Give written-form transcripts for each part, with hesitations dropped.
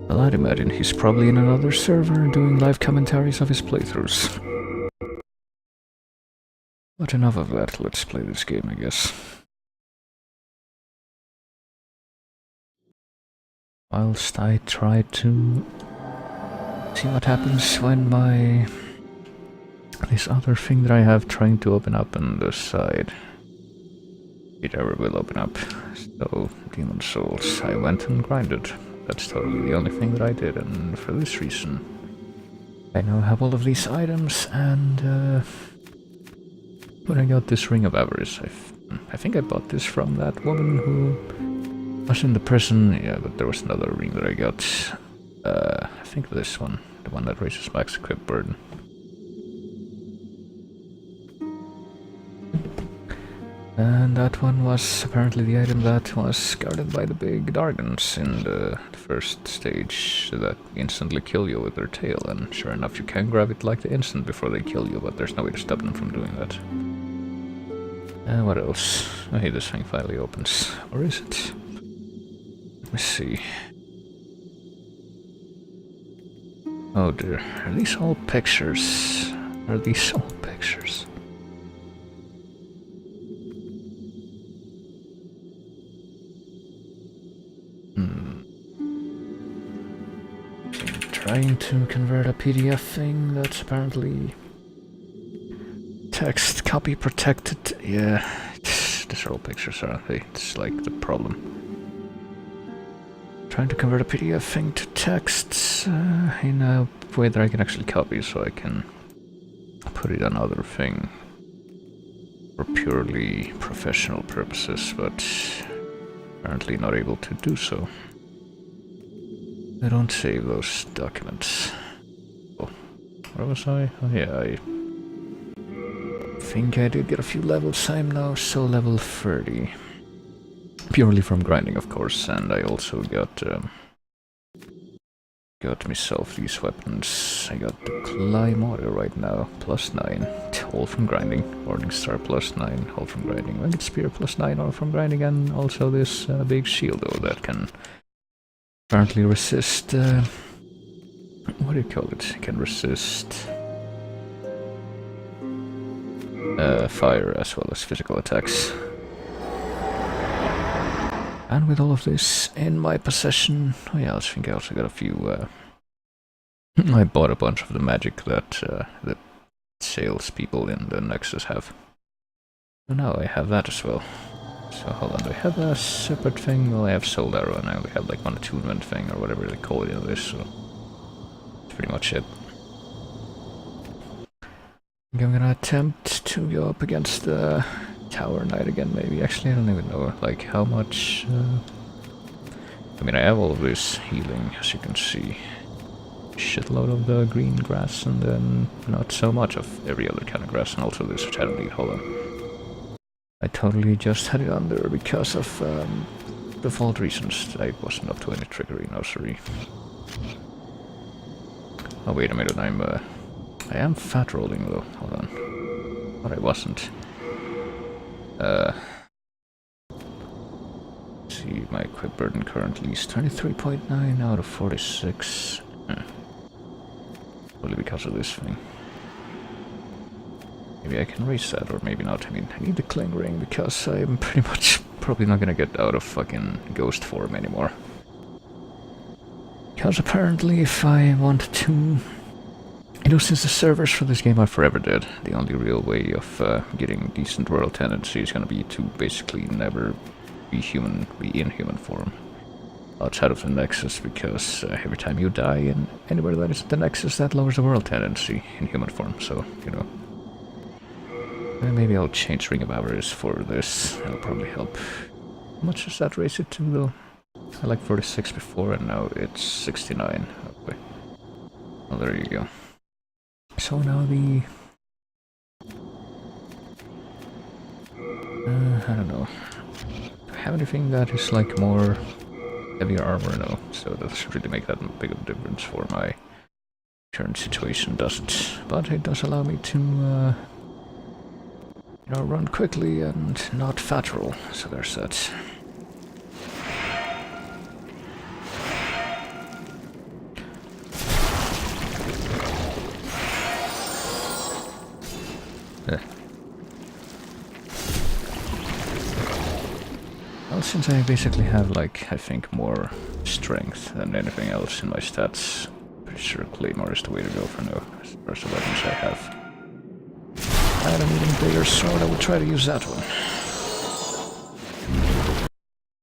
Well, I'd imagine he's probably in another server doing live commentaries of his playthroughs. But enough of that, let's play this game, I guess. Whilst I try to see what happens when this other thing that I have trying to open up on the side, it ever will open up. So, Demon Souls, I went and grinded. That's totally the only thing that I did, and for this reason, I now have all of these items, and when I got this Ring of Avarice, I think I bought this from that woman who was in the prison. Yeah, but there was another ring that I got. I think this one, the one that raises max equip burden. And that one was apparently the item that was guarded by the big Dargons in the first stage that instantly kill you with their tail, and sure enough you can grab it like the instant before they kill you, but there's no way to stop them from doing that. What else? Oh hey, this thing finally opens. Or is it? Let me see. Oh dear, are these all pictures? Are these all pictures? Trying to convert a PDF thing that's apparently text copy protected. Yeah, these are all pictures, aren't they? It's like the problem. Trying to convert a PDF thing to text in a way that I can actually copy, so I can put it on other thing for purely professional purposes, but apparently not able to do so. I don't save those documents. Oh, where was I? Oh yeah, I think I did get a few levels. I'm now so level 30. Purely from grinding, of course, and I also got myself these weapons. I got the Claymore right now, +9, all from grinding. Morningstar +9, all from grinding. Winged Spear +9, all from grinding, and also this big shield though that can apparently resist, what do you call it? It can resist fire as well as physical attacks. And with all of this in my possession, oh yeah, I think I also got a few, I bought a bunch of the magic that the salespeople in the Nexus have. So now I have that as well. So hold on, do I have a separate thing? Well, I have Soul Arrow and I only have like one attunement thing or whatever they call it in this, so that's pretty much it. I think I'm gonna attempt to go up against the Tower Knight again, maybe. Actually, I don't even know like how much. I mean, I have all of this healing, as you can see. Shitload of the green grass, and then not so much of every other kind of grass, and also this, which I don't need. Hold on. I totally just had it under because of default reasons. I wasn't up to any trickery, no sorry. Oh wait a minute, I am fat rolling though, hold on. But I wasn't. See, my equip burden currently is 23.9 out of 46. Probably because of this thing. Maybe I can raise that, or maybe not. I mean, I need the Cling Ring because I'm pretty much probably not gonna get out of fucking ghost form anymore. Because apparently if I want to... You know, since the servers for this game are forever dead, the only real way of getting decent world tendency is gonna be to basically never be in human form outside of the Nexus, because every time you die in anywhere that is the Nexus, that lowers the world tendency in human form, so, you know. Maybe I'll change Ring of Avarice for this, that'll probably help. How much does that raise it to though? I like 46 before and now it's 69. Okay. Well, there you go. So now the... I don't know. Do I have anything that is like more heavier armor? No, so that doesn't really make that big of a difference for my current situation, does it? But it does allow me to you know, run quickly and not fat roll, so there's that. since I basically have, like, I think more strength than anything else in my stats, pretty sure Claymore is the way to go for now. First of weapons I have. I had an even bigger sword, I would try to use that one.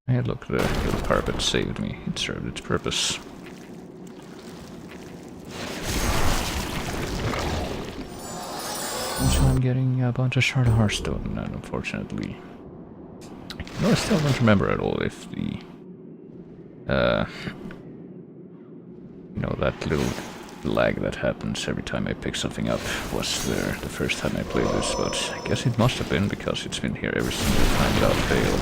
Hey, look, the little carpet saved me. It served its purpose. And so I'm getting a bunch of shard of Hearthstone, and unfortunately... No, I still don't remember at all if the... you know, that little lag that happens every time I pick something up was there the first time I played this, but I guess it must have been because it's been here every single time without fail.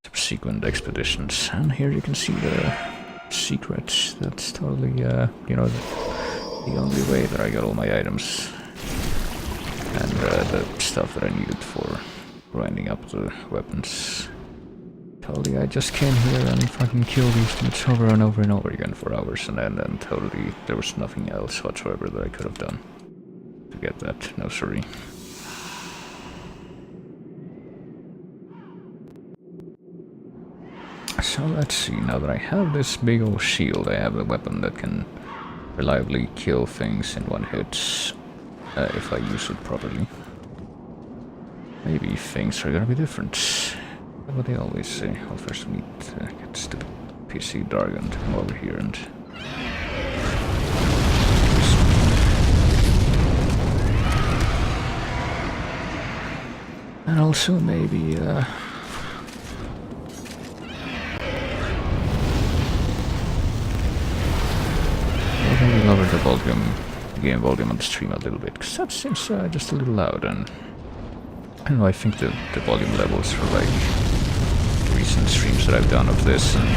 Subsequent expeditions, and here you can see the secrets. That's totally, you know, the only way that I got all my items and the stuff that I needed for grinding up the weapons. Totally, I just came here and fucking killed these dudes over and over and over again for hours, and then totally there was nothing else whatsoever that I could have done to get that. No, sorry. So let's see, now that I have this big old shield, I have a weapon that can reliably kill things in one hit, if I use it properly. Maybe things are gonna be different. What they always say. Well, first we need to get stupid PC Dargon to come over here and... And also maybe, maybe lower the volume, game volume on the stream a little bit, because that seems just a little loud, and... I don't know, I think the volume levels for, like, recent streams that I've done of this and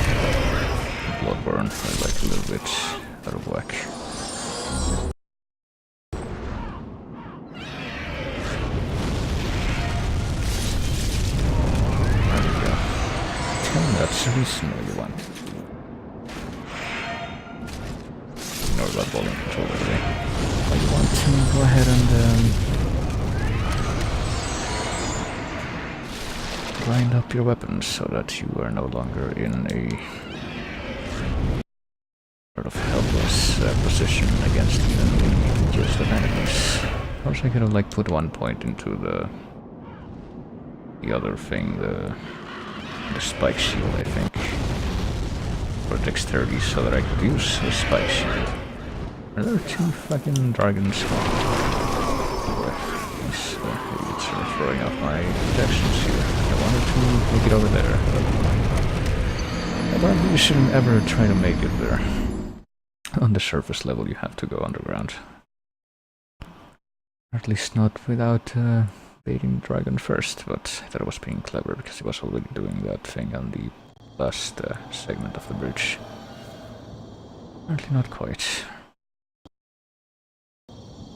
Bloodborne are like a little bit out of whack. There we go. Tell me that's the reason why you want. Ignore that volume control by the way. Why you want to go ahead and grind up your weapons so that you are no longer in a sort of helpless position against even the weakest of enemies. Of course I could have like put 1 point into the other thing, the spike shield I think, for dexterity so that I could use the spike shield. Are there 2 fucking dragons? These idiots are throwing off my projections here. I wanted to make it over there, but you shouldn't ever try to make it there. On the surface level you have to go underground. Or at least not without baiting the dragon first, but I thought I was being clever because he was already doing that thing on the last segment of the bridge. Apparently not quite.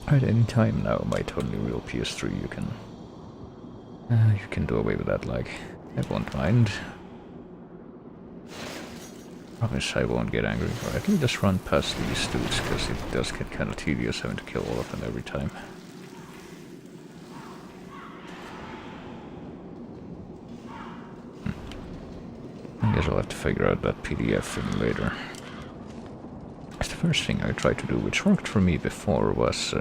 At any time now, my totally real PS3, you can do away with that lag. I won't mind. Promise I won't get angry. Alright, let me just run past these dudes, because it does get kind of tedious having to kill all of them every time. I guess I'll have to figure out that PDF thing later. The first thing I tried to do, which worked for me before, was...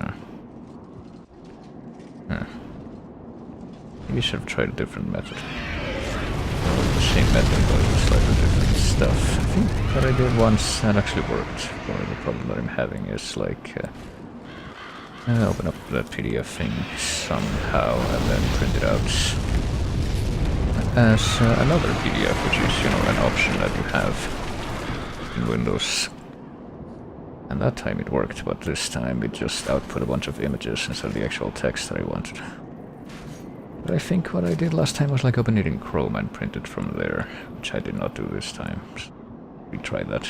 maybe I should have tried a different method. Or the same method, but with slightly different stuff. I think what I did once that actually worked. For the problem that I'm having is like... open up that PDF thing somehow and then print it out as another PDF, which is, you know, an option that you have in Windows. And that time it worked, but this time it just output a bunch of images instead of the actual text that I wanted. But I think what I did last time was like open it in Chrome and print it from there, which I did not do this time. So retry that.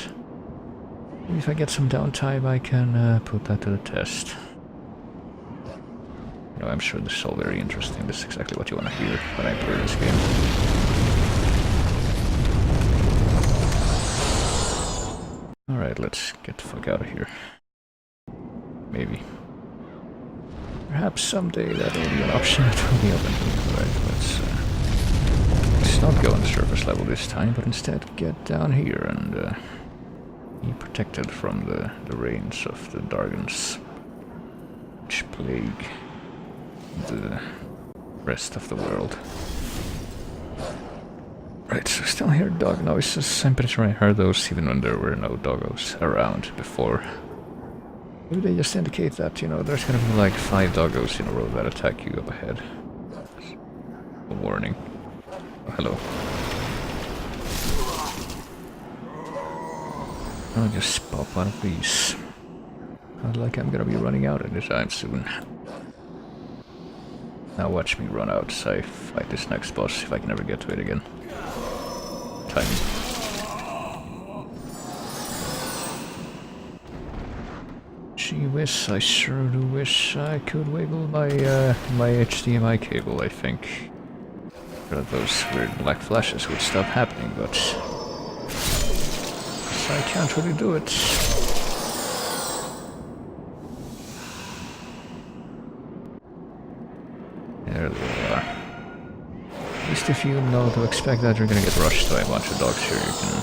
Maybe if I get some downtime I can put that to the test. You know, I'm sure this is all very interesting. This is exactly what you want to hear when I play this game. Alright, let's get the fuck out of here. Maybe. Perhaps someday that will be an option that will be open to me. Alright, let's let's not go on the surface level this time, but instead get down here and be protected from the rains of the Dargans, which plague the rest of the world. Right, so still hear dog noises. I'm pretty sure I heard those even when there were no doggos around before. Maybe they just indicate that, you know, there's gonna be like 5 doggos in a row that attack you up ahead. A warning. Oh, hello. I'll just pop one of these. Not like I'm gonna be running out anytime soon. Now watch me run out as I fight this next boss, if I can ever get to it again. Time. Gee whiz, I sure do wish I could wiggle my my HDMI cable, I think. That those weird black flashes would stop happening, but I can't really do it. There they are. At least if you know to expect that you're gonna get rushed by a bunch of dogs here, you can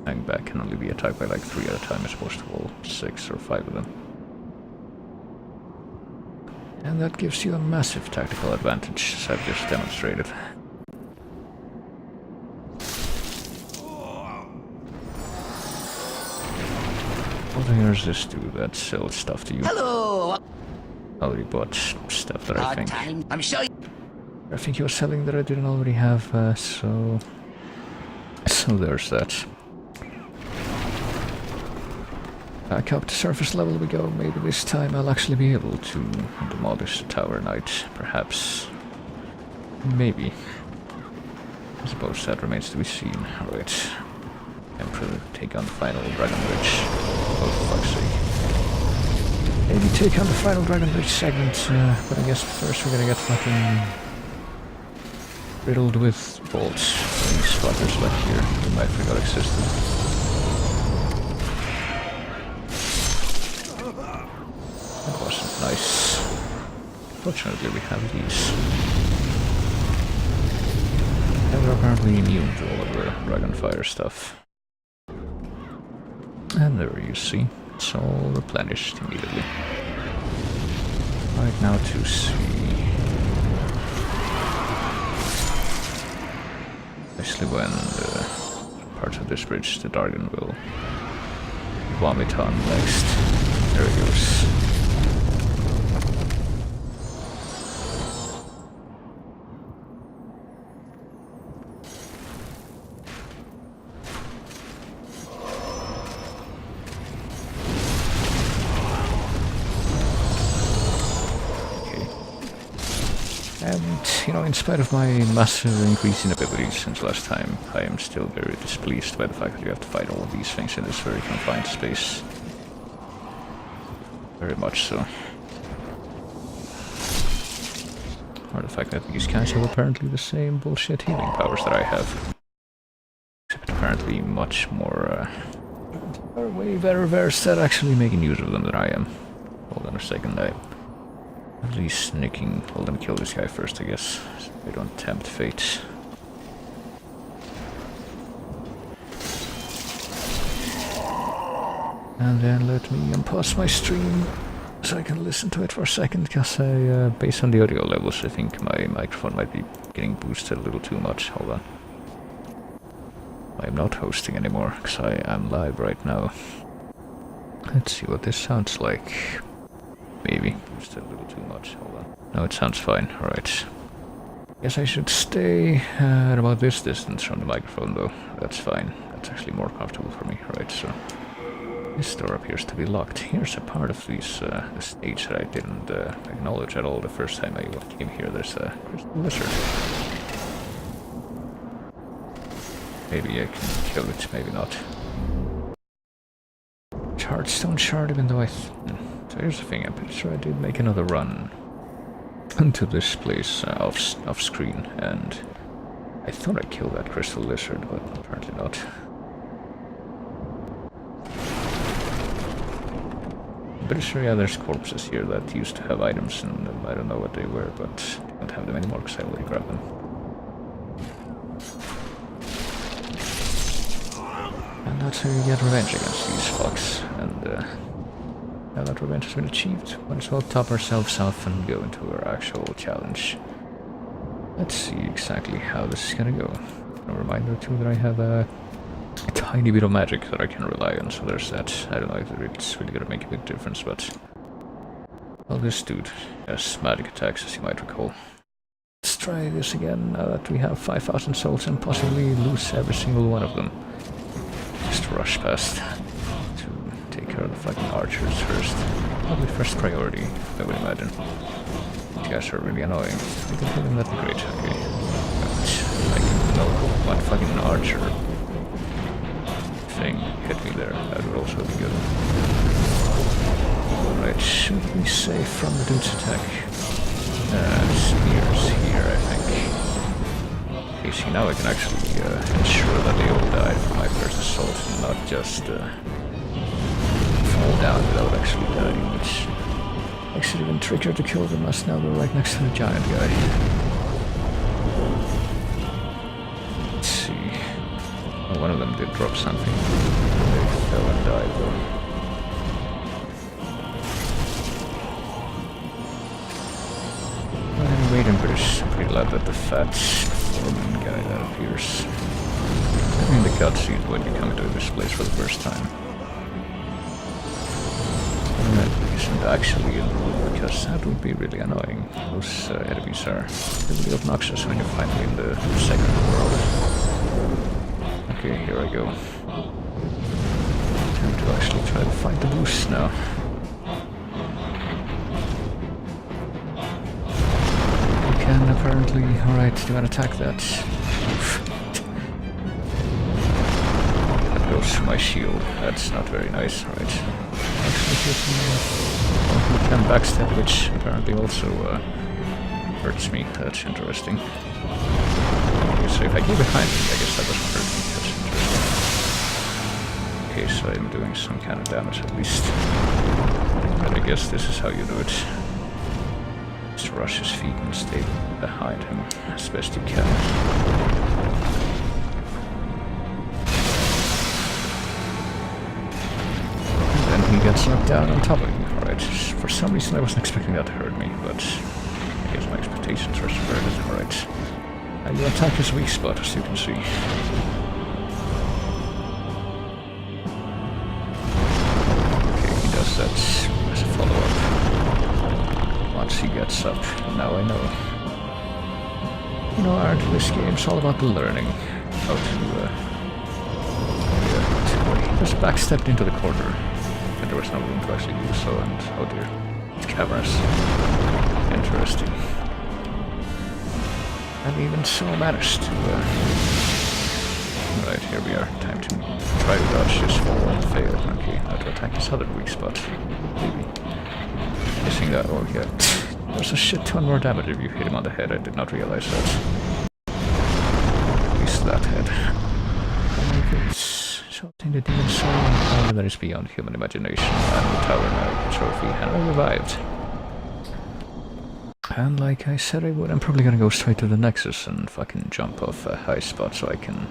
hang back and only be attacked by like 3 at a time as opposed to all 6 or 5 of them. And that gives you a massive tactical advantage, as I've just demonstrated. What does this do that sells stuff to you? Hello. Already bought stuff that I think. I'm sure. I think he was selling that I didn't already have, so there's that. Back up to surface level we go. Maybe this time I'll actually be able to demolish the Tower Knight, perhaps. Maybe. I suppose that remains to be seen. Alright. Emperor, take on the final Dragon Bridge. Oh, for fuck's sake. Maybe take on the final Dragon Bridge segment, but I guess first we're gonna get fucking riddled with bolts. These fuckers left here whom I forgot existed. That wasn't nice. Fortunately we have these. And we're apparently immune to all of the Dragonfire stuff. And there you see, it's all replenished immediately. Right now to see... Especially when parts of this bridge the Dargan will vomit on next. There it goes. And, you know, in spite of my massive increase in abilities since last time, I am still very displeased by the fact that you have to fight all of these things in this very confined space. Very much so. Or the fact that these guys have apparently the same bullshit healing powers that I have. Except apparently much more, are way better versed at actually making use of them than I am. Hold on a second, at least nicking. Hold on, kill this guy first, I guess. So we don't tempt fate. And then let me unpause my stream so I can listen to it for a second, because based on the audio levels, I think my microphone might be getting boosted a little too much. Hold on. I am not hosting anymore, because I am live right now. Let's see what this sounds like. Maybe. Still a little too much. Hold on. No, it sounds fine. Alright. Guess I should stay at about this distance from the microphone, though. That's fine. That's actually more comfortable for me. Right, so... This door appears to be locked. Here's a part of this the stage that I didn't acknowledge at all the first time I came here. There's a crystal lizard. Maybe I can kill it, maybe not. Heartstone shard, even though so here's the thing, I'm pretty sure I did make another run into this place off screen, and I thought I killed that crystal lizard, but apparently not. I'm pretty sure, yeah, there's corpses here that used to have items in them. I don't know what they were, but I don't have them anymore because I already grabbed them. to get revenge against these fucks, and now that revenge has been achieved, might as well top ourselves off and go into our actual challenge. Let's see exactly how this is gonna go. A reminder too that I have a tiny bit of magic that I can rely on, so there's that. I don't know if it's really gonna make a big difference, but... Well, this dude has magic attacks, as you might recall. Let's try this again, now that we have 5,000 souls and possibly lose every single one of them. Just rush past to take care of the fucking archers first. Probably first priority, I would imagine. These guys are really annoying. We can hit them, that'd be great, okay. But I can know one fucking archer thing hit me there, that would also be good. Alright, should be safe from the dude's attack. Spears here, I think. Okay, see, now I can actually ensure that they all die from my first assault and not just fall down without actually dying, which makes it even trickier to kill them as now they're right next to the giant guy. Let's see. Oh, one of them did drop something. They fell and died though. Waiting, but it's pretty glad that the fat foreman guy that appears in the cutscene when you come into this place for the first time. That isn't actually in the room, because that would be really annoying. Those enemies are really obnoxious when you find them in the second world. Okay, here I go. Time to actually try to find the boost now. And apparently, alright, do you want to attack that? That goes to my shield. That's not very nice, alright. Actually, he can backstab, which apparently also hurts me. That's interesting. Okay, so if I get behind him, I guess that doesn't hurt me. That's interesting. Okay, so I'm doing some kind of damage at least. But I guess this is how you do it. Just rush his feet and stay behind him as best you can. And then he gets knocked down on top of me. Alright, for some reason I wasn't expecting that to hurt me, but I guess my expectations were subverted. Alright. And your attack is weak spot, as you can see. Okay, he does that as a follow-up. Once he gets up, now I know. You know, Art, this game's all about the learning. How to, he just backstepped into the corner. And there was no room to actually do so, and oh dear, it's cameras. Interesting. And even so managed to, Right, here we are. Time to try to dodge this fall and fail. Okay, now to attack his other weak spot. Maybe. Missing that, oh yeah. There's a shit ton more damage if you hit him on the head, I did not realize that. At least that head. And if it's something the demon soul and power that is beyond human imagination, and the tower now trophy, and I revived. And like I said I would, I'm probably gonna go straight to the Nexus and fucking jump off a high spot so I can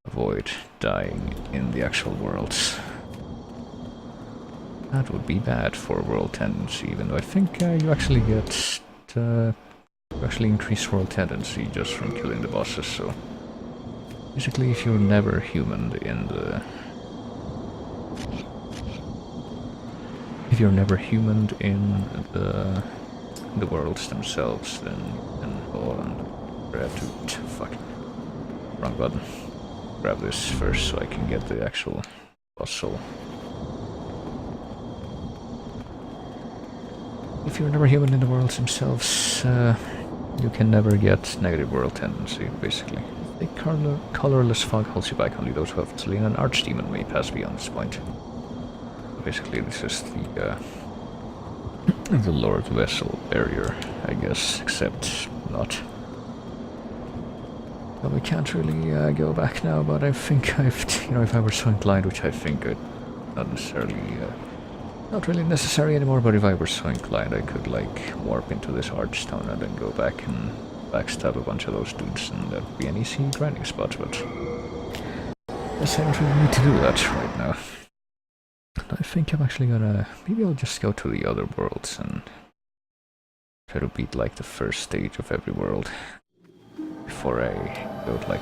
avoid dying in the actual worlds. That would be bad for world tendency, even though I think you actually get you actually increase world tendency just from killing the bosses. So basically, if you're never human in the worlds themselves, then you can go on. I have to fucking wrong button. Grab this first so I can get the actual boss soul. If you're never human in the worlds themselves, you can never get negative world tendency, basically. The colorless fog holds you back, only those who have slain an archdemon may pass beyond this point. Basically, this is the Lord Vessel barrier, I guess, except not. Well, we can't really go back now, but I think if I were so inclined, which I think I'd not necessarily... not really necessary anymore, but if I were so inclined, I could, like, warp into this archstone and then go back and backstab a bunch of those dudes, and that would be an easy grinding spot, but... Guess I don't really need to do that right now. I think I'm actually gonna... Maybe I'll just go to the other worlds and try to beat like the first stage of every world before I go to, like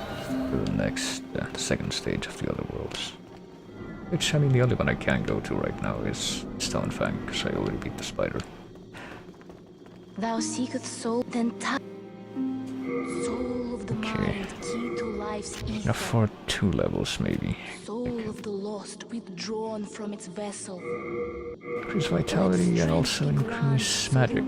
to the next, the second stage of the other worlds. Which, I mean, the only one I can go to right now is Stonefang, because I already beat the spider. Thou seeketh soul, then soul of the mind, key to life's ether. Enough for 2 levels, maybe. Soul of the lost, withdrawn from its vessel. Increase vitality and also increase magic.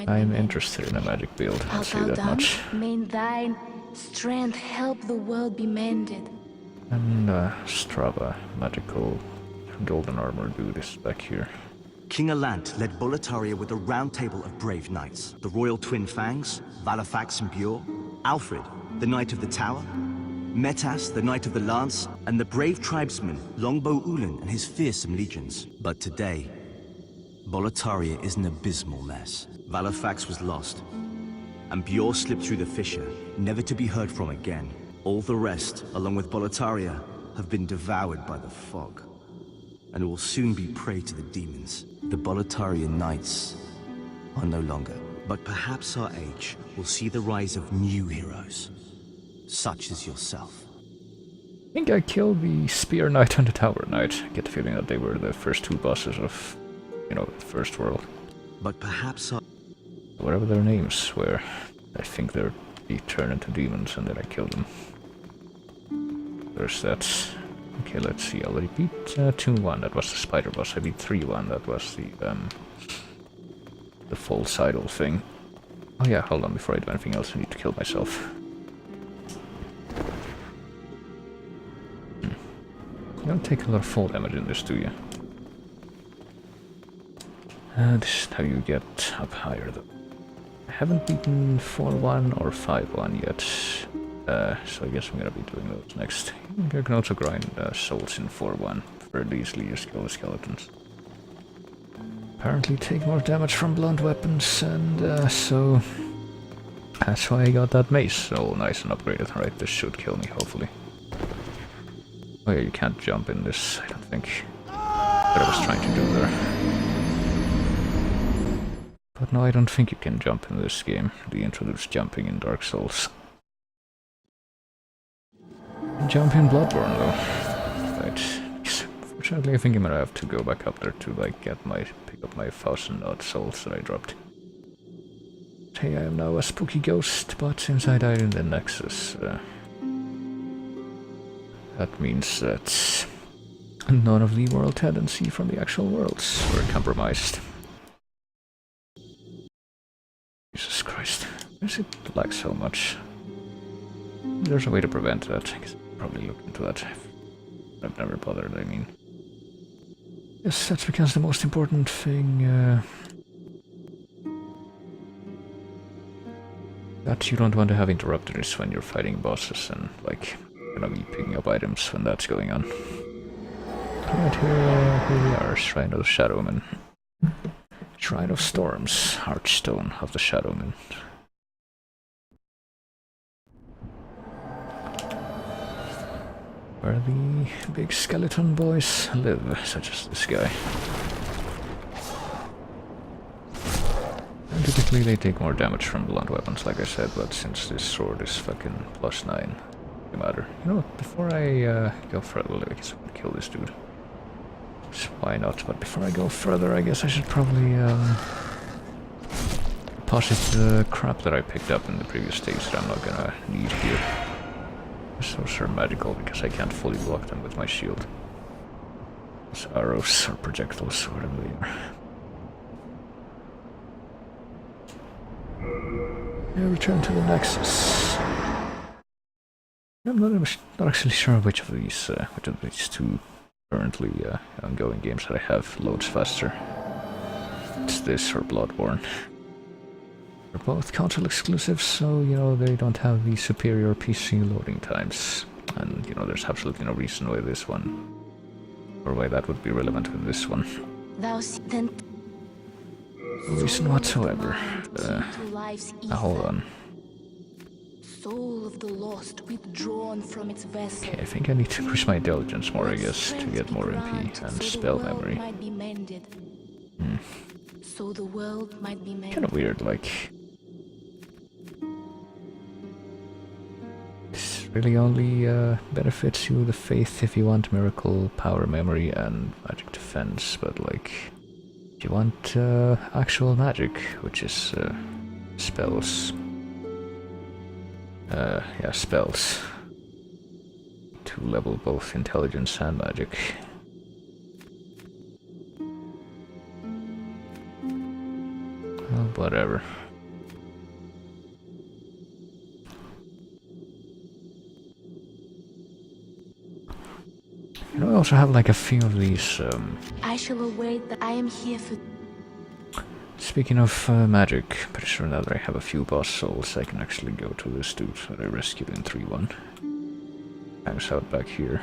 I'm interested in a magic build, I'll say that much. May thine strength help the world be mended. And Strava, magical golden armor dude is back here. King Alant led Boletaria with a round table of brave knights. The royal twin Fangs, Valafax and Bjor, Alfred, the Knight of the Tower, Metas, the Knight of the Lance, and the brave tribesman Longbow Ulan and his fearsome legions. But today, Boletaria is an abysmal mess. Valafax was lost, and Bjor slipped through the fissure, never to be heard from again. All the rest, along with Boletaria, have been devoured by the fog, and will soon be prey to the demons. The Boletarian Knights are no longer, but perhaps our age will see the rise of new heroes, such as yourself. I think I killed the Spear Knight and the Tower Knight. I get the feeling that they were the first 2 bosses of, you know, the first world. But perhaps our... Whatever their names were, I think they turned into demons and then I killed them. There's that. Okay, let's see, I already beat 2-1, that was the spider boss. I beat 3-1, that was the false idol thing. Oh yeah, hold on, before I do anything else I need to kill myself. You don't take a lot of fall damage in this, do you? This is how you get up higher though. I haven't beaten 4-1 or 5-1 yet. So I guess I'm gonna be doing those next. I can also grind souls in 4-1 for easily just kill the skeletons. Apparently take more damage from blunt weapons, and so that's why I got that mace all nice and upgraded. Alright, this should kill me, hopefully. Oh yeah, you can't jump in this, I don't think. What I was trying to do there. But no, I don't think you can jump in this game. They introduced jumping in Dark Souls. Jump in Bloodborne though. Right. Fortunately I think I'm gonna have to go back up there to like pick up my 1,000 odd souls that I dropped. Hey, I am now a spooky ghost, but since I died in the Nexus, that means that none of the world tendency from the actual worlds were compromised. Jesus Christ, why does it lag so much? There's a way to prevent that. I guess I'll probably look into that. I've never bothered, I mean. Yes, that's because the most important thing that you don't want to have interrupted is when you're fighting bosses and like you're gonna be picking up items when that's going on. Right here we are, Shrine of the Shadowmen. Shrine of Storms, Hearthstone of the Shadowmen. Where the big skeleton boys live, such as this guy. And typically they take more damage from blunt weapons, like I said, but since this sword is fucking +9, no matter. You know what, before I go further, I guess I'm gonna kill this dude. So why not? But before I go further, I guess I should probably deposit the crap that I picked up in the previous stage that I'm not gonna need here. Those are magical because I can't fully block them with my shield. Those arrows or projectiles or whatever they are. Yeah, return to the Nexus. I'm not actually sure which of these two currently ongoing games that I have loads faster. It's this or Bloodborne. They're both console exclusives, so you know they don't have the superior PC loading times, and you know there's absolutely no reason why this one, or why that would be relevant with this one. No reason whatsoever. Now hold on. soul of the lost withdrawn from its vessel. Okay, I think I need to push my intelligence more, I guess, to get more MP and spell memory. Might be mended. So the world might be mended. Kind of weird, like... This really only benefits you the faith if you want miracle, power, memory, and magic defense, but like... If you want actual magic, which is spells... yeah, spells. To level both intelligence and magic. Well, whatever. You know, I also have like a few of these, I shall await that I am here for... Speaking of magic, pretty sure now that I have a few boss souls, I can actually go to this dude that I rescued in 3-1. Hangs out back here.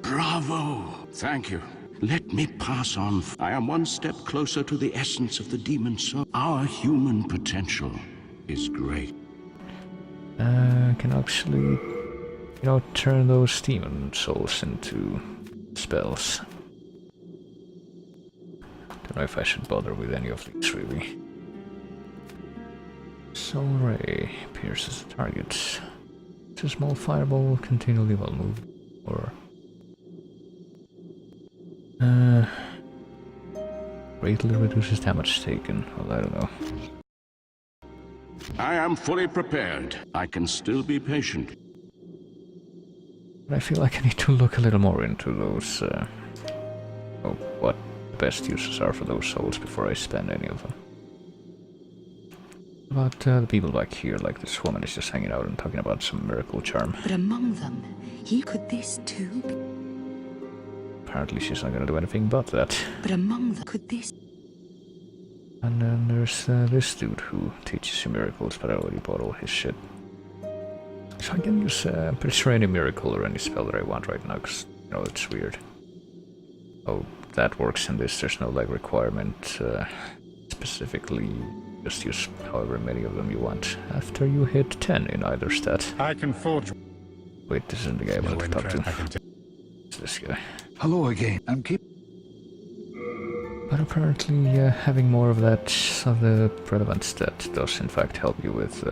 Bravo! Thank you. Let me pass on. I am one step closer to the essence of the demon soul. Our human potential is great. Can actually, you know, turn those demon souls into spells. Don't know if I should bother with any of these, really. Soul Ray pierces the target. It's a small fireball, continually while moving, or... greatly reduces damage taken. Well, I don't know. I am fully prepared. I can still be patient. But I feel like I need to look a little more into those, what the best uses are for those souls before I spend any of them. About the people back here, like this woman is just hanging out and talking about some miracle charm. But among them, could this too be? Apparently she's not gonna do anything but that. But among them, could this... And then there's this dude who teaches you miracles, but I already bought all his shit. So I can use pretty sure any miracle or any spell that I want right now, because, you know, it's weird. Oh, that works in this. There's no, like, requirement specifically. Just use however many of them you want after you hit 10 in either stat. I can forge. Wait, this isn't the guy I wanted to talk to. It's this guy. Hello again. I'm keep. But apparently having more of that, of the relevant stat, does in fact help you with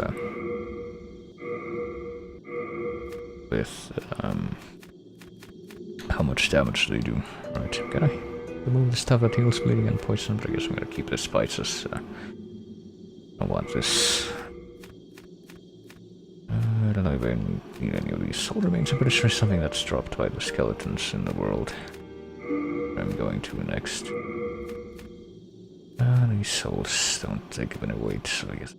how much damage they do. Right, can I remove the stuff that heals bleeding and poison? But I guess I'm gonna keep the spices. I want this. I don't know if I need any of these. Soul remains, I'm pretty sure something that's dropped by the skeletons in the world. I'm going to next. These souls don't take up any weight, so I guess.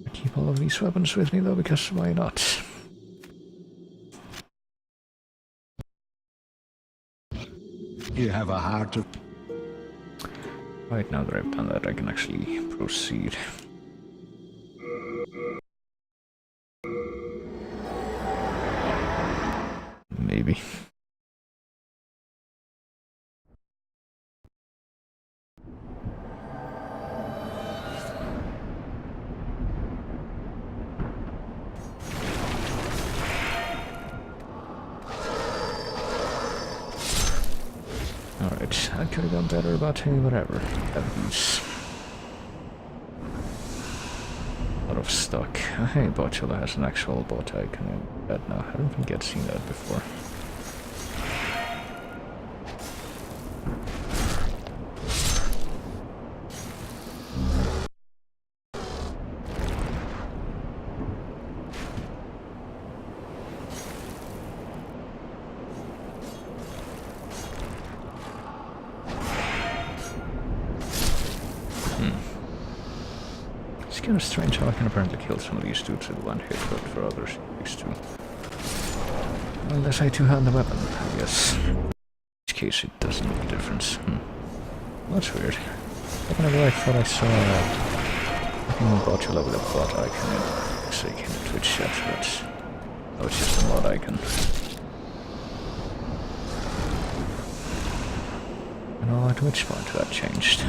I keep all of these weapons with me though, because why not? You have a heart to... Right, now that I've done that, I can actually proceed. Maybe. Alright, I could have done better about whatever. Have these. A lot of stock. Hey, Botula has an actual bot icon in that now. I don't think I'd seen that before. It's kind of strange how I can apparently kill some of these dudes with one hit, but for others it takes two. Unless I two-hand the weapon, I guess. In which case it doesn't make a difference. That's weird. Whenever I thought I saw a Botula with a bot icon in the Twitch chat, but no, it's just a mod icon. And know at which point that changed.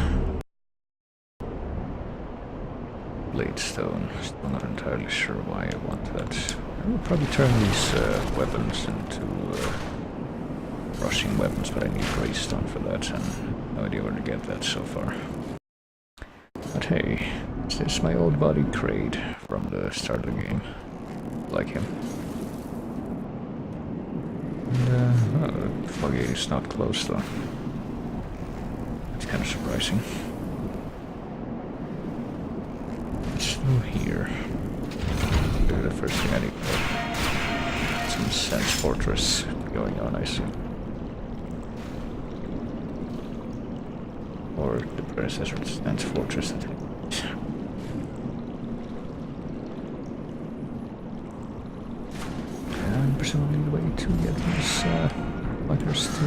Bladestone. Still not entirely sure why I want that. I will probably turn these weapons into rushing weapons, but I need Greystone for that, and no idea where to get that so far. But hey, this is my old buddy Kraid from the start of the game. Like him. And, oh, the floodgate is not closed though. That's kind of surprising. What's through here? Maybe the first thing I need. Some Sense Fortress going on, I see. Or the predecessor to Sense Fortress, I think. And presumably the way to get these fighters to...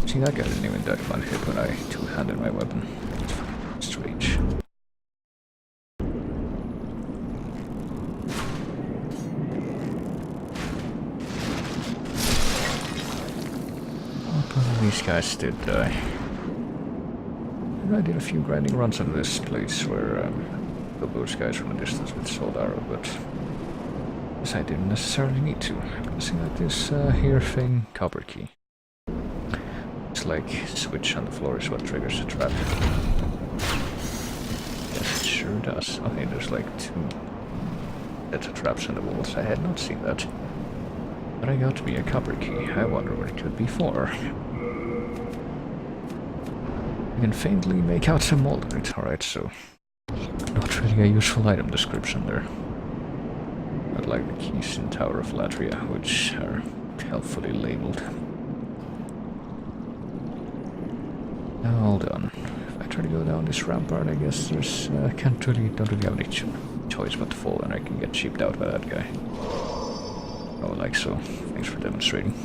See, that guy didn't even die one hit when I two-handed my weapon. It's strange. These guys did die. And I did a few grinding runs on this place where killed those guys from a distance with Sword Arrow, but guess I didn't necessarily need to. I'm guessing that this here thing, Copper Key. It's like switch on the floor is what triggers the trap. Yes, it sure does. Okay, there's like 2 sets of traps on the walls. I had not seen that. But I got me a Copper Key. I wonder what it could be for. You can faintly make out some mold on it, alright, so not really a useful item description there. Not like the keys in Tower of Latria, which are helpfully labeled. Now hold on. If I try to go down this rampart, I guess there's don't really have any choice but to fall, and I can get cheaped out by that guy. Oh, like so. Thanks for demonstrating.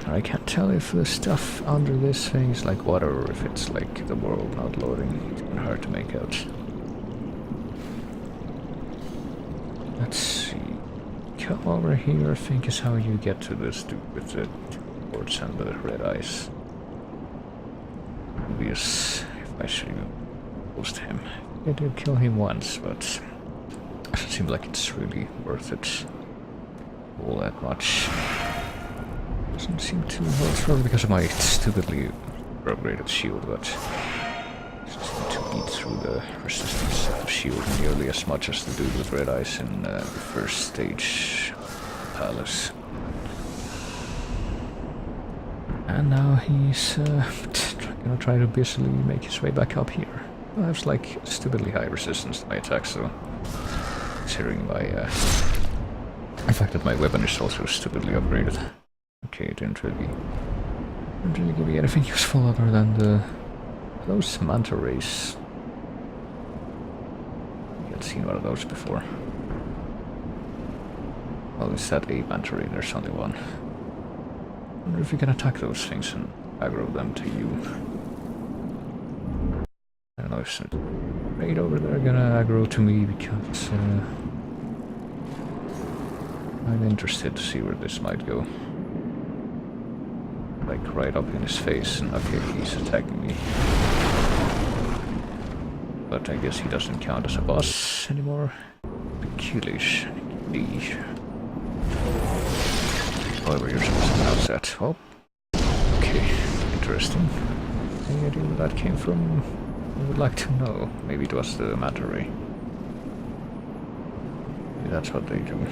I can't tell if the stuff under this thing is like water or if it's like the world not loading. It's been hard to make out. Let's see. Come over here, I think is how you get to this dude with the boards and the red eyes. Obvious if I should even post him. I did kill him once, but it doesn't seem like it's really worth it all that much. Doesn't seem to well, it's probably because of my stupidly upgraded shield, but it doesn't seem to eat through the resistance of the shield nearly as much as the dude with red eyes in the first stage palace. And now he's gonna try to busily make his way back up here. I have like stupidly high resistance to my attacks, so considering my the fact that my weapon is also stupidly upgraded. Okay, it didn't really give me anything useful other than those manta rays. I haven't seen one of those before. Well, is that a manta ray? There's only one. I wonder if you can attack those things and aggro them to you. I don't know if it's right over there gonna aggro to me because I'm interested to see where this might go. Like right up in his face, and okay, he's attacking me. But I guess he doesn't count as a boss anymore. Peculish. However, you're supposed to pronounce that. Oh. Okay, interesting. Any idea where that came from? I would like to know. Maybe it was the manta ray. Maybe that's what they do.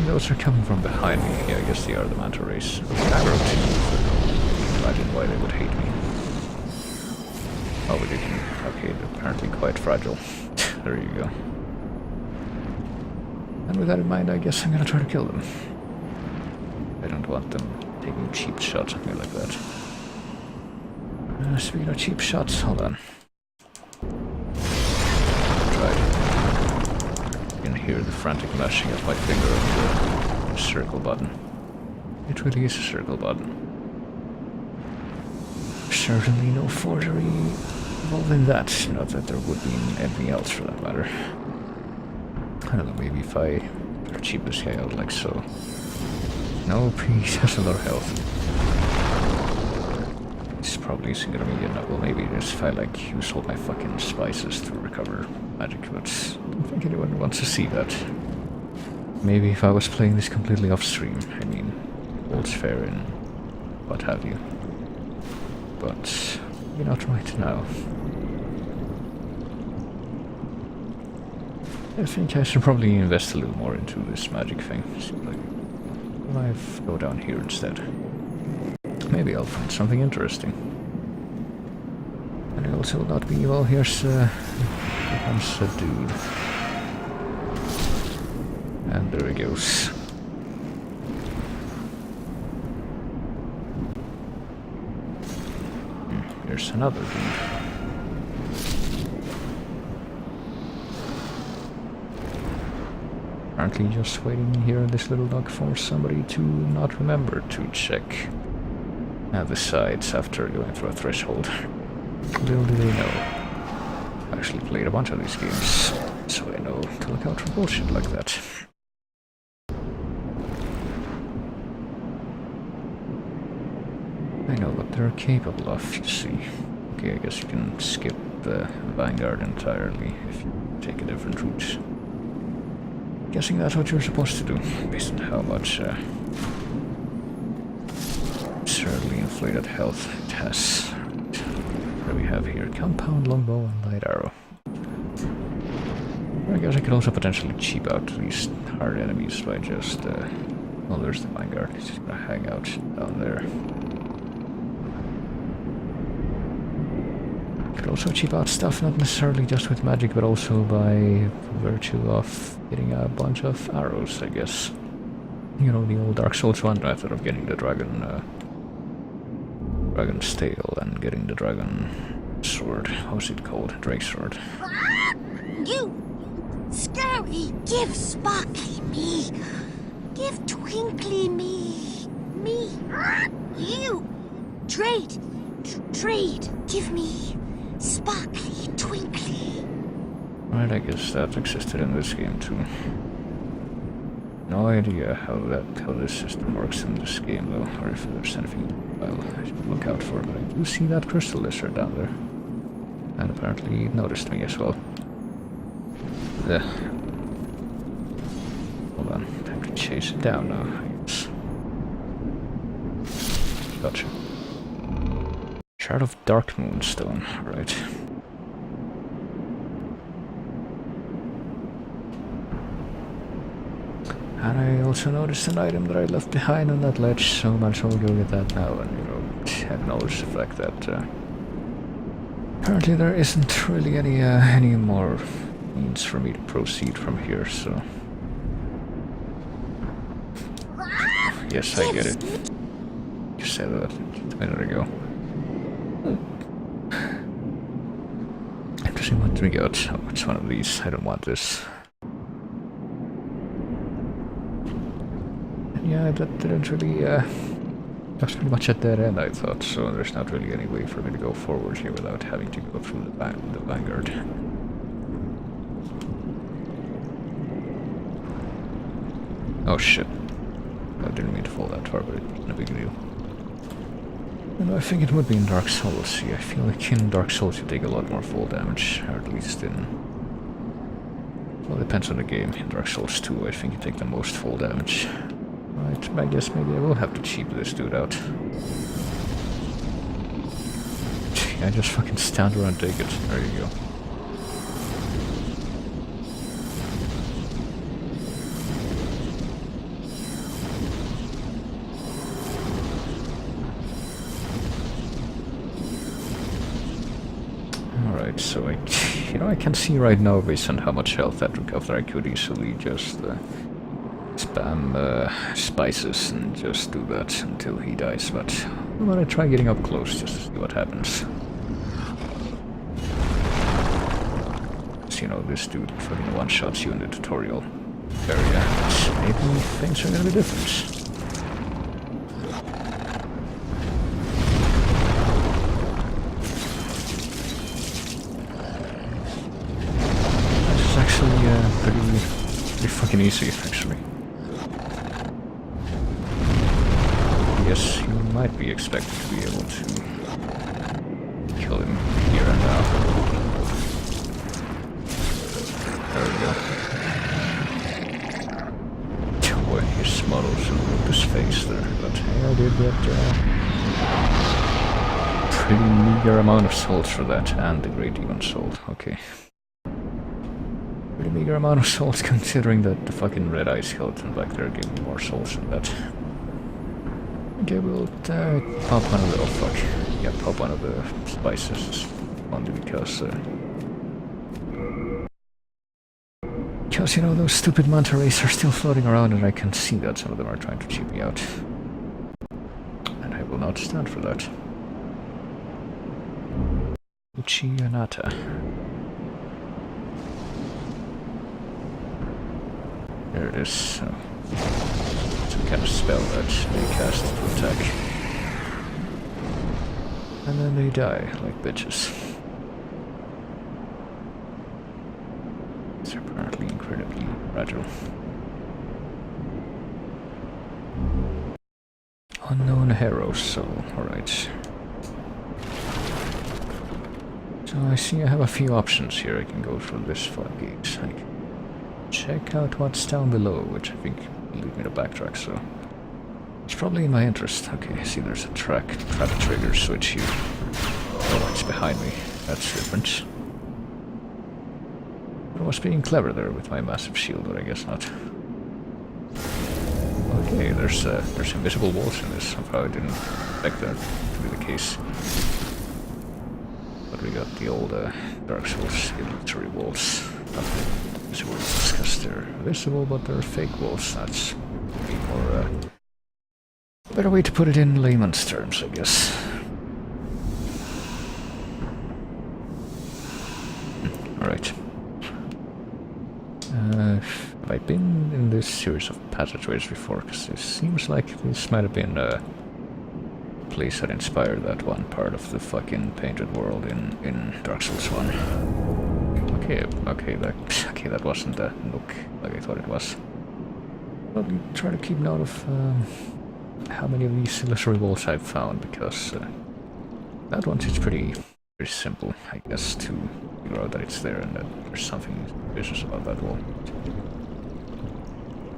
Those are coming from behind me. Yeah, I guess they are the manta rays. Aggro too. Imagine why they would hate me. Oh, but they can. Okay, they're apparently quite fragile. There you go. And with that in mind, I guess I'm gonna try to kill them. I don't want them taking cheap shots at me like that. Speaking of cheap shots, hold on. Hear the frantic mashing of my finger on the circle button. It really is a circle button. Certainly no forgery involved in that. Not that there would be anything else for that matter. I don't know, maybe if I cheap this guy out like so. Nope, he has a lot of health. This probably isn't gonna be enough. Well, maybe just if I like use all my fucking spices to recover magic, but I don't think anyone wants to see that. Maybe if I was playing this completely off stream, I mean, all's fair and what have you. But maybe not right now. I think I should probably invest a little more into this magic thing. So, like, if I go down here instead, maybe I'll find something interesting. And I also will not be, well, here's a dude. And there he goes. Here's another dude. Apparently just waiting here in this little dock for somebody to not remember to check the sides after going through a threshold. Little do they know. I actually played a bunch of these games, so I know to look out for bullshit like that. I know what they're capable of, you see. Okay, I guess you can skip the Vanguard entirely if you take a different route. Guessing that's what you're supposed to do, based on how much absurdly inflated health it has. What do we have here? Compound, longbow, and light arrow. I guess I could also potentially cheap out these hard enemies by just, well, there's the Vanguard. He's just gonna hang out down there. Could also cheap out stuff, not necessarily just with magic, but also by virtue of getting a bunch of arrows, I guess. You know, the old Dark Souls 1 method of getting the dragon's tail and getting the dragon sword. How's it called? Drake sword. You! Scary! Give Sparkly me! Give Twinkly me! Me! You! Trade! Trade! Give me Sparkly Twinkly! Right, I guess that existed in this game too. No idea how this system works in this game though, or if there's anything I should look out for, but I do see that crystal lizard down there. And apparently it noticed me as well. Ugh. Hold on, time to chase it down now, I guess. Gotcha. Shard of Dark Moonstone, right. And I also noticed an item that I left behind on that ledge, so might as well go get that now and, you know, acknowledge the fact that apparently there isn't really any more means for me to proceed from here, so... Yes, I get it. You said that a minute ago. Interesting, what do we got? Oh, it's one of these. I don't want this. Yeah, that didn't really, that's pretty much at that end, I thought, so there's not really any way for me to go forward here without having to go through the Vanguard. Oh shit. I didn't mean to fall that far, but it's no big deal. And I think it would be in Dark Souls. Yeah, I feel like in Dark Souls you take a lot more fall damage, or at least in... Well, it depends on the game. In Dark Souls 2, I think you take the most fall damage. Right, I guess maybe I will have to cheap this dude out. I just fucking stand around and take it. There you go. Alright, so I can see right now based on how much health that took after I could easily just spam spices and just do that until he dies, but I'm gonna try getting up close just to see what happens. So, you know, this dude fucking one-shots you in the tutorial area. Maybe things are gonna be different. pretty fucking easy, actually. Yes, you might be expected to be able to kill him here and now. There we go. Boy, his models and his face there, but I did get pretty meager amount of souls for that, and the Great Demon Soul, okay. Pretty meager amount of souls considering that the fucking Red Eye skeleton back there gave me more souls than that. Okay, we'll pop one of the, oh fuck, yeah, pop one of the spices, only because, you know, those stupid manta rays are still floating around and I can see that some of them are trying to cheat me out. And I will not stand for that. Uchianata. There it is. Some kind of spell that they cast to attack. And then they die, like bitches. It's apparently incredibly fragile. Unknown Hero Soul, alright. So I see I have a few options here. I can go through this floodgate. I can check out what's down below, which I think will lead me to backtrack, so it's probably in my interest. Okay, I see there's a trap trigger switch here. Oh, it's behind me. That's different. I was being clever there with my massive shield, but I guess not. Okay, there's invisible walls in this. I didn't expect that to be the case. But we got the old Dark Souls illusory walls. Not invisible because they're visible, but they're fake walls. That's maybe more a better way to put it in layman's terms, I guess. Alright. Have I been in this series of passageways before? Because it seems like this might have been a place that inspired that one part of the fucking painted world in Dark Souls 1. Okay, that wasn't the nook like I thought it was. Probably try to keep note of how many of these illusory walls I've found, because that one is pretty simple, I guess, to figure out that it's there and that there's something vicious about that wall.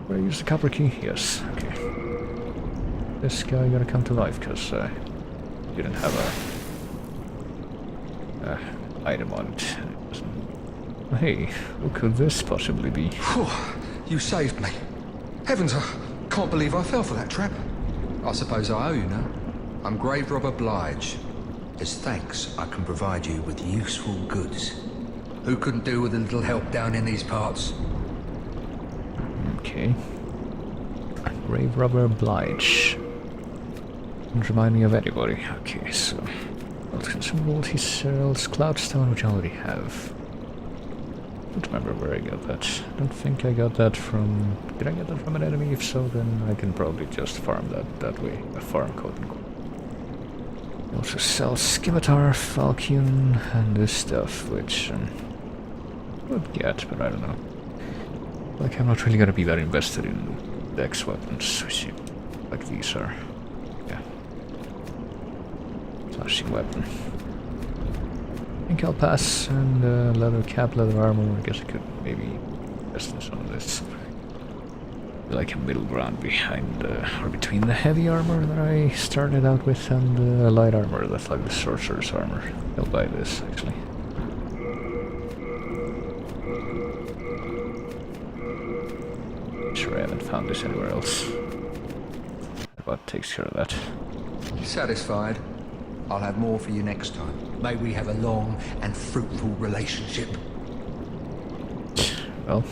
Where I use the copper key? Yes, okay. This guy gotta come to life because didn't have a item on it. Hey, who could this possibly be? Whew, you saved me. Heavens, I can't believe I fell for that trap. I suppose I owe you now. I'm Grave Robber Blige. As thanks, I can provide you with useful goods. Who couldn't do with a little help down in these parts? Okay. Grave Robber Blige. Doesn't remind me of anybody. Okay, so I'll consumable he sells Cloudstone, which I already have. I don't remember where I got that. I don't think I got that from... Did I get that from an enemy? If so, then I can probably just farm that way. A farm, quote unquote. He also sells Scimitar, Falcon, and this stuff, which I would get, but I don't know. Like, I'm not really gonna be that invested in dex weapons, like these are. Yeah. Slashing weapon. I think I'll pass, and leather cap, leather armor. I guess I could maybe invest in some of this. Like a middle ground behind, or between the heavy armor that I started out with and the light armor that's like the sorcerer's armor. I'll buy this, actually. Sure, I haven't found this anywhere else. What takes care of that? Satisfied? I'll have more for you next time. May we have a long and fruitful relationship. Well,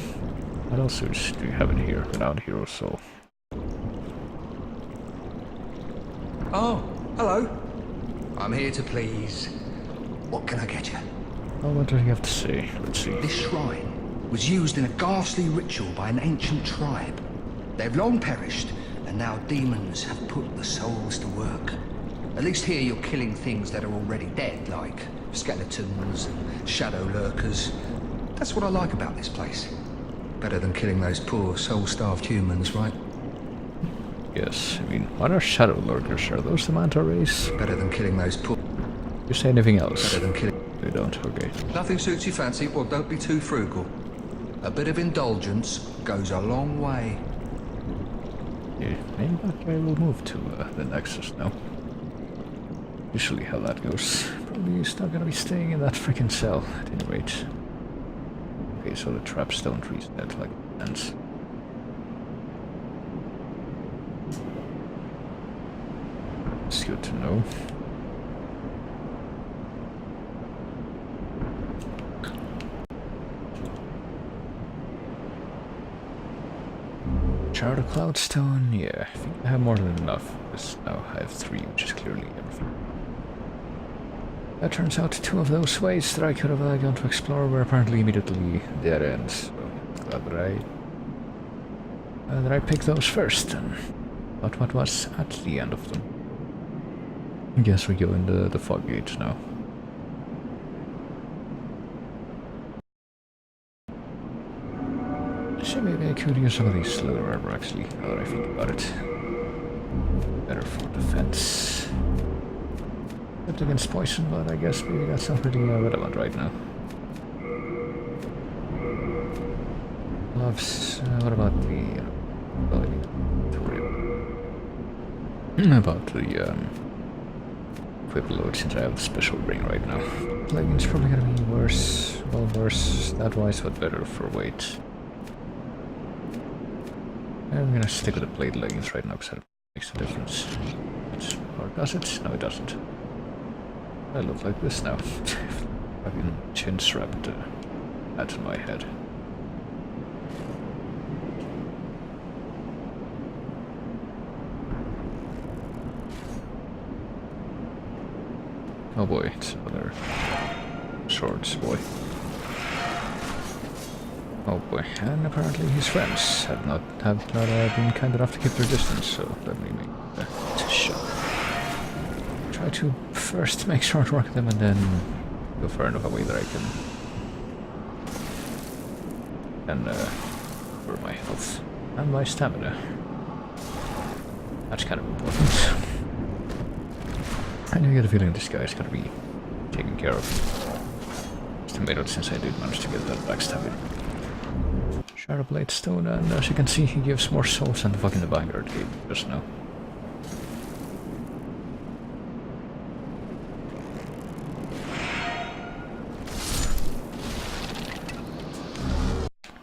what else do you have in here without Hero Soul? Oh, hello. I'm here to please. What can I get you? Well, what do you have to say? Let's see. This shrine was used in a ghastly ritual by an ancient tribe. They've long perished, and now demons have put the souls to work. At least here you're killing things that are already dead, like skeletons and shadow lurkers. That's what I like about this place. Better than killing those poor, soul-starved humans, right? Yes, I mean, what are shadow lurkers? Are those the manta rays? Better than killing those poor... You say anything else? Better than killing... You don't, okay. Nothing suits your fancy? Well, don't be too frugal. A bit of indulgence goes a long way. Yeah, maybe that guy will move to the Nexus now. Usually how that goes. Probably he's not gonna be staying in that freaking cell, at any rate. Okay, so the traps don't reset like ants. It's good to know. Shard of Cloudstone, yeah, I think I have more than enough. This now I have 3, which is clearly everything. That turns out 2 of those ways that I could have gone to explore were apparently immediately dead ends. So glad that I picked those first. And what was at the end of them? I guess we go into the fog gates now. So maybe I could use some of these leather armor actually, now that I think about it. Better for defense. Except against poison, but I guess maybe that's not really relevant right now. Gloves, what about the... well, I need to worry about the equip load since I have the special ring right now. Leggings probably gonna be worse, well worse stat-wise, but better for weight. I'm gonna stick with the blade leggings right now because that makes a difference. Or does it? No, it doesn't. I look like this now. Fucking chin strapped hat in my head. Oh boy, it's another swords boy. Oh boy, and apparently his friends have not been kind enough to keep their distance, so let me make a shot. Try to first make short work of them and then go far enough away that I can for my health and my stamina. That's kind of important. I do get a feeling this guy is gonna be taken care of. Estimated since I did manage to get that backstabbing. Shard of Bladestone, and as you can see, he gives more souls than the fucking Vanguard gave just now.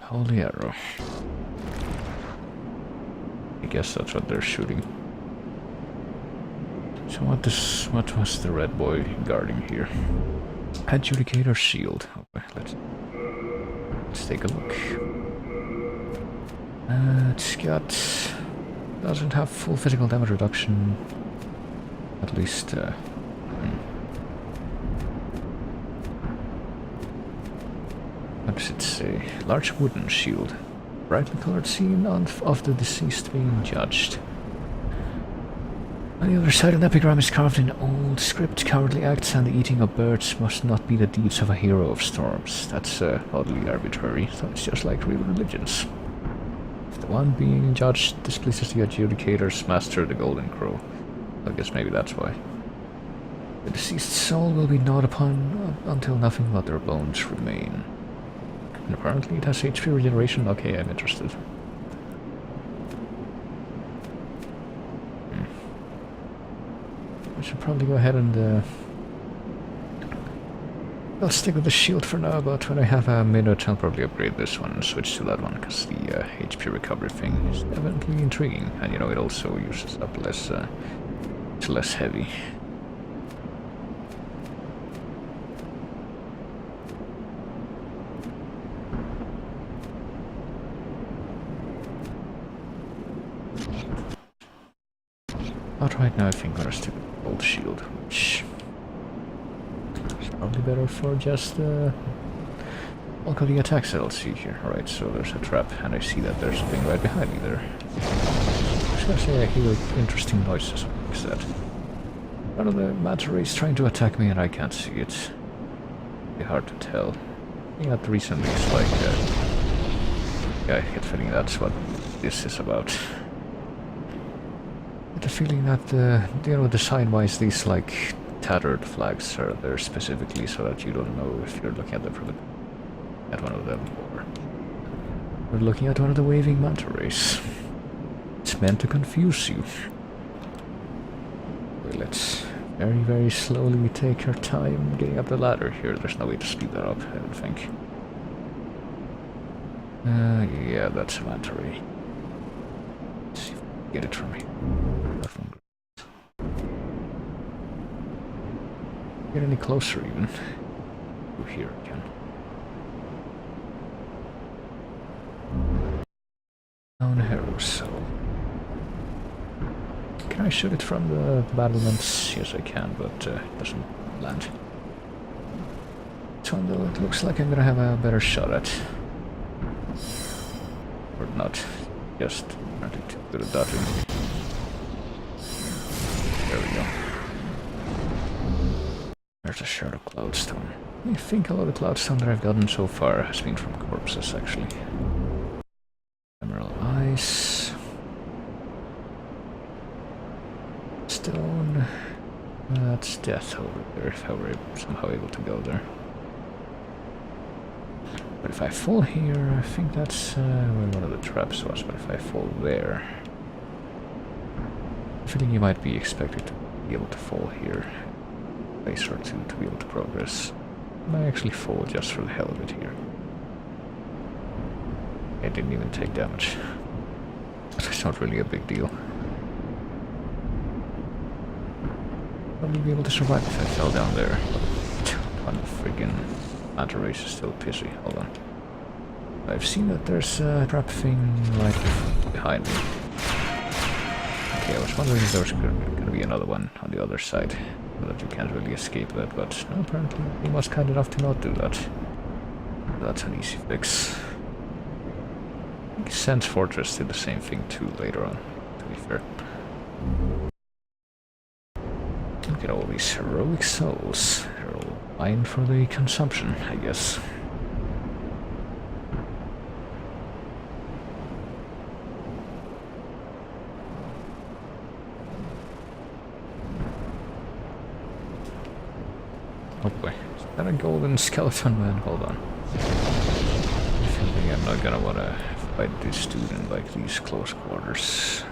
Holy arrow. I guess that's what they're shooting. So what was the red boy guarding here? Adjudicator shield. Okay, let's take a look. It's got... doesn't have full physical damage reduction. At least, what does it say? Large wooden shield. Brightly colored scene of the deceased being judged. On the other side, an epigram is carved in old script. Cowardly acts and the eating of birds must not be the deeds of a hero of storms. That's oddly arbitrary. So it's just like real religions. If the one being judged displeases the adjudicator's master, the Golden Crow. I guess maybe that's why. The deceased soul will be gnawed upon until nothing but their bones remain. And apparently it has HP regeneration. Okay, I'm interested. I should probably go ahead and I'll stick with the shield for now, but when I have a minute I'll probably upgrade this one and switch to that one, because the HP recovery thing is definitely intriguing, and you know, it also uses up less, it's less heavy. But right now I think I'm gonna stick with the old shield, which is probably better for just bulk of the attacks that I'll see here. Alright, so there's a trap, and I see that there's something right behind me there. I was gonna say I hear interesting noises. What's that? One of the manta rays trying to attack me and I can't see it. It's hard to tell. Yeah, recently it's like Yeah, I get the feeling that's what this is about. I get the feeling that, you know, design-wise, these, like, tattered flags are there specifically so that you don't know if you're looking at them from at one of them, or you're looking at one of the waving manta rays. It's meant to confuse you. Okay, let's very, very slowly take our time getting up the ladder here. There's no way to speed that up, I don't think. Yeah, that's a manta ray. Let's see if we can get it from here. Get any closer even. Through here again. Down arrow, so can I shoot it from the battlements? Yes, I can, but it doesn't land. This one though, it looks like I'm gonna have a better shot at. Or not. Just apparently too good at dodging. There we go. There's a shard of cloudstone. I think a lot of cloudstone that I've gotten so far has been from corpses, actually. Emerald ice. Stone. That's death over there, if I were somehow able to go there. But if I fall here, I think that's where one of the traps was, but if I fall there... I think you might be expected to be able to fall here. Place or two to be able to progress. I might actually fall just for the hell of it here. I didn't even take damage. It's not really a big deal. Probably be able to survive if I fell down there. One friggin' manta race is still pissy. Hold on. I've seen that there's a trap thing right behind me. Okay, I was wondering if there was gonna be another one on the other side, so that you can't really escape that, but no, apparently he was kind enough to not do that. That's an easy fix. I think Sense Fortress did the same thing too later on, to be fair. Look at all these heroic souls. They're all mine for the consumption, I guess. Oh boy, is that a golden skeleton man? Hold on. I think I'm not gonna wanna fight this dude in like these close quarters.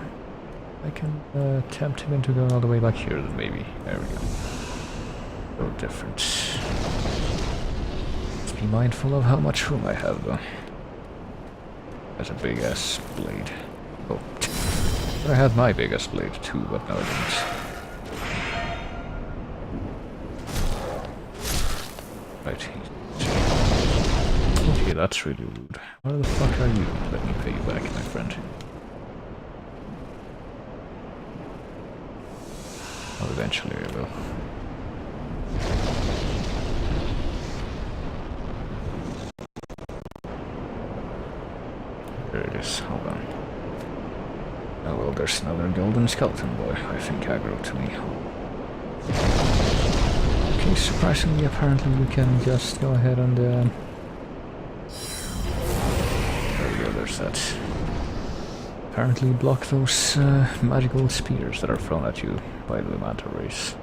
I can tempt him into going all the way back here then maybe. There we go. No difference. Let's be mindful of how much room I have though. That's a big ass blade. Oh. But I had my big ass blade too, but no I didn't. Right. Okay, that's really rude. Where the fuck are you? Let me pay you back, my friend. Well, eventually I will. There it is, hold on. Oh well, there's another golden skeleton boy, I think aggro to me. Okay, surprisingly, apparently you can just go ahead and... there we go, there's that. Apparently block those magical spears that are thrown at you by the manta race.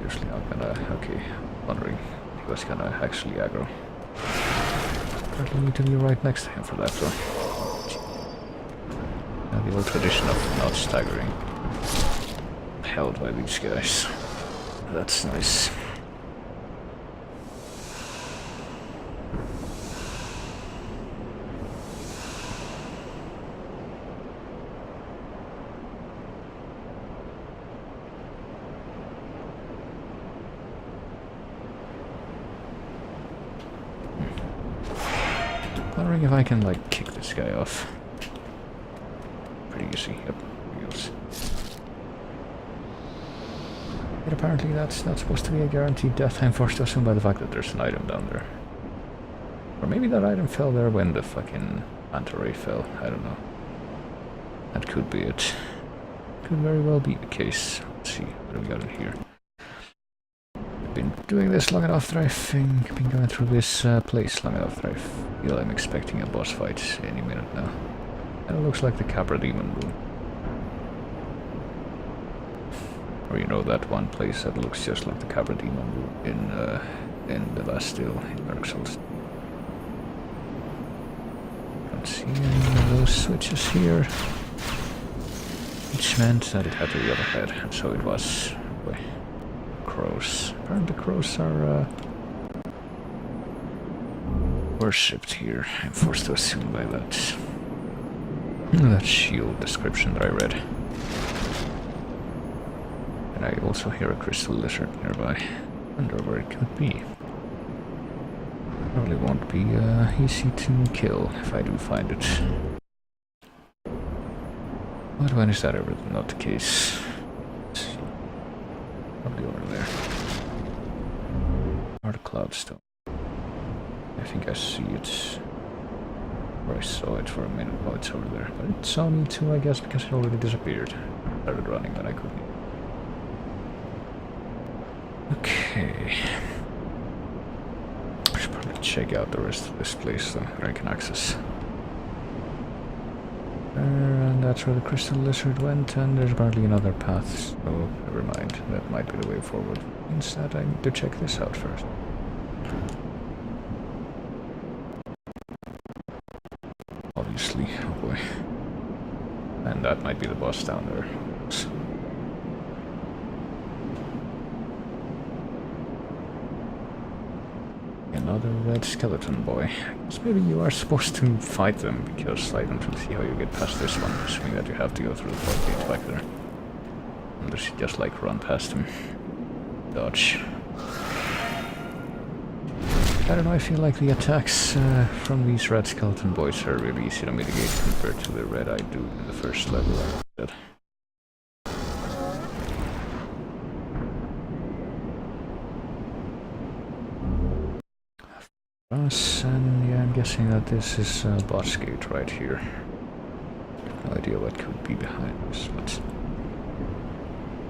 Usually I'm gonna... okay, wondering if he was gonna actually aggro. Apparently need to be right next to him for that though. Now the old tradition of not staggering. Held by these guys. That's nice. Wondering if I can like kick this guy off. Pretty easy. Yep. There he goes. But apparently that's not supposed to be a guaranteed death. I'm forced to assume by the fact that there's an item down there. Or maybe that item fell there when the fucking manta ray fell. I don't know. That could be it. Could very well be the case. Let's see. What do we got in here? I've been been doing this long enough that I think I've been going through this place long enough that I feel I'm expecting a boss fight any minute now. And it looks like the Capra Demon Room. Or you know that one place that looks just like the Capra Demon Room in the Bastille in Dark Souls. Don't see any of those switches here. Which meant that it had to be overhead, and so it was. Boy. Crows. Apparently crows are worshipped here. I'm forced to assume by that shield description that I read. And I also hear a crystal lizard nearby. Wonder where it could be. Probably won't be easy to kill if I do find it. But when is that ever not the case? Probably over there. Or the cloudstone. I think I see it. Or I saw it for a minute. Oh, it's over there. But it saw me too, I guess, because it already disappeared. Started running, but I couldn't. Okay. I should probably check out the rest of this place that I can access. And that's where the crystal lizard went, and there's apparently another path, so never mind. That might be the way forward. Instead, I need to check this out first. Obviously, oh boy. And that might be the boss down there. Another red skeleton boy. So maybe you are supposed to fight them, because I don't really see how you get past this one, assuming that you have to go through the floodgates back there. Unless you just like run past him. Dodge. I don't know, I feel like the attacks from these red skeleton boys are really easy to mitigate compared to the red I do in the first level I did. And yeah, I'm guessing that this is a boss gate right here. No idea what could be behind this, but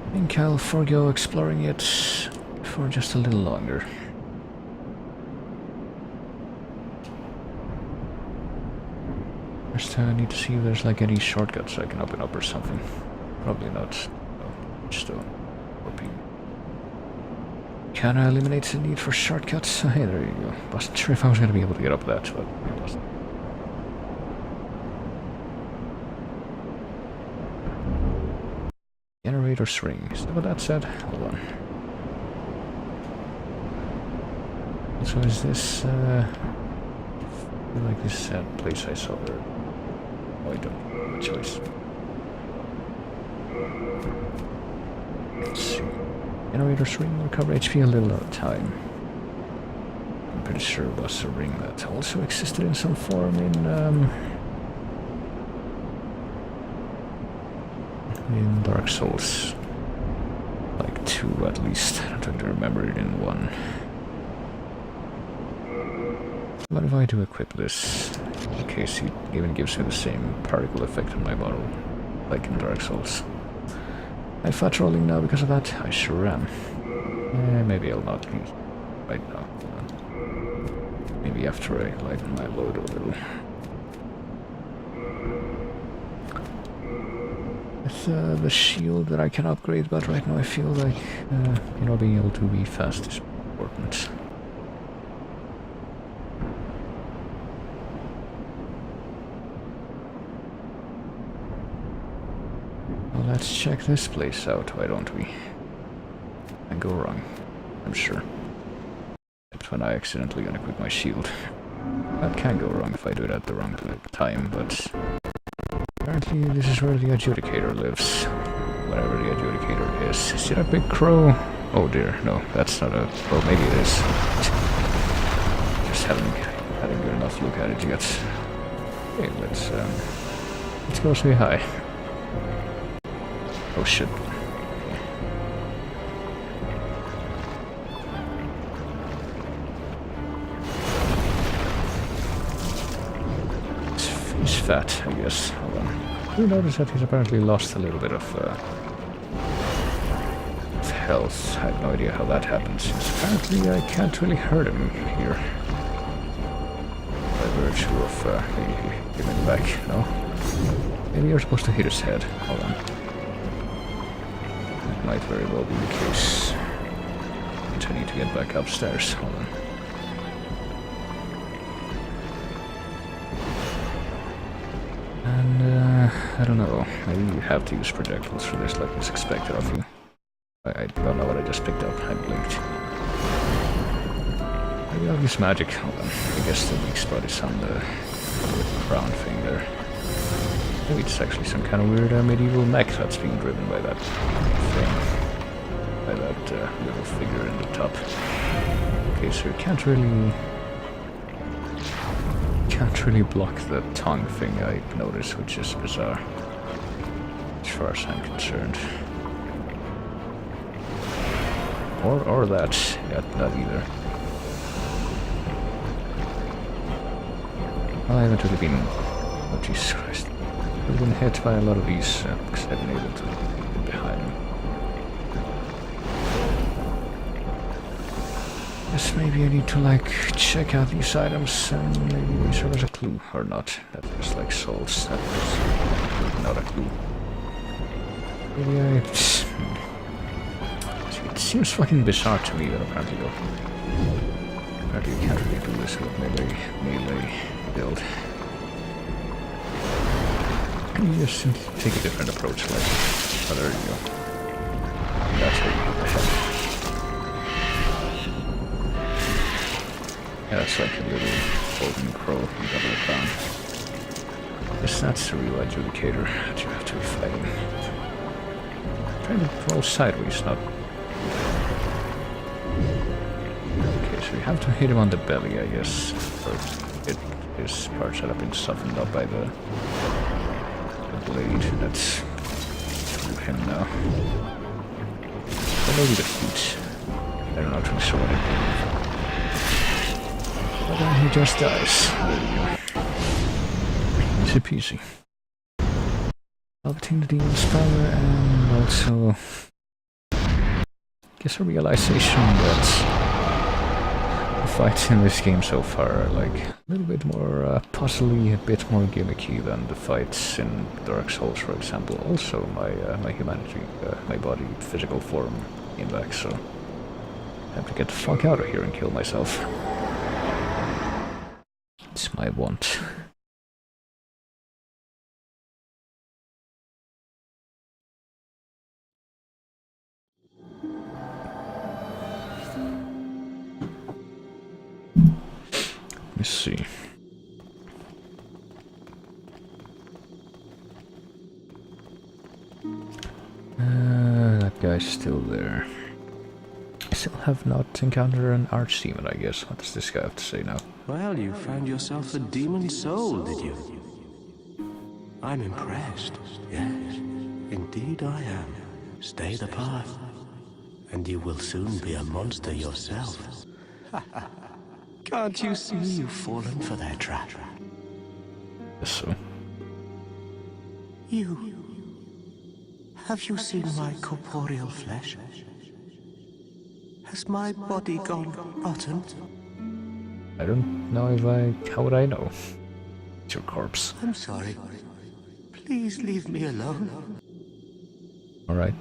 I think I'll forego exploring it for just a little longer. First, I need to see if there's like any shortcuts I can open up or something. Probably not. No, just a warping. Can I eliminate the need for shortcuts? Hey, there you go. Wasn't sure if I was going to be able to get up that, but I wasn't. Generator ring. Is that what that said? Hold on. So is this, I feel like this place I saw there. Oh, I don't have a choice. Let's see. Generator's ring will recover HP a little at a time. I'm pretty sure it was a ring that also existed in some form in Dark Souls. Like 2 at least. I'm trying to remember it in 1. What if I do equip this? In case it even gives me the same particle effect on my bottle, like in Dark Souls. I'm fat rolling now because of that. I sure am. Maybe I'll not be right now. Maybe after I lighten my load a little. With the shield that I can upgrade, but right now I feel like, being able to be fast is important. Let's check this place out, why don't we? I go wrong, I'm sure. Except when I accidentally unequip my shield. That can go wrong if I do it at the wrong time, but apparently this is where the adjudicator lives. Whatever the adjudicator is. Is it a big crow? Oh dear, no, that's not a... Well, maybe it is. Just haven't had a good enough look at it yet. Okay, let's go say hi. Oh shit. He's fat, I guess. Hold on. You notice that he's apparently lost a little bit of health. I have no idea how that happens. Apparently I can't really hurt him here. By virtue of giving him back, no? Maybe you're supposed to hit his head. Hold on. That might very well be the case. But I need to get back upstairs. Hold on. And, I don't know. Maybe you have to use projectiles for this like it's expected of you. I don't know what I just picked up. I blinked. Maybe I'll use magic. Hold on. I guess the weak spot is on the brown thing there. Maybe it's actually some kind of weird medieval mech that's being driven by that thing. By that little figure in the top. Okay, so you can't really block the tongue thing I noticed, which is bizarre. As far as I'm concerned. Or that. Yeah, not either. Well, I haven't really been... Oh, Jesus Christ. I've been hit by a lot of these because I've been able to get behind them. Guess maybe I need to, like, check out these items and maybe they serve as a clue. Or not. That was like souls. That was not a clue. Maybe I... It seems fucking bizarre to me that apparently you can't really do this with melee build. You just take a different approach, like, oh, there you go. That's how you get the head. Yeah, that's like a little golden crow you double crown. Guess that's the real adjudicator that you have to be fighting. Trying to roll sideways, not... Okay, so you have to hit him on the belly, I guess. Or his parts that have been softened up by the blade. That's through him now. Or maybe the feet. I'm not really sure what I do. But then he just dies. Easy peasy. Obtain the demon's power and also... guess a realization that the fights in this game so far are like a little bit more puzzly, a bit more gimmicky than the fights in Dark Souls, for example. Also, my humanity, my body, physical form came back, so I have to get the fuck out of here and kill myself. It's my want. Let's see. That guy's still there. I still have not encountered an archdemon, I guess. What does this guy have to say now? Well, you found yourself a demon soul, did you? I'm impressed. Yes, indeed I am. Stay the path, and you will soon be a monster yourself. Can't you see you've fallen for their trap? Yes, so. You... Have you seen my corporeal flesh? Has my body gone rotten? I don't know if how would I know? It's your corpse. I'm sorry. Please leave me alone. Alright.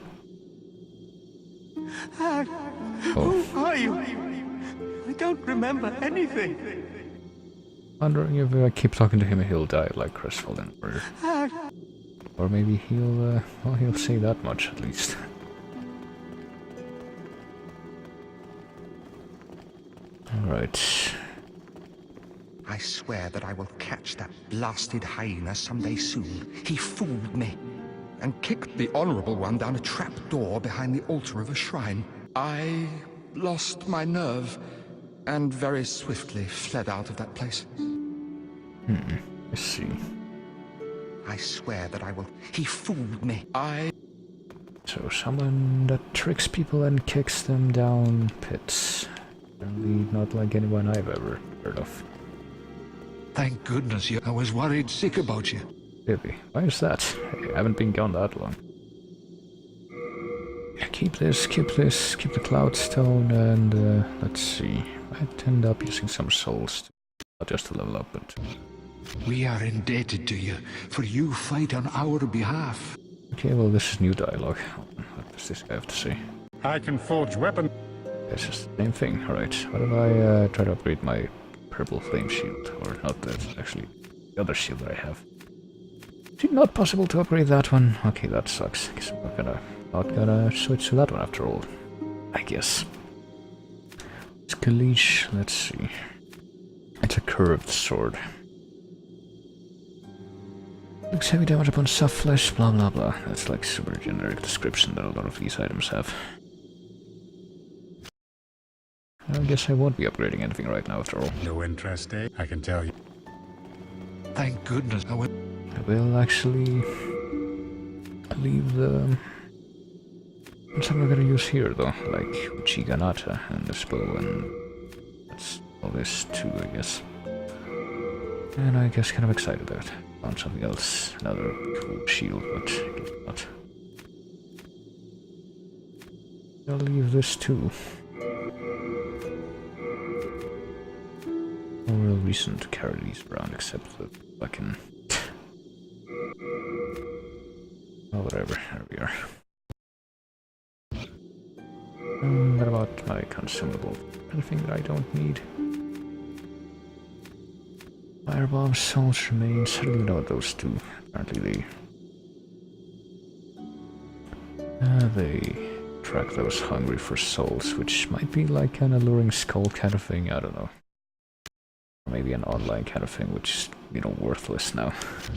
Who are you? I don't remember anything. Wondering if I keep talking to him, he'll die like crestfallen. Or maybe he'll, well, he'll say that much at least. Alright. I swear that I will catch that blasted hyena someday soon. He fooled me and kicked the Honorable One down a trap door behind the altar of a shrine. I lost my nerve and very swiftly fled out of that place. I see. I swear that I will... He fooled me. So someone that tricks people and kicks them down pits. Apparently not like anyone I've ever heard of. Thank goodness I was worried sick about you. Really? Why is that? I haven't been gone that long. Keep keep the cloud stone, and let's see. I'd end up using some souls, not just to level up, but... We are indebted to you, for you fight on our behalf. Okay, well, this is new dialogue. What does this guy have to say? I can forge weapons. It's just the same thing, alright. What if I try to upgrade my purple flame shield? Or not that, actually, the other shield that I have. Is it not possible to upgrade that one? Okay, that sucks. Guess I'm not gonna switch to that one after all. I guess. Skeleesh, let's see. It's a curved sword. Looks heavy damage upon soft flesh, blah blah blah. That's like super generic description that a lot of these items have. I guess I won't be upgrading anything right now after all. No interest, eh? I can tell you. Thank goodness. I will actually leave the... What's I'm gonna use here though, like Uchiganata and this bow, and that's all this too, I guess. And I guess kind of excited that I found something else, another cool shield, but I guess not. I'll leave this too. No real reason to carry these around except that I can... Oh, whatever, there we are. What about my consumable? Anything that I don't need? Firebomb, souls remains. I don't even know what those do. Apparently they track those hungry for souls, which might be like an alluring skull kind of thing, I don't know. Or maybe an online kind of thing, which is, you know, worthless now.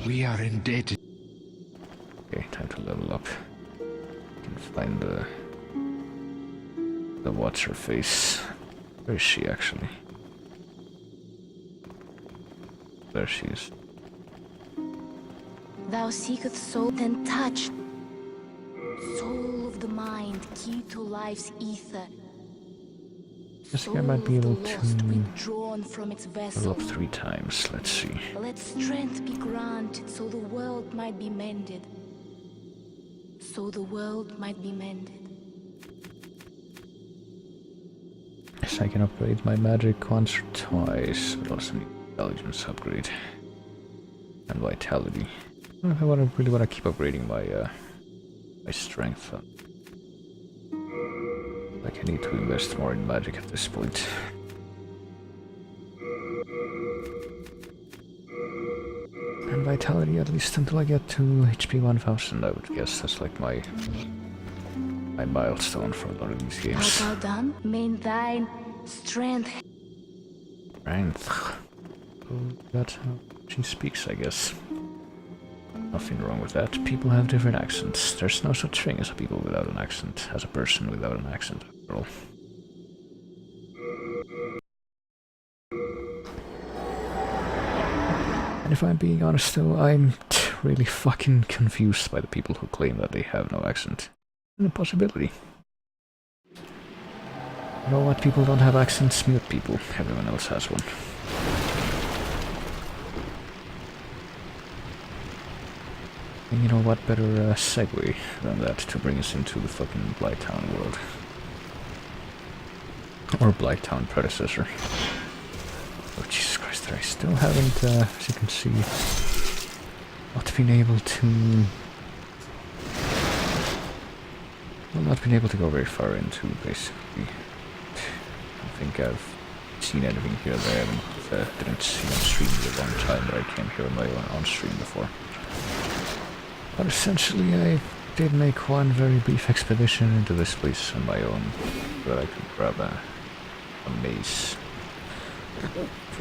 We are indebted. Okay, time to level up. Can find the what's her face. Where is she actually? There she is. Thou seeketh soul, then touch. Soul of the mind, key to life's ether. I think I might be able to withdrawn from its vessel. level up 3 times. Let's see. Let strength be granted, so the world might be mended. So the world might be mended. Yes, I can upgrade my magic once or twice, but also need intelligence upgrade and vitality. I don't know if I really want to keep upgrading my strength. Like I need to invest more in magic at this point. And vitality at least until I get to HP 1000, I would guess. That's like my milestone for a lot of these games. Art thou done? Main thine strength. Strength. Oh, that's how she speaks, I guess. Nothing wrong with that. People have different accents. There's no such thing as a people without an accent, as a person without an accent, after all. And if I'm being honest though, I'm really fucking confused by the people who claim that they have no accent. An impossibility. You know what? People don't have accents, mute people. Everyone else has one. And you know what better segue than that to bring us into the fucking Blighttown world. Or Blighttown predecessor. Oh Jesus Christ, I still haven't, as you can see, not been able to... Well, not been able to go very far into, basically. I don't think I've seen anything here that I didn't see on stream in a long time, but I came here on my own on stream before. But essentially I did make one very brief expedition into this place on my own, so that I could grab a mace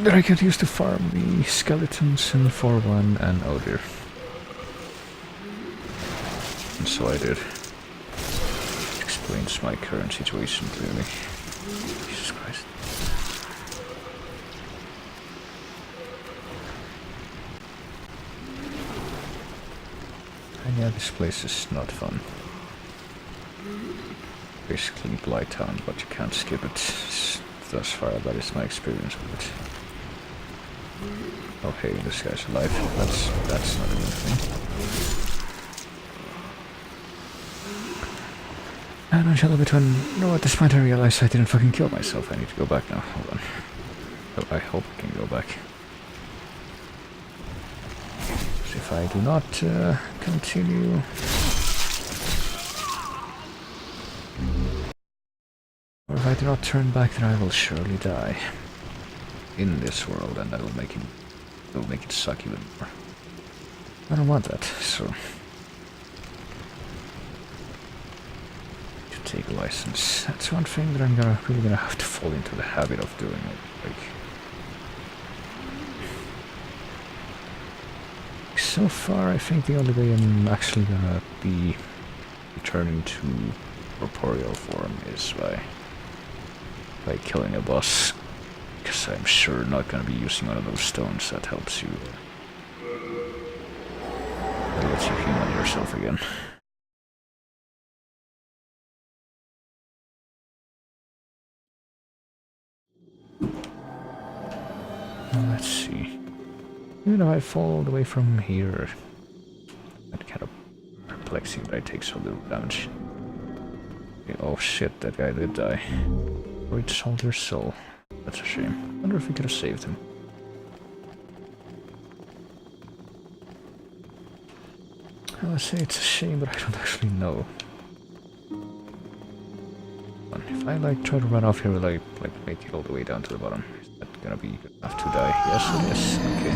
that I could use to farm the skeletons in 4-1 and oh dear. And so I did. Explains my current situation clearly. Jesus Christ. And yeah, this place is not fun. Basically Blighttown, but you can't skip it. Thus far, that is my experience with it. Oh hey, this guy's alive. That's not a good thing. And until a bit when... No, at this point I realized I didn't fucking kill myself. I need to go back now. Hold on. Oh, I hope I can go back. So if I do not continue... Or if I do not turn back, then I will surely die. In this world, and that will make it suck even more. I don't want that, so... Take a license. That's one thing that I'm really gonna have to fall into the habit of doing. Like so far, I think the only way I'm actually gonna be returning to corporeal form is by killing a boss, because I'm sure not gonna be using one of those stones that helps you. That lets you human yourself again. Let's see. Even if I fall all the way from here, that kind of perplexing that I take so little damage. Okay, oh shit, that guy did die. Great soldier's soul. That's a shame. Wonder if we could have saved him. I'll say it's a shame, but I don't actually know. If I try to run off here, will I make it all the way down to the bottom? Is that gonna be good enough to die? Yes, it is. Okay.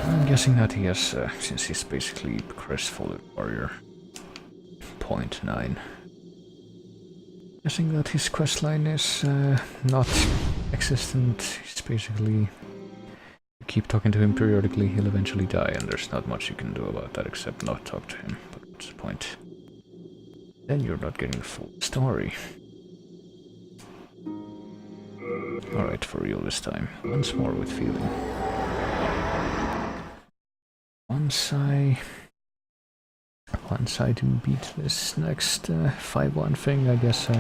I'm guessing that he has, since he's basically crestfallen warrior, 0.9. Guessing that his questline is not existent. He's basically... Keep talking to him periodically, he'll eventually die, and there's not much you can do about that except not talk to him. But what's the point? Then you're not getting the full story. Alright, for real this time. Once more with feeling. Once I do beat this next 5-1 thing, I guess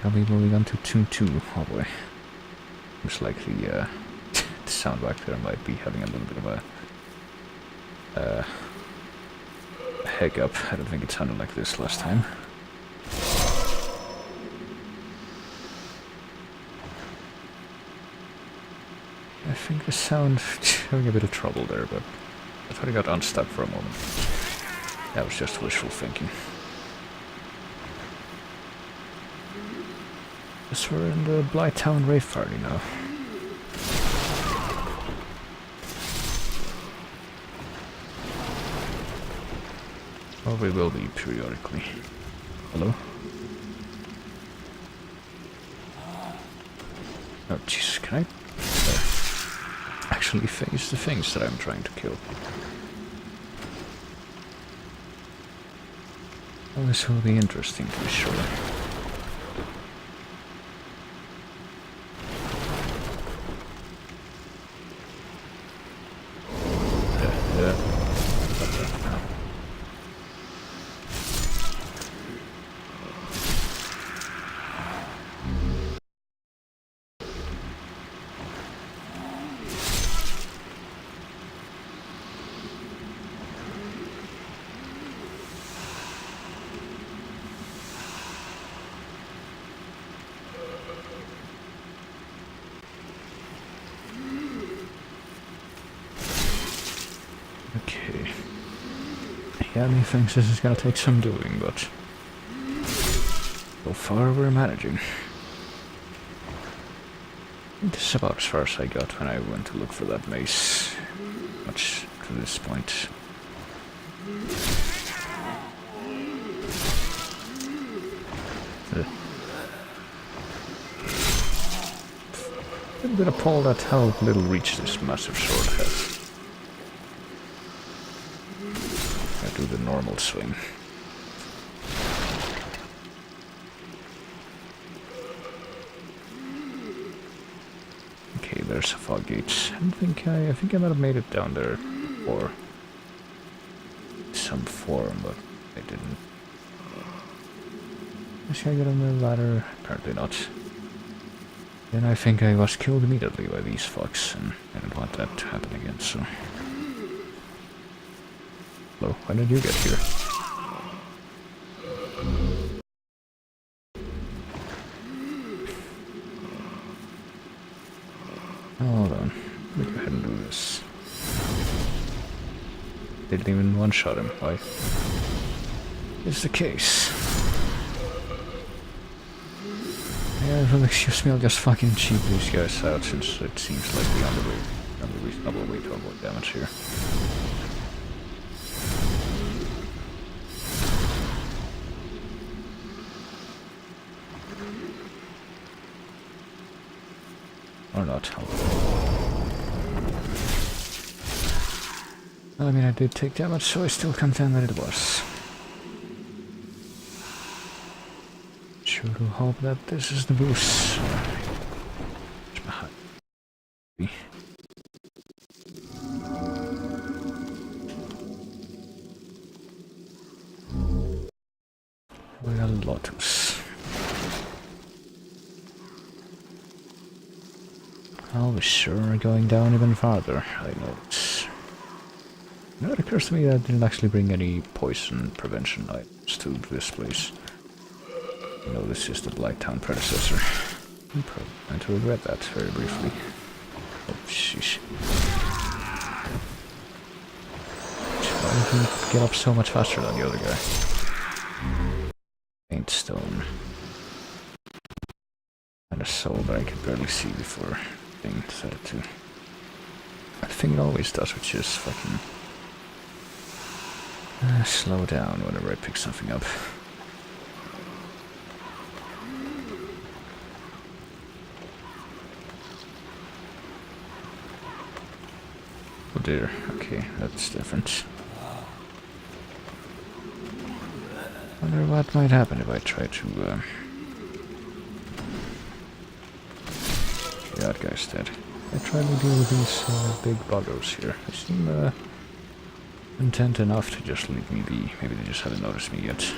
I'll be moving on to Tune 2. Oh boy. Looks like the sound back there might be having a little bit of a hiccup. I don't think it sounded like this last time. I think the sound is having a bit of trouble there, but I thought I got unstuck for a moment. That was just wishful thinking. Guess we're in the Blighttown rave party now. Or we will be periodically. Hello? Oh Jesus, can I actually face the things that I'm trying to kill? Well, this will be interesting to be sure. Okay. Yeah, methinks this is gonna take some doing, but so far we're managing. This is about as far as I got when I went to look for that mace. Much to this point. A little bit appalled at how little reach this massive sword has. I do the normal swing. Okay, there's a fog gates. I think I might have made it down there before. Some form, but I didn't. Should I get on the ladder? Apparently not. Then I think I was killed immediately by these fucks, and I don't want that to happen again, so... Hello, when did you get here? Hold on, let me go ahead and do this. Didn't even one-shot him, why? Is the case. Yeah, well, excuse me, I'll just fucking cheap these guys out since it seems like the only reasonable way to avoid damage here. Or not. Well, I mean, I did take damage, so I still contend that it was. Sure to hope that this is the boost. It's behind me. Well, Lotus. Oh, we sure are going down even farther, I notice. Now it occurs to me that I didn't actually bring any poison prevention items to this place. I know this is the Blighttown predecessor. I'm probably going to regret that very briefly. Oh, sheesh. Why did he get up so much faster than the other guy? Paint stone. And a soul that I could barely see before being decided to. I think it always does, which is fucking... slow down whenever I pick something up. Oh dear, okay, that's different. Wonder what might happen if I try to, okay, that guy's dead. I try to deal with these, big buggers here. They seem, content enough to just leave me be. Maybe they just haven't noticed me yet.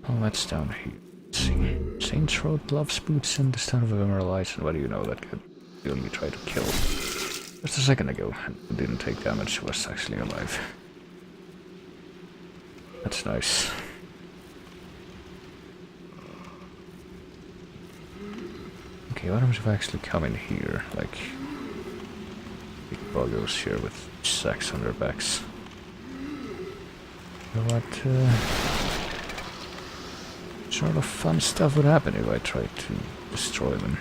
Oh, that's down here. Let's see. Saints Road, gloves, boots, and the start of Emerald Eyes. And what do you know? That could really try to kill. Just a second ago, and didn't take damage, was actually alive. That's nice. Okay, what happens if I actually come in here, like big buggos here with sacks on their backs? You know what sort of fun stuff would happen if I tried to destroy them?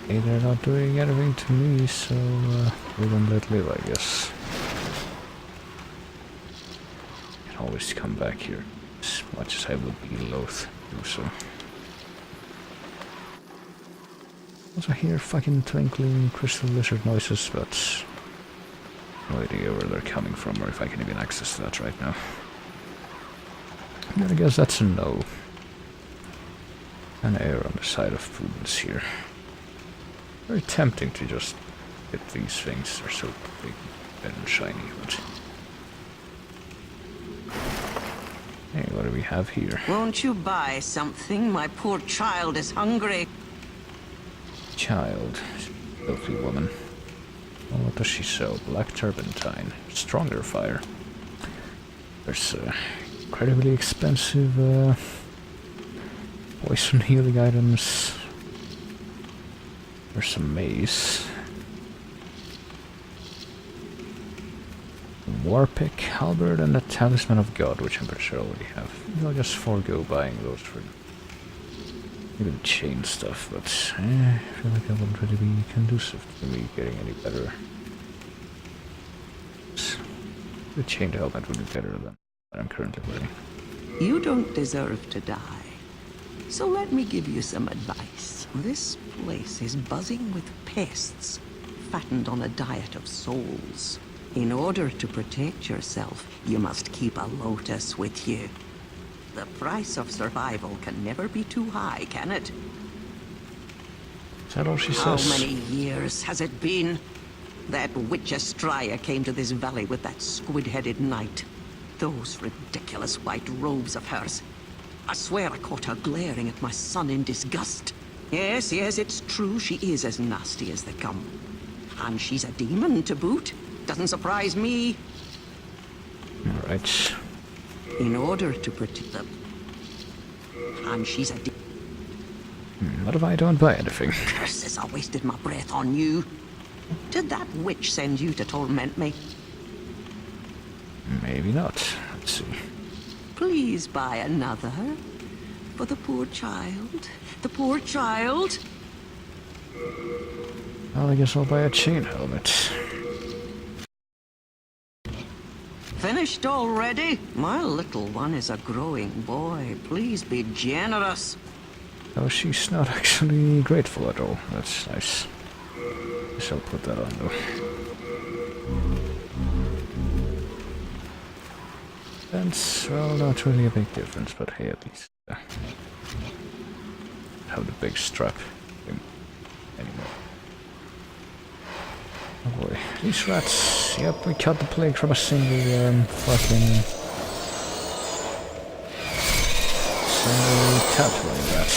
Hey, they're not doing anything to me, so we don't let live, I guess. I can always come back here, as much as I would be loath to do so. Also hear fucking twinkling crystal lizard noises, but no idea where they're coming from or if I can even access that right now. I guess that's a no. An error on the side of prudence here. Very tempting to just get these things. They're so big and shiny, but... Hey, what do we have here? Won't you buy something? My poor child is hungry. Child. Filthy woman. Well, what does she sell? Black turpentine. Stronger fire. There's incredibly expensive poison healing items. There's some mace. War pick, halberd, and a talisman of God, which I'm pretty sure I already have. I'll just forego buying those for even chain stuff, but I feel like I wouldn't really be conducive to me getting any better. The chained helmet would be better than what I'm currently wearing. You don't deserve to die. So let me give you some advice. This place is buzzing with pests, fattened on a diet of souls. In order to protect yourself, you must keep a lotus with you. The price of survival can never be too high, can it? Is that all she How says? many years has it been? That witch Estraya came to this valley with that squid-headed knight. Those ridiculous white robes of hers. I swear I caught her glaring at my son in disgust. Yes, it's true, she is as nasty as they come. And she's a demon to boot. Doesn't surprise me. Alright. In order to protect them. And she's a What if I don't buy anything? Curses, I wasted my breath on you. Did that witch send you to torment me? Maybe not. Let's see. Please buy another. For the poor child. The poor child. Well, I guess I'll buy a chain helmet. Finished already? My little one is a growing boy. Please be generous. Oh, she's not actually grateful at all. That's nice. I shall put that on though. That's, well, not really a big difference, but hey, at least have the big strap anymore. Oh boy, these rats. Yep, we cut the plague from a single fucking tattling rat.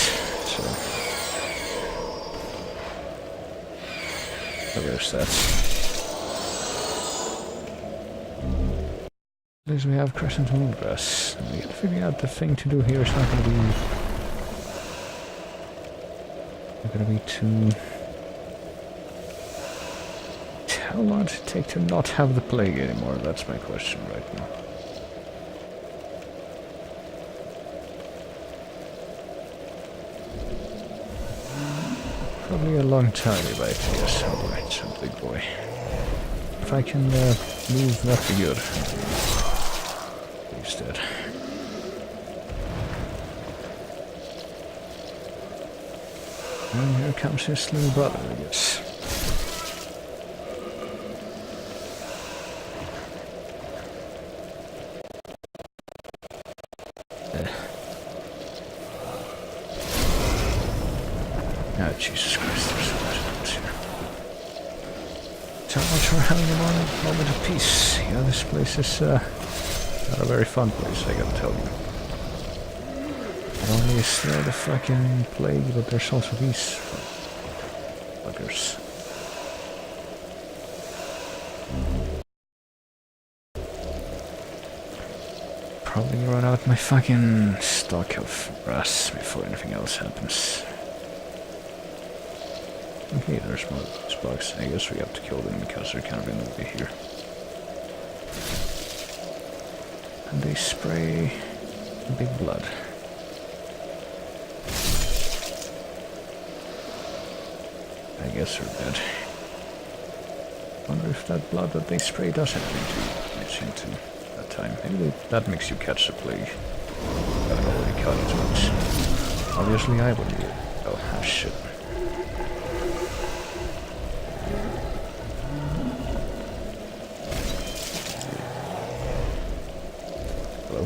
So there's that. At least we have crescent moon grass. We gotta figure out the thing to do here is not gonna be too. How long does it take to not have the plague anymore? That's my question right now. Probably a long time if I guess. Alright, so big boy. If I can move, that'd be good. He's dead. And here comes his little brother, I guess. Oh, Jesus Christ, there's so much else here. So much for having a moment of peace. Yeah, this place is not a very fun place, I gotta tell you. Not only is there the fucking plague, but there's also these buggers. Probably run out my fucking stock of grass before anything else happens. Okay, there's more of these bugs. I guess we have to kill them because they're kind of in the way here. And they spray big blood. I guess they're dead. Wonder if that blood that they spray does anything to into that time. Maybe that makes you catch the plague. I've already caught it once. Obviously I would do it. Oh shit. Hello?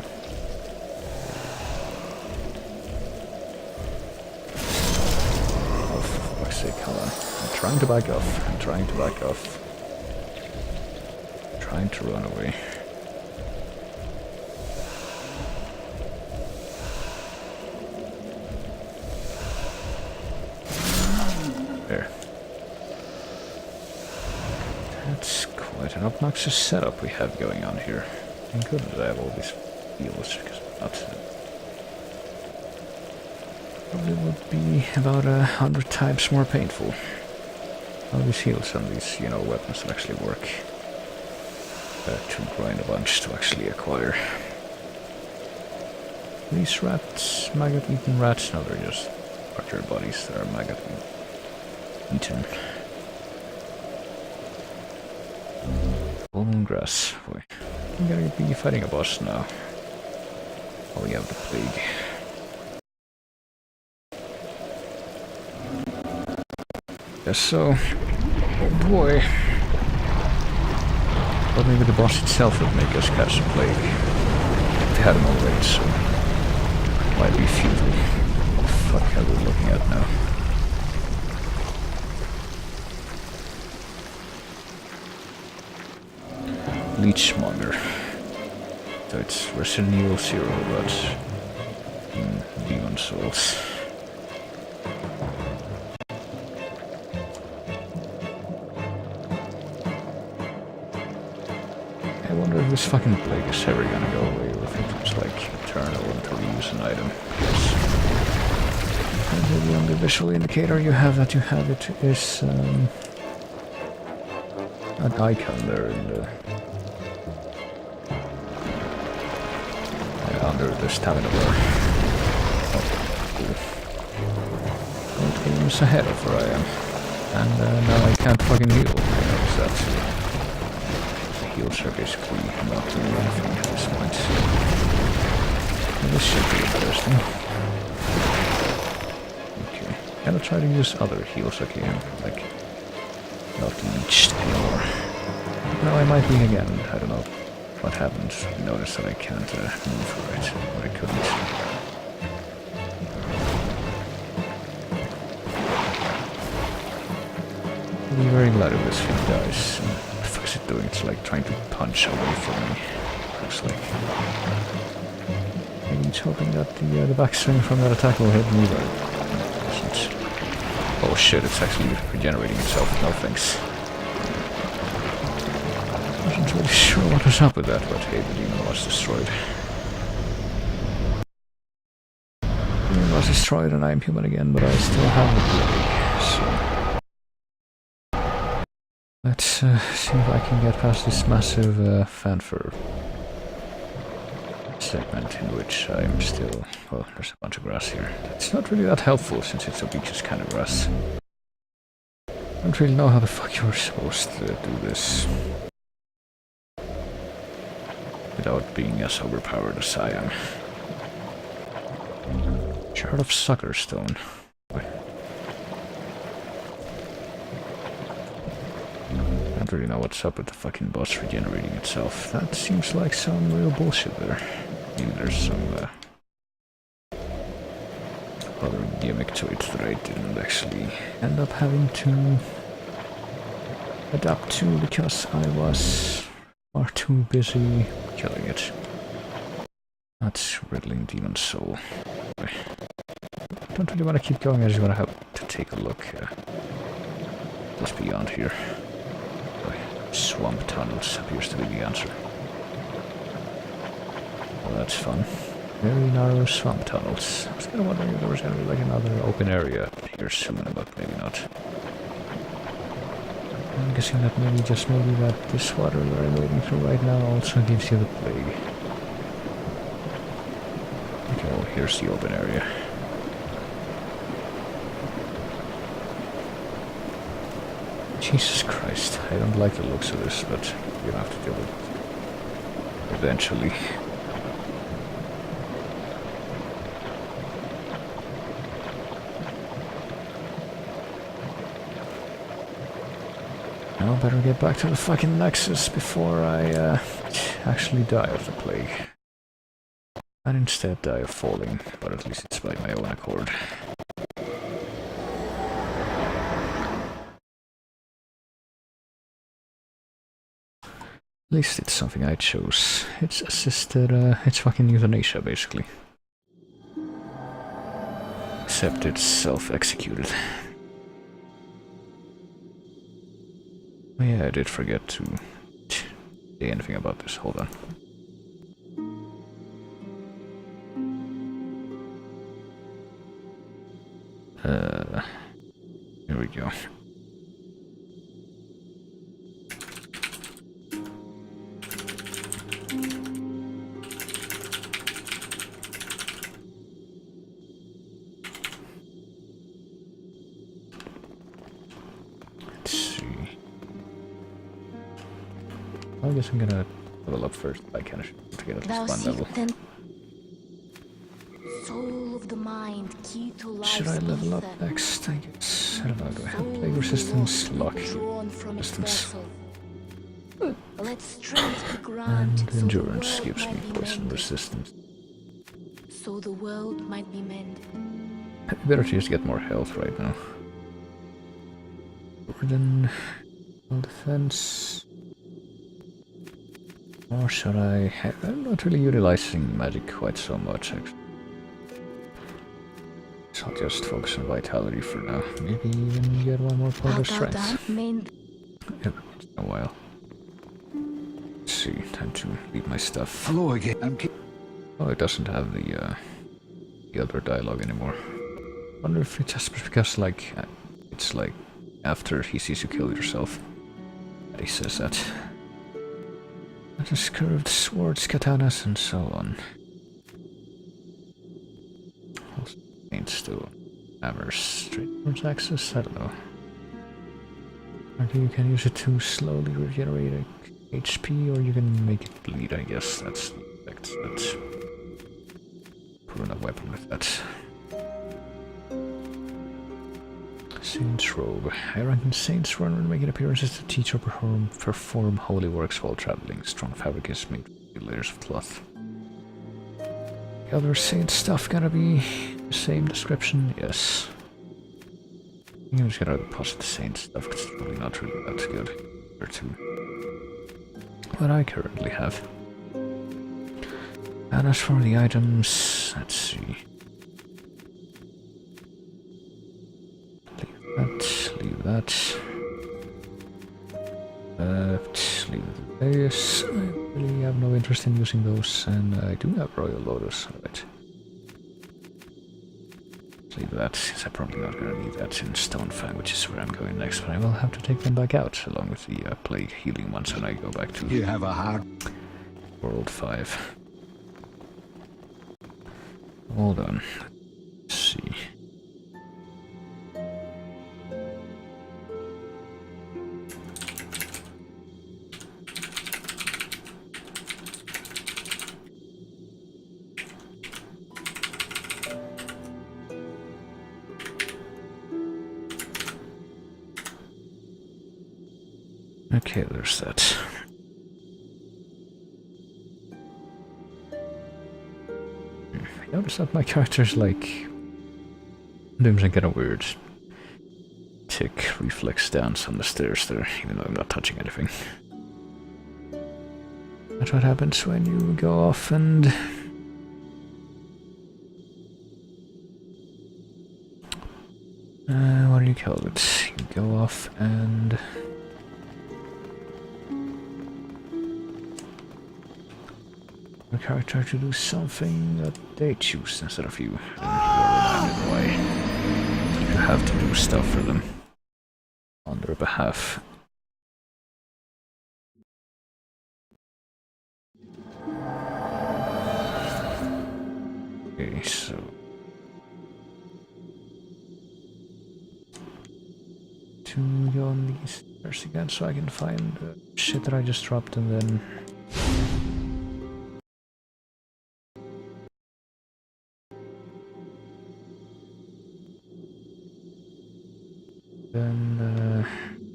Oh, for fuck's sake, hold on. I'm trying to back off. Trying to run away. There. That's quite an obnoxious setup we have going on here. Thank goodness I have all these heals, because probably would be about 100 times more painful. All these heals and these, weapons that actually work. To grind a bunch to actually acquire. These rats, maggot-eaten rats, no, they're just larger bodies that are maggot-eaten. Bone grass, boy. I'm gonna be fighting a boss now. Oh, we have the plague. Yes, so. Oh boy. But maybe the boss itself would make us catch the plague. If they hadn't already, so. might be futile. What the fuck are we looking at now? Leechmonger. So it's Resident Evil 0, but in Demon Souls. I wonder if this fucking plague is ever gonna go away, or if it's like eternal until you use an item. Yes. And the only visual indicator you have that you have it is an icon there in the under the stamina bar. Oh, cool. Both games ahead of where I am. And now I can't fucking heal. I noticed that too. The heals are basically not doing anything at this point. And this should be interesting. Okay. Can I try to use other heals again? Like, not leeched anymore. No, I might be again. I don't know what happened. I noticed that I can't move right, but I couldn't. I'll be very glad if this thing dies. What the fuck is it doing? It's like trying to punch away from me. Looks like. Maybe it's hoping that the backswing from that attack will hit me, but it isn't. Oh shit, it's actually regenerating itself. No thanks. I wasn't really sure what was up with that, but hey, the demon was destroyed. The demon was destroyed and I'm human again, but I still have the plague, so... Let's see if I can get past this massive fanfare segment in which I'm still... Well, there's a bunch of grass here. It's not really that helpful since it's a beaches kind of grass. I don't really know how the fuck you're supposed to do this without being as overpowered as I am. Shard of Sucker Stone. I don't really know what's up with the fucking boss regenerating itself. That seems like some real bullshit there. Maybe there's some other gimmick to it that I didn't actually end up having to adapt to because I was far too busy killing it. That's riddling demon soul. I don't really want to keep going, I just want to have to take a look what's beyond here. Swamp tunnels appears to be the answer. Well, that's fun. Very narrow swamp tunnels. I was kind of wondering if there was going to be like another open area here soon, but maybe not. I'm guessing that maybe that this water that I'm wading through right now also gives you the plague. Okay, well, here's the open area. Jesus Christ, I don't like the looks of this, but you'll have to deal with it eventually. Now better get back to the fucking Nexus before I actually die of the plague. And instead die of falling, but at least it's by my own accord. At least it's something I chose. It's assisted, it's fucking euthanasia, basically. Except it's self-executed. Oh yeah, I did forget to say anything about this. Hold on. Here we go. I guess I'm gonna level up first. I can to get at least one level. Soul of the mind, key to life's Should I level up ether. next? I guess. I don't know. Do I have plague resistance? Luck resistance. Let strength be granted, And endurance gives me poison resistance. so the world might be mended. Better to just get more health right now. Warden, defense. Or should I? I'm not really utilizing magic quite so much actually. So I'll just focus on vitality for now. Maybe even get one more point of strength. Yeah, once in a while. Let's see, time to leave my stuff. Hello again. Oh, it doesn't have the other dialogue anymore. I wonder if it's just because, like, it's like after he sees you kill yourself that he says that. That is curved swords, katanas, and so on. Also, paints to hammers, straight towards axes, I don't know. Okay, you can use it to slowly regenerate HP, or you can make it bleed, I guess. That's the effect. That's put on a weapon with that. Saint's Robe. I rank Saints run when making appearances to teach or perform holy works while traveling. Strong fabric is made with layers of cloth. The other Saint stuff gotta be the same description? Yes. I'm just gonna deposit the Saint stuff because it's probably not really that good. Or two. What I currently have. And as for the items, let's see. Leave that. Leave this. I really have no interest in using those, and I do have Royal Lotus, alright. Leave that, since I'm probably not gonna need that in Stonefang, which is where I'm going next, but I will have to take them back out, along with the plague healing ones when I go back to You have a hard World 5. Hold on. Let's see. Okay, there's that. I noticed that my character's like doing some kind of weird tick reflex dance on the stairs there, even though I'm not touching anything. That's what happens when you go off and what do you call it? You go off and a character to do something that they choose instead of you, and you're reminded why you have to do stuff for them on their behalf. Okay, so to go on these stairs again so I can find the shit that I just dropped, and then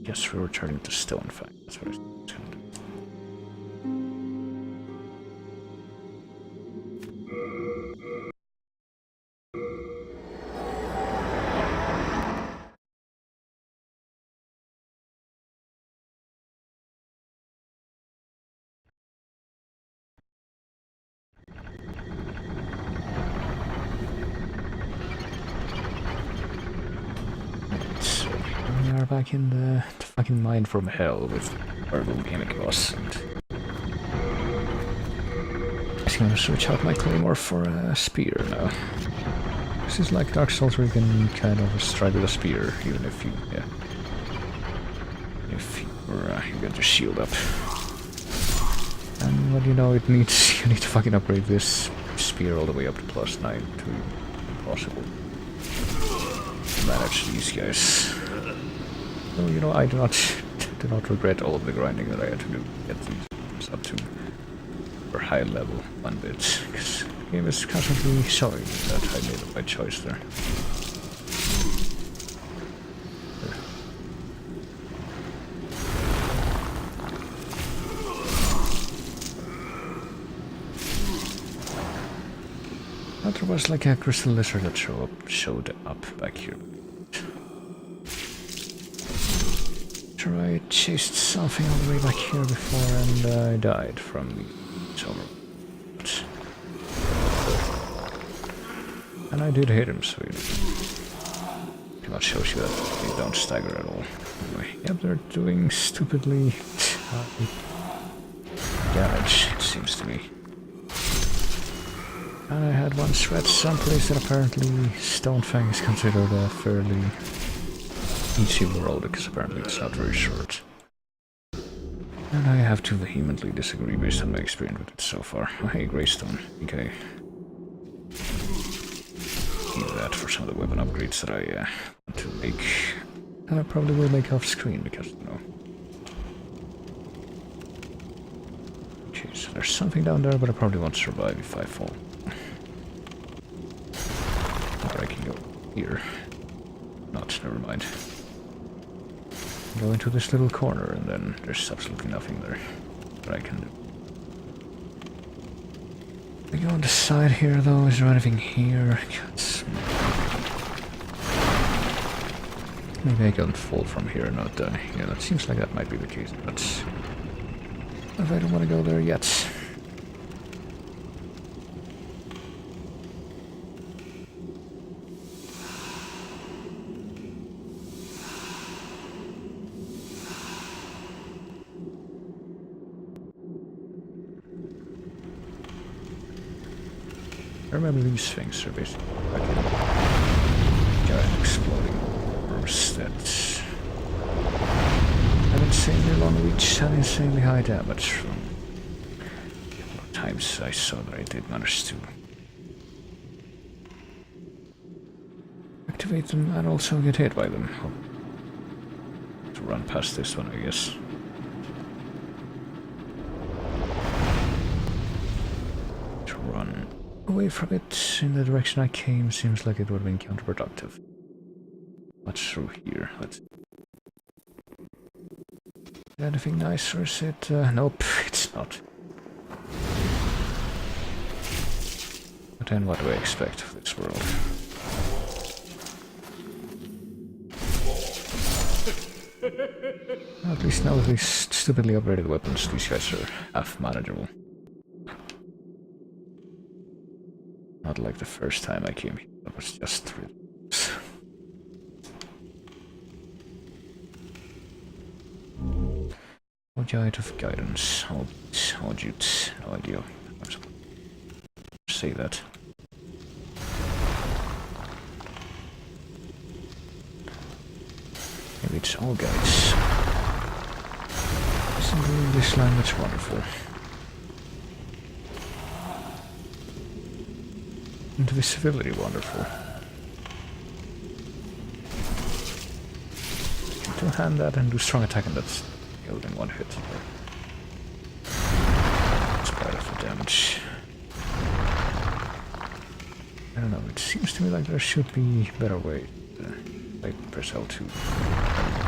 guess we're returning to Stonefang. That's what I was going to do. So we are back in the fucking mine from hell with our little gimmick boss. And I'm gonna switch out my claymore for a spear now. This is like Dark Souls where you can kind of strike with a spear, even if you, you get your shield up. And what do you know, it needs, you need to fucking upgrade this spear all the way up to +9 to impossible to manage these guys. So, you know, I do not regret all of the grinding that I had to do to get these up to or high level one bit, because the game is constantly showing me that I made the right choice there. There was like a crystal lizard that showed up back here. Sure, I chased something all the way back here before and I died from the over. And I did hit him, so it pretty much shows you that they don't stagger at all. Anyway, yep, they're doing stupidly damage, it seems to me. And I had one threat someplace that apparently Stonefang is considered a fairly easy world, because apparently it's not very short. And I have to vehemently disagree based on my experience with it so far. Oh, hey, Greystone. Okay. Need that for some of the weapon upgrades that I want to make. And I probably will make off screen because, you know. Jeez, there's something down there, but I probably won't survive if I fall. Or I can go here. Not, never mind. Go into this little corner and then there's absolutely nothing there that I can do. We go on the side here though, is there anything here? Maybe I can fall from here and not die. Yeah, that seems like that might be the case, but I don't want to go there yet. I remember these things are basically like giant exploding orbs that have insanely long reach and insanely high damage from a couple of times I saw that I did manage to activate them and also get hit by them. Hope to run past this one, I guess. To run away from it in the direction I came seems like it would have been counterproductive. What's through here? Let's... Anything nice, or is it? Nope, it's not. But then what do I expect of this world? At least now with these stupidly upgraded weapons, these guys are half manageable. Not like the first time I came here, that was just ridiculous. Ogiate of Guidance, Ogiute, no idea. I'm supposed to say that. Maybe it's all guides. Isn't the English language wonderful? And visibility wonderful. Two-hand that and do strong attack and that's killed in one hit. That's part of the damage. I don't know, it seems to me like there should be better way to like press L2.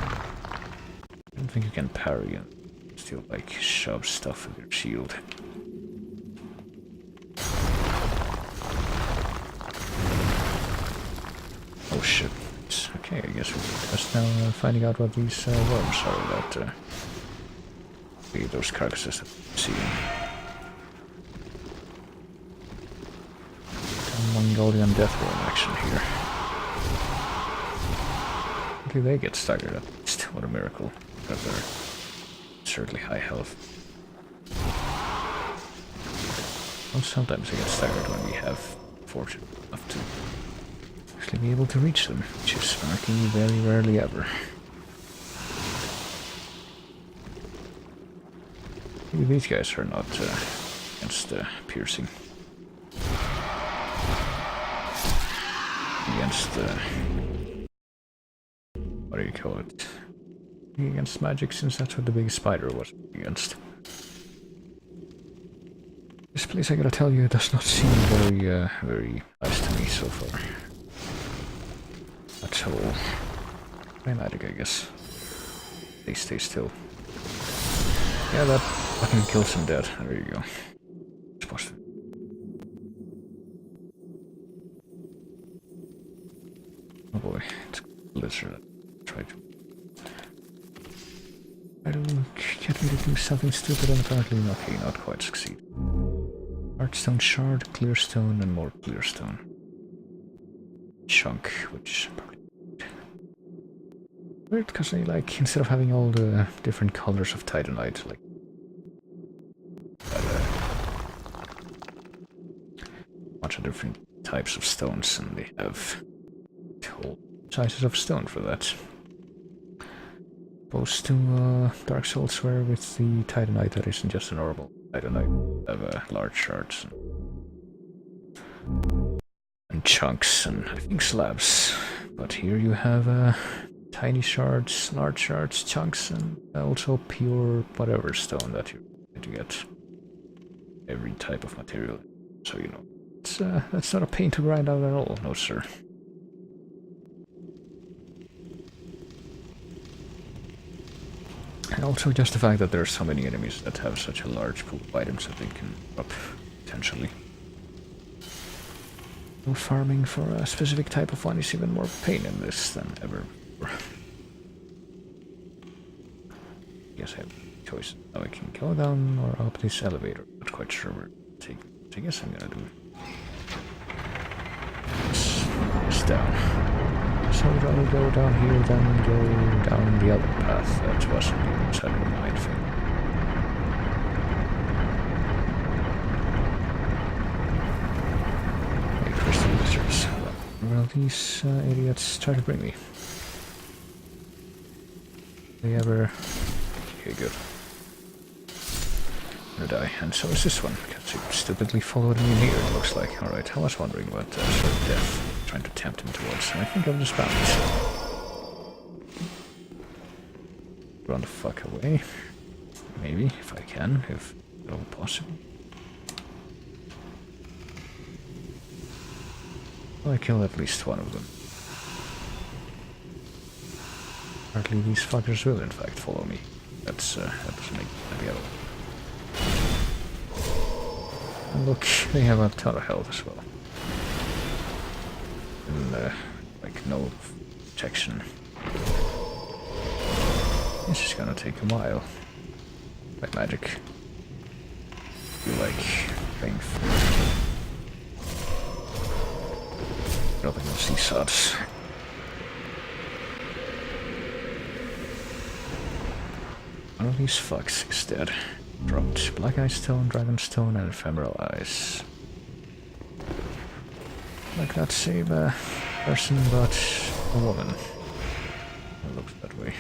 I don't think you can parry and still like shove stuff with your shield. Oh shit. Okay, I guess we're just now finding out what these worms are that those carcasses that we see. Some Mongolian death worm action here. Okay, they get staggered at least. What a miracle. Because they're certainly high health. Well, sometimes they get staggered when we have fortune enough to actually be able to reach them, which is frankly very rarely ever. Maybe these guys are not against piercing. Against what do you call it? Against magic, since that's what the big spider was against. This place, I gotta tell you, does not seem very nice to me so far. That's all. Magic, I guess. They stay still. Yeah, that fucking kills him dead. There you go. Supposed to. Oh boy, it's a lizard. Try to get me to do something stupid and apparently not quite succeed. Heartstone shard, clear stone, and more clear stone. Chunk, which probably weird because I like, instead of having all the different colors of titanite, like a bunch of different types of stones, and they have whole sizes of stone for that. Opposed to Dark Souls, where with the titanite that isn't just a normal titanite, have large shards and chunks and I think slabs. But here you have tiny shards, large shards, chunks, and also pure whatever stone that you're going to get. Every type of material. So you know, it's that's not a pain to grind out at all, no sir. And also just the fact that there are so many enemies that have such a large pool of items that they can drop, potentially. So farming for a specific type of one is even more pain in this than ever before. Guess I have a choice. Now I can go down or up this elevator. Not quite sure where to take it. I guess I'm gonna do this down. So I'd rather go down here than go down the other path that wasn't even set in mind for me. Hey, crystal lizards. Where will these idiots try to bring me? They ever... Okay, good. Gonna die, and so is this one, because he stupidly followed me here, it looks like. Alright, I was wondering what sort of death I'm trying to tempt him towards, and I think I've just found it. Run the fuck away. Maybe, if I can, if at all possible. Well, I kill at least one of them. Apparently these fuckers will in fact follow me. That doesn't make me happy at all. And look, they have a ton of health as well. And, like, no protection. This is gonna take a while. By magic. You like playing dropping those sea sods. One of these fucks is dead. Dropped black eye stone, dragon stone, and ephemeral eyes. Like not save a person, but a woman. It looks that way.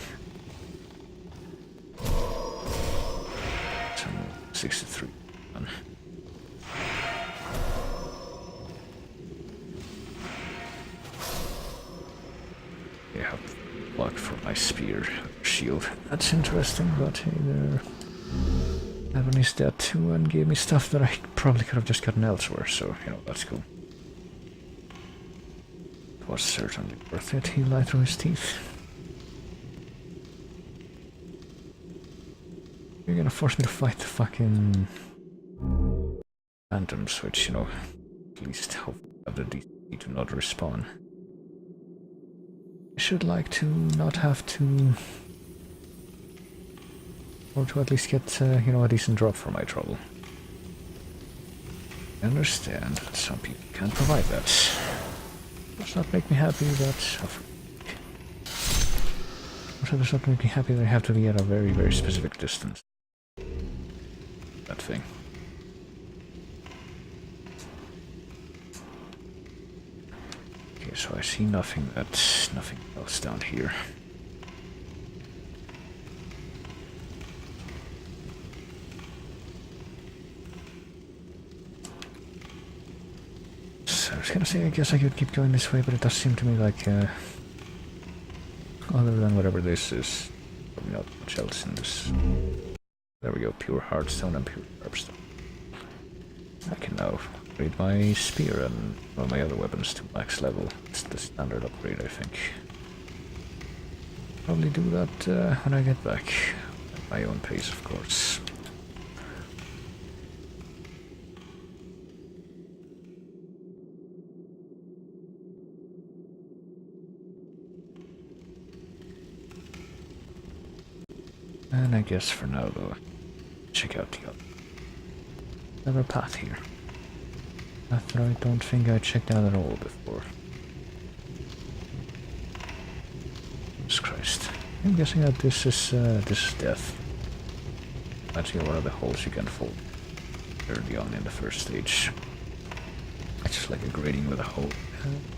63. Yeah, block for my spear shield. That's interesting, but hey there. That one is dead too and gave me stuff that I probably could have just gotten elsewhere, so you know, that's cool. It was certainly worth it. He lied through his teeth. You're gonna force me to fight the fucking phantoms, which, you know, at least hope have the DC to not respawn. I should like to not have to, or to at least get, you know, a decent drop for my trouble. I understand that some people can't provide that. Does not make me happy that... Also does not make me happy that I have to be at a very, very specific distance. That thing. Okay, so I see nothing else down here. So I was gonna say, I guess I could keep going this way, but it does seem to me like, other than whatever this is, probably not much else in this. There we go, pure hardstone and pure herbstone. I can now upgrade my spear and all my other weapons to max level. It's the standard upgrade, I think. Probably do that when I get back. At my own pace, of course. And I guess for now, though, check out the other path here. After I don't think I checked out at all before. Jesus Christ. I'm guessing that this is death. That's one of the holes you can fall early on in the first stage. It's just like a grating with a hole.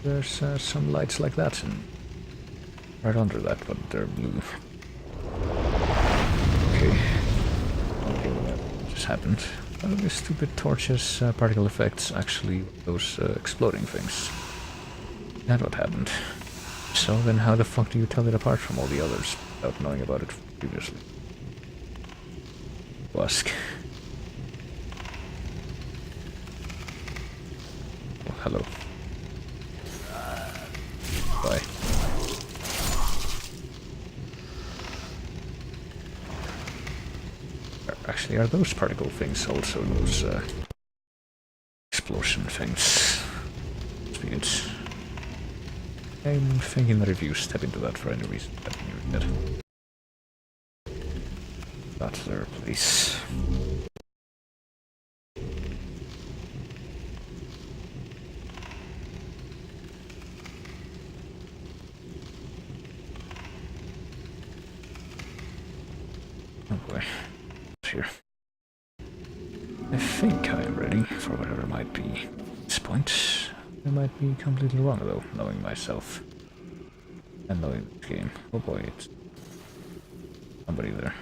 There's some lights like that and right under that, but they're blue. Okay. Okay, that just happened. Oh, the stupid torches, particle effects, actually those exploding things. That's what happened. So then how the fuck do you tell it apart from all the others without knowing about it previously? Busk. Oh, hello. Bye. Actually, are those particle things also those explosion things? Speeds. I'm thinking that if you step into that for any reason, then you're dead. That's their place. Oh boy. Here. I think I am ready for whatever might be at this point. I might be completely wrong though, knowing myself. And knowing the game. Oh boy, it's somebody there.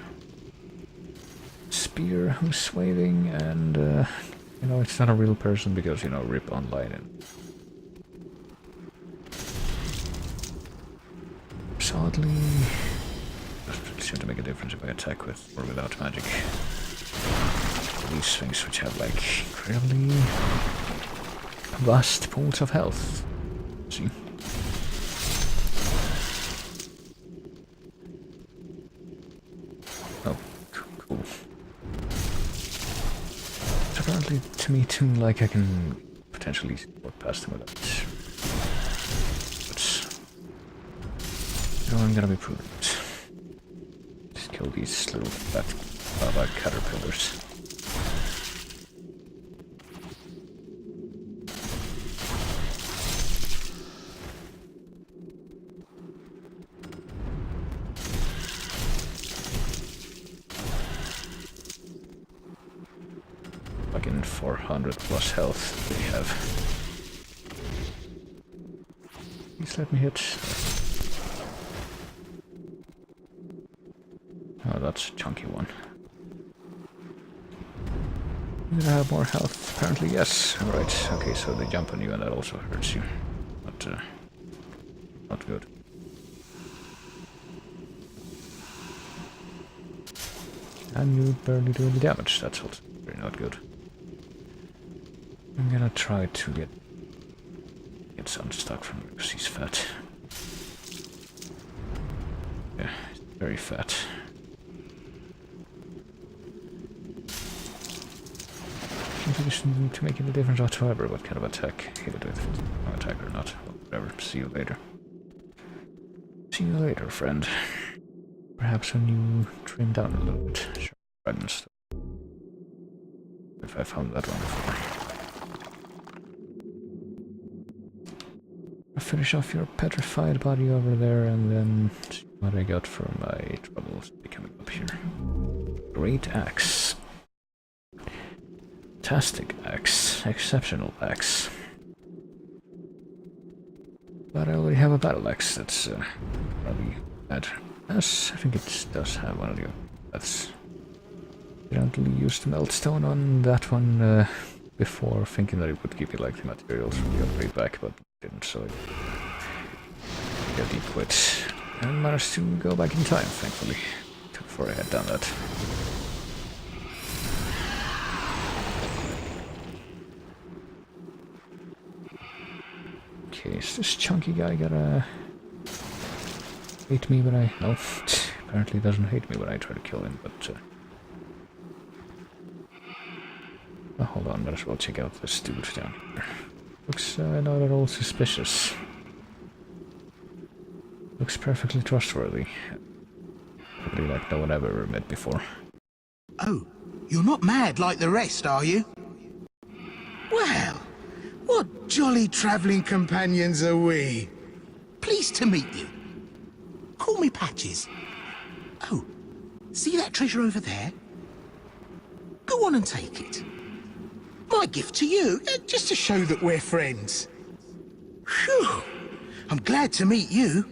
Spear who's waving and you know, it's not a real person because, you know, rip online and solidly doesn't seem to make a difference if I attack with or without magic. These things which have like incredibly vast pools of health. See? Oh, cool. So apparently to me too, like I can potentially walk past him without. But you know, I'm gonna be prudent. Just kill these little fat lava caterpillars. Fucking 400 plus health they have. Please let me hit. Oh, that's a chunky one. You have more health? Apparently, yes. Alright, okay, so they jump on you and that also hurts you. But, not good. And you barely do any damage, that's also very not good. I'm gonna try to get unstuck from him because he's fat. Yeah, he's very fat. To make any difference whatsoever what kind of attack hit it with. No attack or not. Whatever. See you later. See you later, friend. Perhaps when you trim down a little bit. Sure, fragments. If I found that one before. I'll finish off your petrified body over there and then see what I got for my troubles coming up here. Great axe. Fantastic axe. Exceptional axe. But I already have a battle axe that's probably bad. Yes, I think it does have one of the that's accidentally used meltstone on that one before, thinking that it would give you like the materials from the upgrade back, but it didn't, so I got deep quit. And managed to go back in time, thankfully, before I had done that. Okay, is this chunky guy gonna hate me when I... No, apparently doesn't hate me when I try to kill him, but... Oh, hold on, might as well check out this dude down here. Looks not at all suspicious. Looks perfectly trustworthy. Apparently like no one ever met before. Oh, you're not mad like the rest, are you? Well, what jolly travelling companions are we? Pleased to meet you. Call me Patches. Oh, see that treasure over there? Go on and take it. My gift to you, just to show that we're friends. Phew! I'm glad to meet you.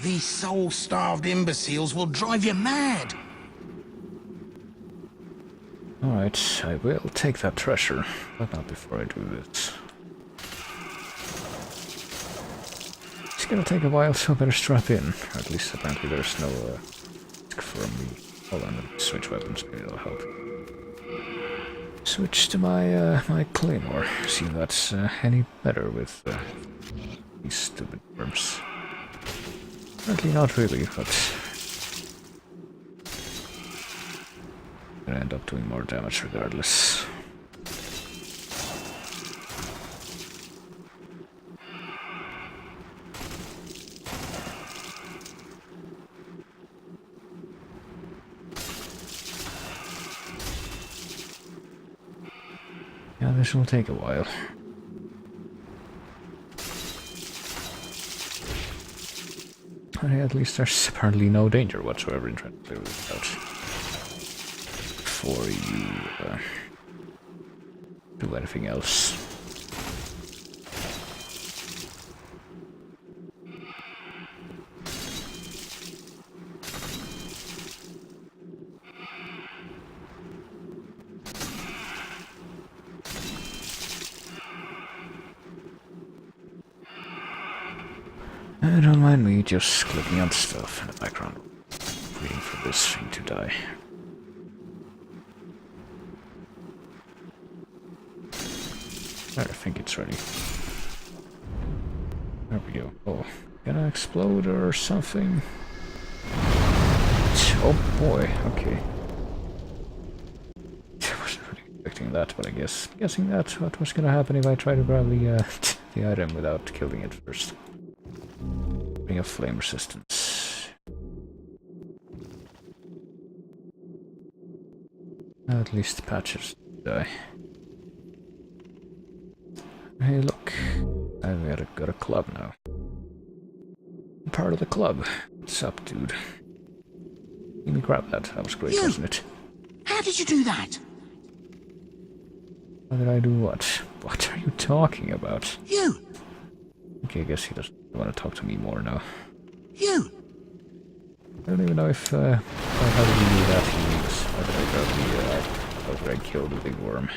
These soul-starved imbeciles will drive you mad. Alright, I will take that treasure, but not before I do this. It's gonna take a while, so I better strap in. Or at least apparently there's no risk for me. Hold on, let me switch weapons, maybe that'll help. Switch to my my claymore. See if that's any better with these stupid worms. Apparently not really, but I'm gonna end up doing more damage regardless. Yeah, this will take a while. At least there's apparently no danger whatsoever in trying to clear this out. Before you do anything else. Don't mind me just clicking on stuff in the background, waiting for this thing to die. I think it's ready. There we go. Oh, gonna explode or something? Oh boy, okay. I wasn't really expecting that, but guessing that's what was gonna happen if I try to grab the the item without killing it first. Bring a flame resistance. At least Patches die. Hey, look. I've got a club now. I'm part of the club. What's up, dude? Let me grab that. That was great, wasn't it? How did you do that? How did I do what? What are you talking about? You! Okay, I guess he doesn't want to talk to me more now. You! I don't even know if, how did he do that? He means, how did I grab how did I kill the big worm?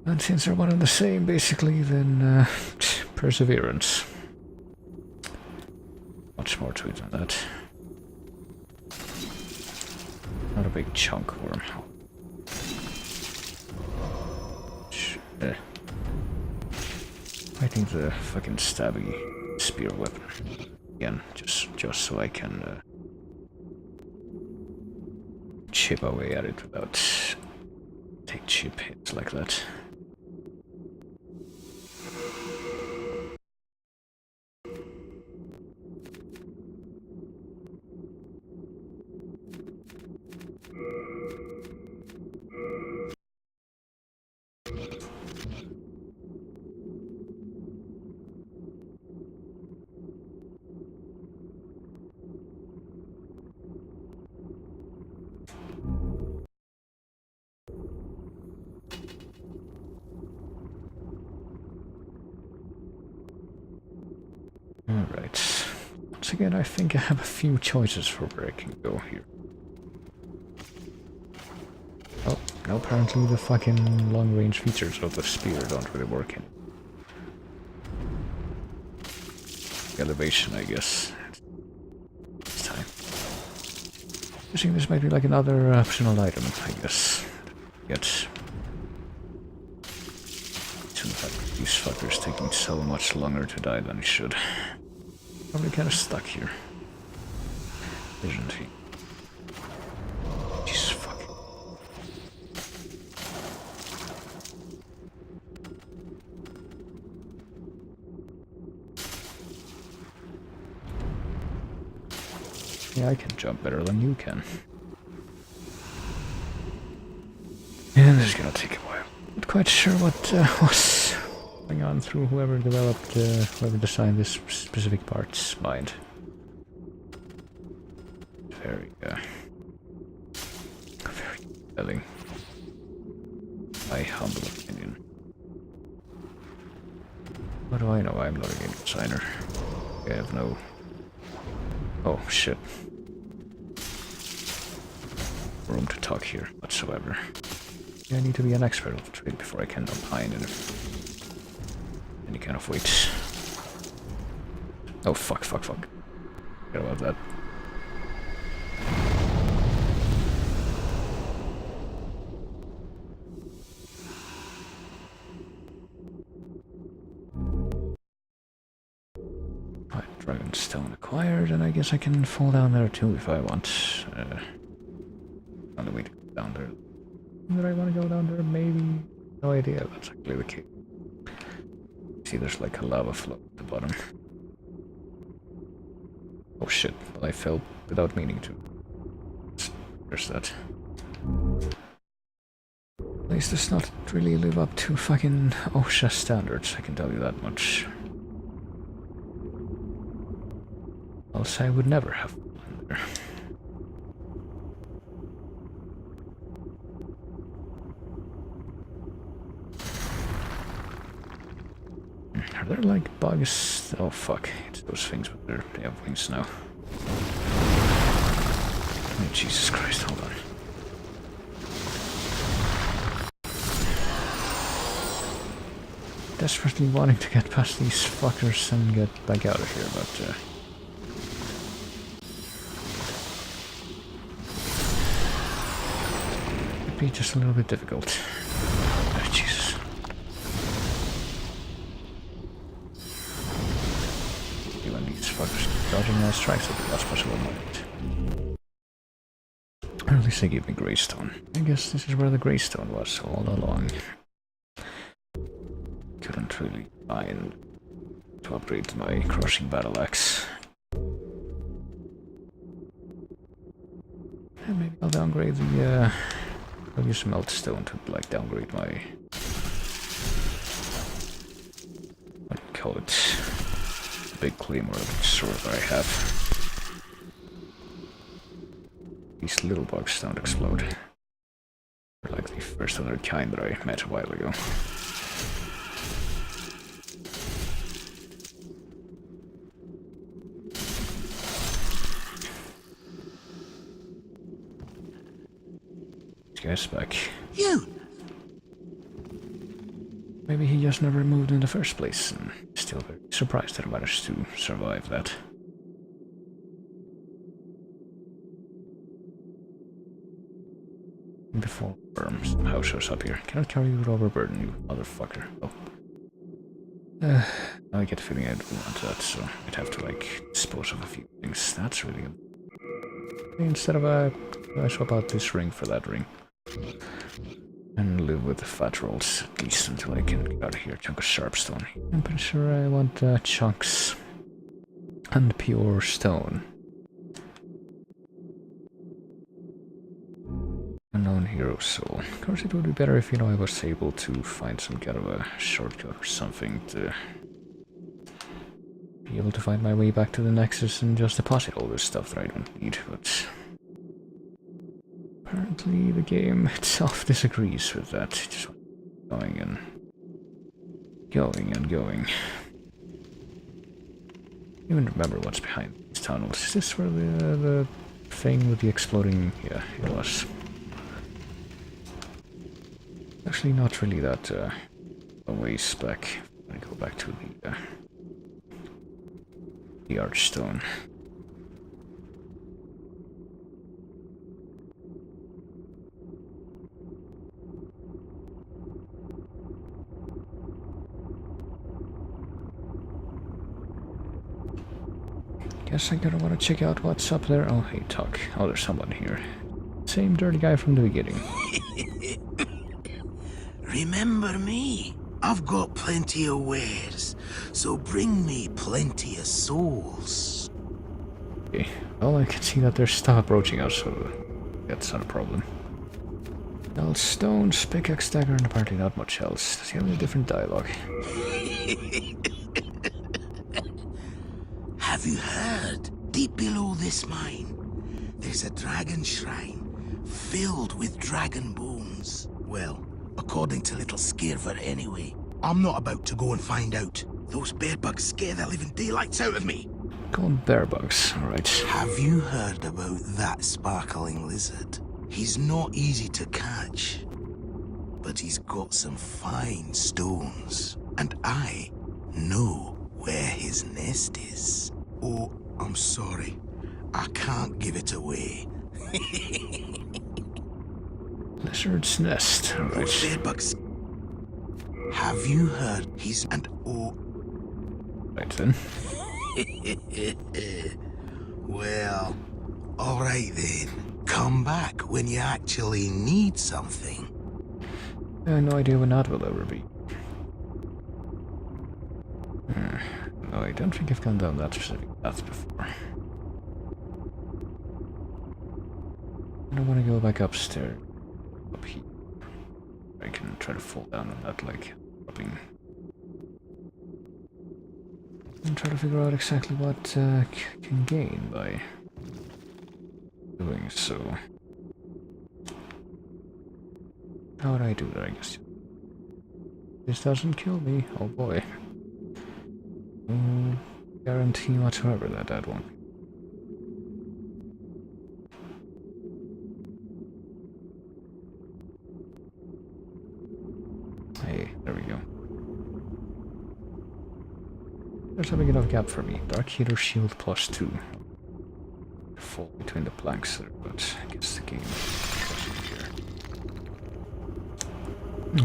And since they're one and the same, basically, then, perseverance. Much more to it than that. Not a big chunk worm. I think the fucking stabby spear weapon. Again, just so I can chip away at it without take cheap hits like that. Alright. Once again, I think I have a few choices for where I can go here. Oh, no, apparently the fucking long-range features of the spear don't really work in elevation, I guess. This time. I think this might be like another optional item, I guess. Get these fuckers taking so much longer to die than it should. Probably kind of stuck here, isn't he? Jesus fuck. Yeah, I can jump better than you can. And this is gonna take a while. Not quite sure what was going on through whoever developed, whoever designed this specific part's mind. Very telling. My humble opinion. What do I know? I'm not a game designer. I have no... Oh, shit. Room to talk here, whatsoever. I need to be an expert of the trade before I can opine in any kind of weight. Oh, fuck. Forget about that. Right, Dragonstone acquired, and I guess I can fall down there too if I want. On the way to go down there. That I want to go down there, maybe? No idea, that's actually the case. See, there's like a lava flow at the bottom. Oh shit, but I fell without meaning to. There's that. Place does not really live up to fucking OSHA standards, I can tell you that much. Else I would never have fallen there. Are there like bugs? Oh fuck, it's those things with their they have wings now. Oh, Jesus Christ, hold on. Desperately wanting to get past these fuckers and get back out of here, but it'd be just a little bit difficult. Oh, Jesus. When these fuckers dodging my strikes at the last possible moment. Or at least they gave me Greystone. I guess this is where the Greystone was all along. Couldn't really find to upgrade my crushing battle axe. And maybe I'll downgrade the I'll use some meltstone to like downgrade my what do you call it? Big claymore sword that I have. These little bugs don't explode. They're like the first of their kind that I met a while ago. This guy's back. You! Maybe he just never moved in the first place, and still very surprised that I managed to survive that. Before worm somehow shows up here. Cannot carry you with overburden, you motherfucker. Oh. Now I get the feeling I don't want that, so I'd have to like dispose of a few things. That's really good. Instead of I swap out this ring for that ring. And live with the fat rolls, at least until I can get out of here. Chunk of sharpstone. I'm pretty sure I want chunks and pure stone. Unknown hero soul. Of course, it would be better if, you know, I was able to find some kind of a shortcut or something to be able to find my way back to the Nexus and just deposit all this stuff that I don't need, but apparently the game itself disagrees with that. It just going and going and going. I don't even remember what's behind these tunnels. Is this where the thing with the exploding... yeah, it was. Actually not really that a ways back. I'm gonna go back to the Archstone. Guess I gotta wanna check out what's up there. Oh, hey, Tuck. Oh, there's someone here. Same dirty guy from the beginning. Remember me? I've got plenty of wares, so bring me plenty of souls. Okay. Well, I can see that they're still approaching us, so that's not a problem. Well, stones, pickaxe, dagger, and apparently not much else. Does he have any different dialogue? Have you heard? Deep below this mine, there's a dragon shrine filled with dragon bones. Well, according to little Skirver anyway. I'm not about to go and find out. Those bear bugs scare the living daylights out of me. Called bear bugs, alright. Have you heard about that sparkling lizard? He's not easy to catch, but he's got some fine stones, and I know where his nest is. Oh, I'm sorry. I can't give it away. Lizard's nest, alright. Those bedbugs. Have you heard? He's and oh. Right then. Well, alright then. Come back when you actually need something. I have no idea when that will ever be. No, I don't think I've gone down that specific path before. I don't want to go back upstairs. Up here. I can try to fall down on that, like, dropping. And try to figure out exactly what can gain by doing so. How would I do that, I guess? This doesn't kill me, oh boy. No guarantee whatsoever that that won't. Hey, there we go. There's a big enough gap for me. Dark Heater Shield +2. Fall between the planks there, but I guess the game is here.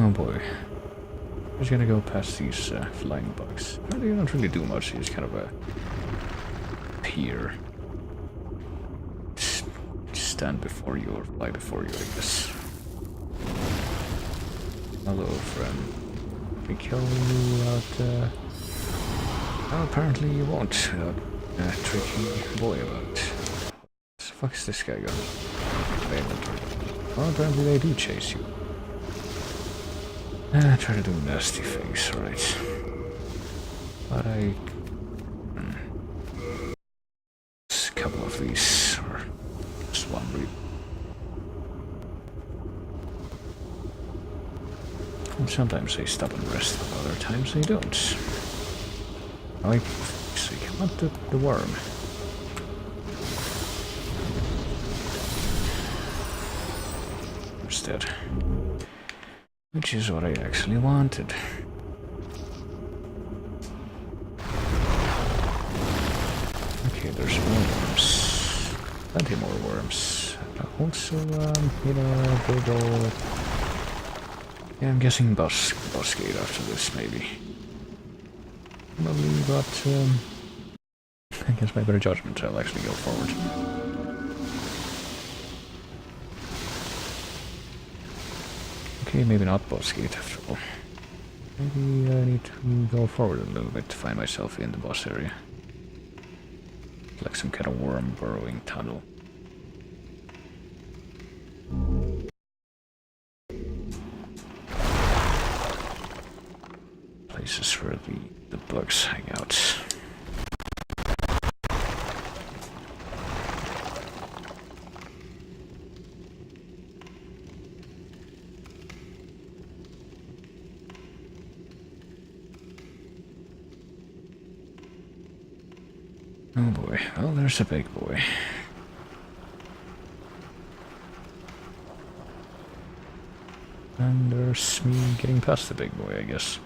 Oh boy. I'm just gonna go past these flying bugs. They don't really do much, they just kind of appear. Just stand before you or fly before you, I guess. Hello, friend. We kill you without, well, apparently you won't, without a tricky boy about. What the fuck is this guy going? Well, apparently they do chase you. Try to do nasty things, right? But a couple of these, or just one read. And sometimes they stop and rest, but other times they don't. Like, so you can want the worm. Instead. Which is what I actually wanted. Okay, there's more worms. Plenty more worms. Also, you know, big ol'... Yeah, I'm guessing boss gate after this, maybe. Probably, but I guess by better judgment, I'll actually go forward. Okay, maybe not boss gate after all. Maybe I need to go forward a little bit to find myself in the boss area. Like some kind of worm burrowing tunnel. Places where the bugs hang out. Oh boy, well there's a big boy. And there's me getting past the big boy, I guess.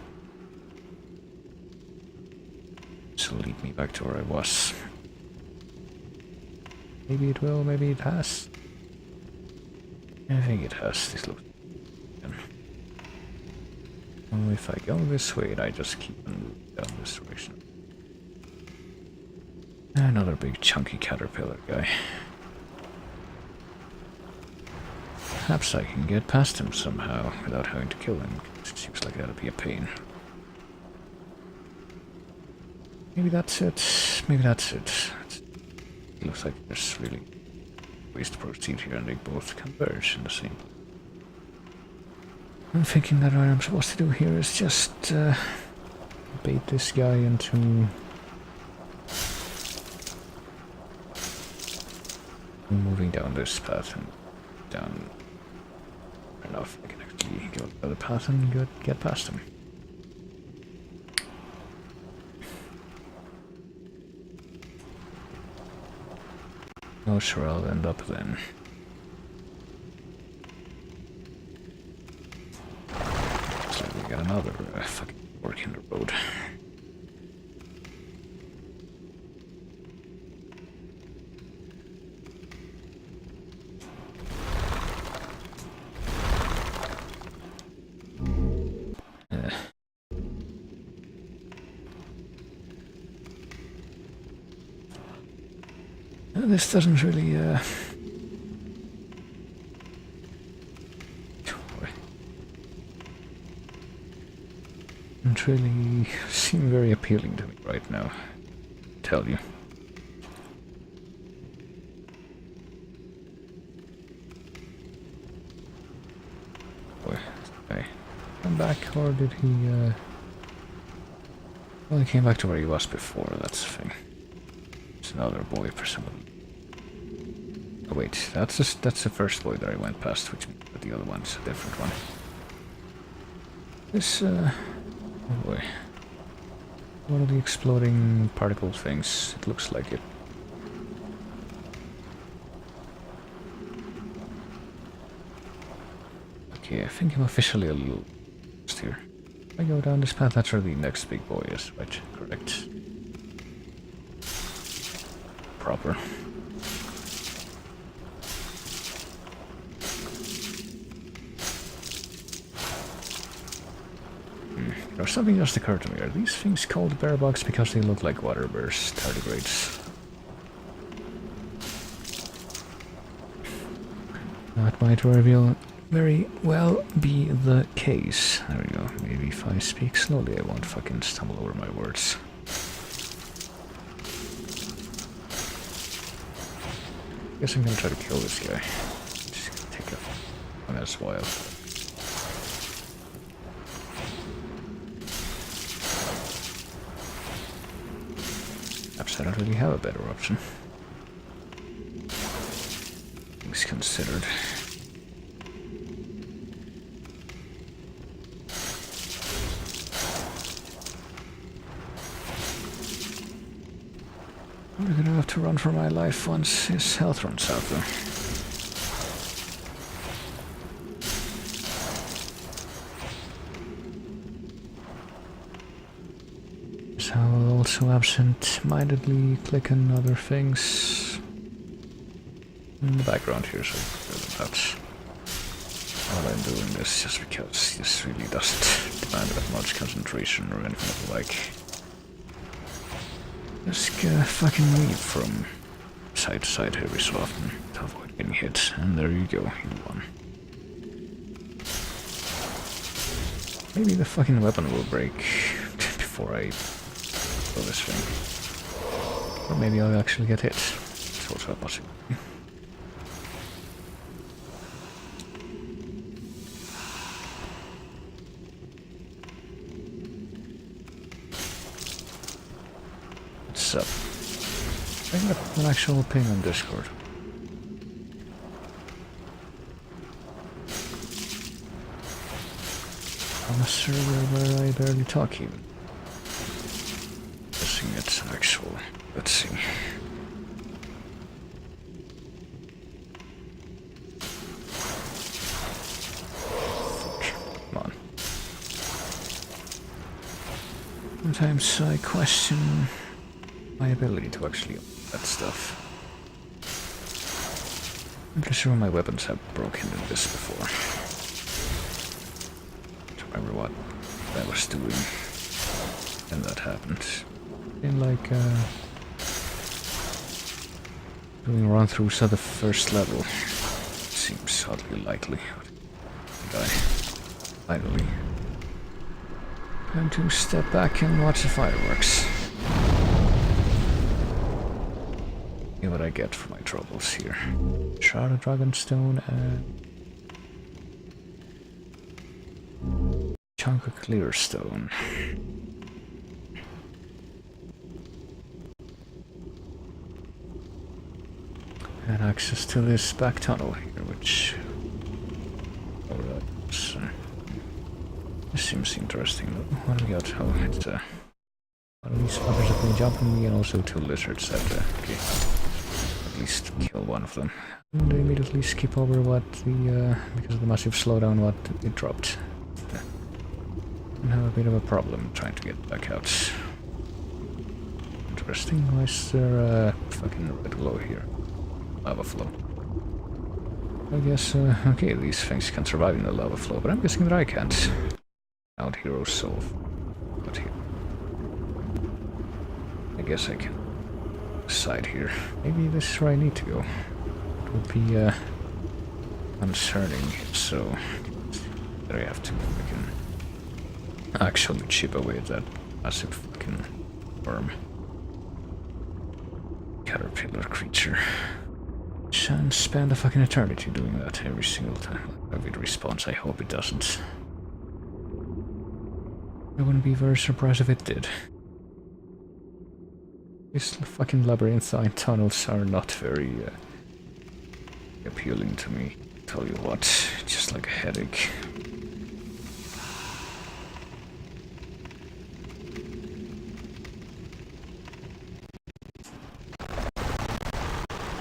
This will lead me back to where I was. Maybe it will, maybe it has. I think it has. This looks... Well, if I go this way, I just keep on moving down this direction. Another big chunky caterpillar guy. Perhaps I can get past him somehow without having to kill him. It seems like that'd be a pain. Maybe that's it. Maybe that's it. looks like there's really ways to proceed here, and they both converge in the same. I'm thinking that what I'm supposed to do here is just bait this guy into moving down this path and down enough. I can actually go the other path and get past him. Oh, sure, I'll end up then. So we got another fucking fork in the road. This doesn't really, doesn't really seem very appealing to me right now, tell you. Boy, okay. Come back, or did he, well, he came back to where he was before, that's the thing. It's another boy for some reason. Oh wait, that's the first boy that I went past, which means that the other one's a different one. This, oh boy. One of the exploding particle things, it looks like it. Okay, I think I'm officially a little lost here. If I go down this path, that's where the next big boy is, right? Correct. Proper. Or something just occurred to me. Are these things called bear bugs because they look like water bears, tardigrades? That might very well be the case. There we go. Maybe if I speak slowly I won't fucking stumble over my words. Guess I'm gonna try to kill this guy. Just take a nice while. Perhaps I don't really have a better option. Things considered. I'm gonna have to run for my life once his health runs out though. So I'll also absent-mindedly click on other things in the background here, so that's all I'm doing this just because this really doesn't demand that much concentration or anything of the like. Just fucking weave from side to side every so often to avoid getting hit, and there you go, you won. Maybe the fucking weapon will break before I kill this thing. Or maybe I'll actually get hit. It's also a possibility. What's up? I got an actual ping on Discord. On a server where I barely talk even. Guessing it's actual. Let's see. Fuck. Come on. Sometimes I question my ability to actually own that stuff. I'm pretty sure my weapons have broken in this before. Remember what I was doing when that happened. In like doing run-throughs at the first level. Seems oddly likely. Die. Finally. Time to step back and watch the fireworks. See what I get for my troubles here. Shard of Dragonstone and chunk of clear stone. And access to this back tunnel here, which... Alright, so... This seems interesting. What do we got? Oh, it's one of these fuckers have been jumping me, and also 2 lizards that, okay. At least kill one of them. And immediately skip over what the, because of the massive slowdown, what it dropped. And have a bit of a problem trying to get back out. Interesting. Why is there a fucking red glow here? Lava flow. I guess, okay, these things can survive in the lava flow, but I'm guessing that I can't. Out hero solve. But here. I guess I can decide here. Maybe this is where I need to go. It would be, concerning, so that I have to fucking actually chip away at that massive fucking worm. Caterpillar creature. And spend a fucking eternity doing that every single time. If it respawns, I hope it doesn't. I wouldn't be very surprised if it did. These fucking labyrinthine tunnels are not very appealing to me. Tell you what, just like a headache.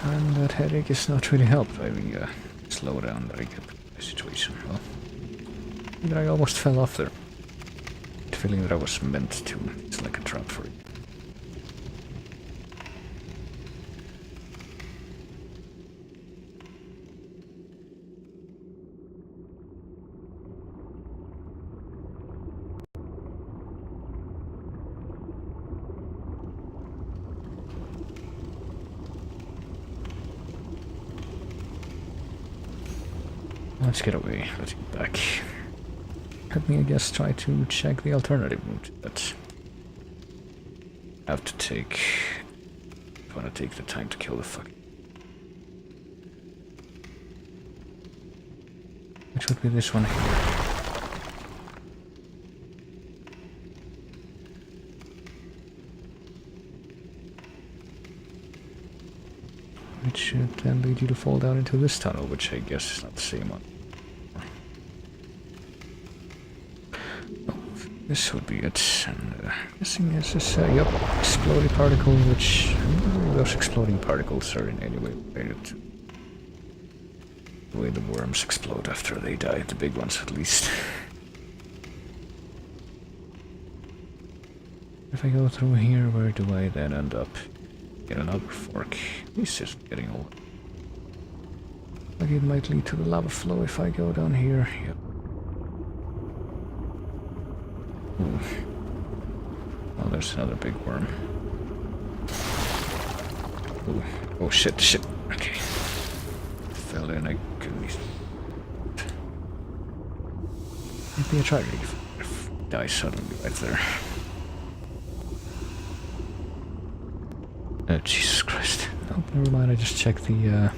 And that headache is not really helped by the slowdown that I get in the situation. Well, either I almost fell off there. The feeling that I was meant to. It's like a trap for it. Let's get away. Let's get back. Let me, I guess, try to check the alternative route that I have to take. I want to take the time to kill the fucking. Which would be this one here. Which should then lead you to fall down into this tunnel, which I guess is not the same one. This would be it, and I'm guessing this is, yep, exploding particle, which, those exploding particles are in any way related to the way the worms explode after they die, the big ones at least. If I go through here, where do I then end up? Get another fork. This is getting old. Like it might lead to the lava flow if I go down here, yep. Oh, there's another big worm. Ooh. Oh shit, shit. Okay. Fell in, I couldn't. It'd be a tragedy if I die suddenly right there. Oh, Jesus Christ. Oh, never mind, I just checked the,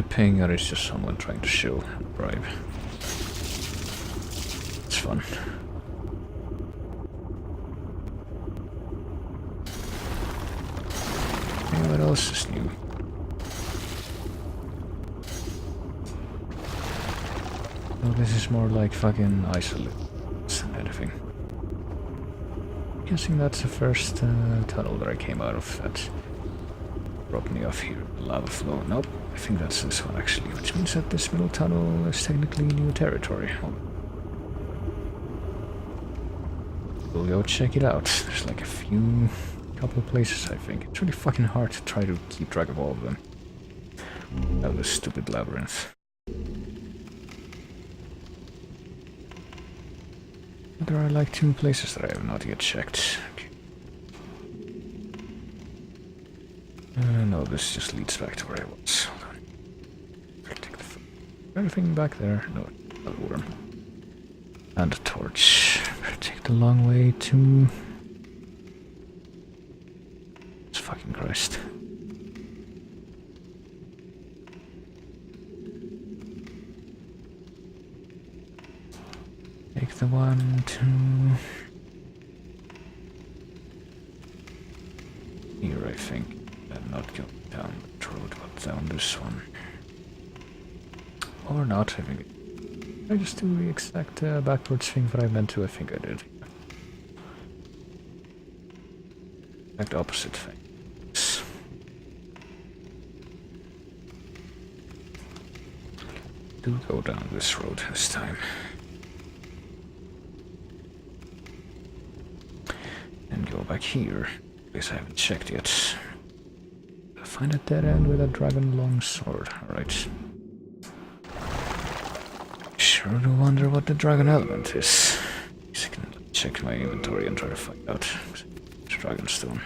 ping, or it's just someone trying to show a bribe. It's fun. Yeah, what else is new? Oh, this is more like fucking isolate than anything. Guessing that's the first tunnel that I came out of that brought me off here. Lava flow. Nope, I think that's this one actually, which means that this middle tunnel is technically new territory. We'll go check it out. There's like a couple of places, I think. It's really fucking hard to try to keep track of all of them. Oh, this stupid labyrinth. There are like 2 places that I have not yet checked. Okay. No, this just leads back to where I was. Hold on. Take the anything back there? No, another worm. And a torch. Better take the long way to this fucking Christ. Take the 1, 2... Here, I think. And not go down the road, but down this one. Or not, I think. Did I just do the exact backwards thing that I meant to? I think I did. Exact opposite thing. Do go down this road this time. And go back here. Because I haven't checked yet. Find a dead end with a dragon longsword. Alright. Sure do wonder what the dragon element is. I can check my inventory and try to find out. Dragonstone.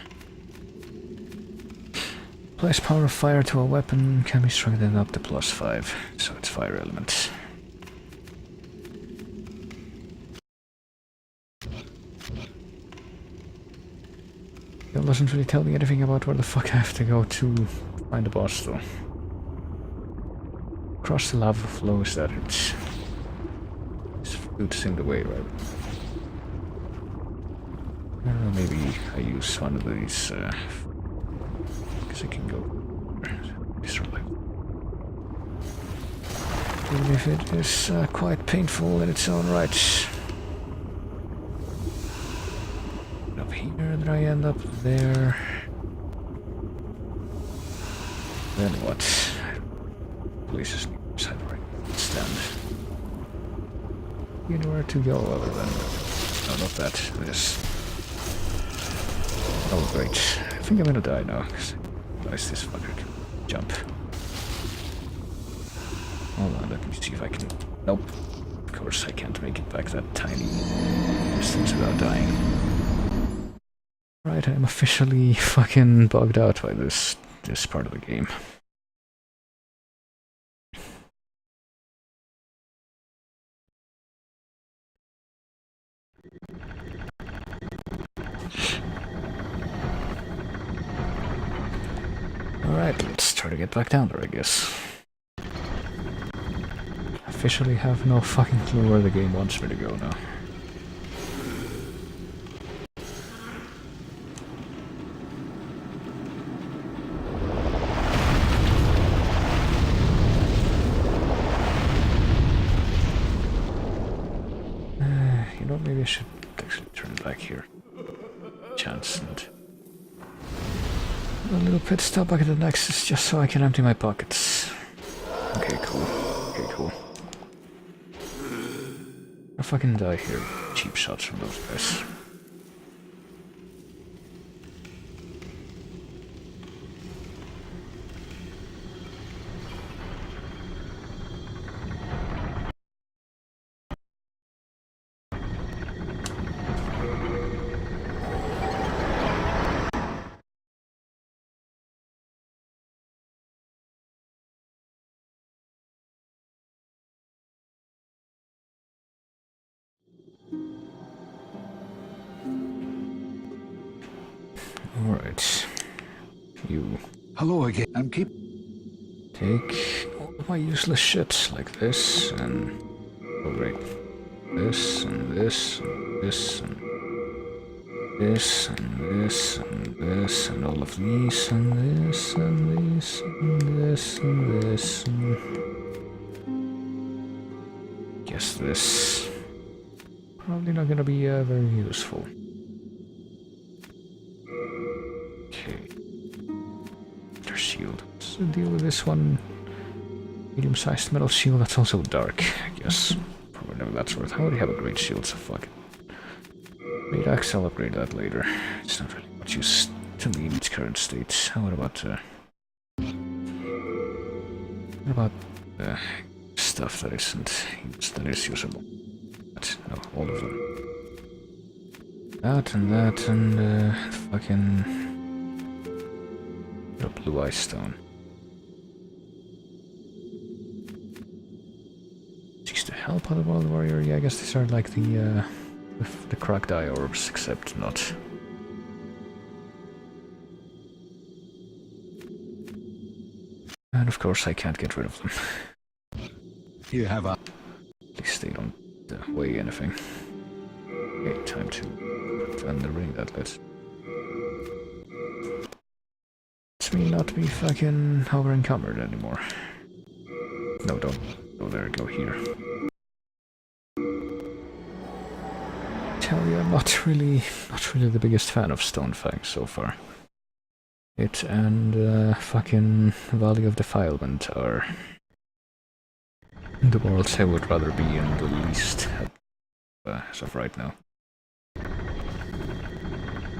Applies power of fire to a weapon, can be strengthened up to +5, so it's fire element. It doesn't really tell me anything about where the fuck I have to go to find the boss though. Cross the lava flows that it's boots in the way, right? I don't know, maybe I use one of these, because I can go this way. Even if it is quite painful in its own right. Up here, then I end up there. Then what? Police is side right stand. Anywhere to go other than... Oh, not that. This. Oh, great. I think I'm gonna die now, because I realize this fucker can jump. Hold on, let me see if I can... Nope. Of course I can't make it back that tiny distance without dying. Right, I'm officially fucking bugged out by this part of the game. Alright, let's try to get back down there, I guess. Officially have no fucking clue where the game wants me to go now. You know, maybe I should actually turn back here. Chance and... A little pit stop back at the Nexus just so I can empty my pockets. Okay, cool. Okay, cool. I'll fucking die here. Cheap shots from those guys. Alright. You. Hello again. Take all of my useless shit like this and... Oh great. This and this and this and... This and this and this and all of these and this and this and this and this and... Guess this... Probably not gonna be very useful. Okay. Their shield. What's the deal with this one? Medium-sized metal shield, that's also dark, I guess. For whatever that's worth. I already have a great shield, so fuck it. Great axe, I'll upgrade that later. It's not really much use to me in its current state. What about stuff that isn't used, that is usable? But no, all of them. That and fucking... The blue ice stone. Seeks to help other world warrior. Yeah, I guess these are like the cracked eye orbs, except not. And of course I can't get rid of them. You have a... At least they don't weigh anything. Okay, time to defend the ring that lit. It's me not be fucking over encumbered anymore. No, don't go there, go here. Tell you, I'm not really the biggest fan of Stonefangs so far. It and fucking Valley of Defilement are the worlds I would rather be in the least as of right now.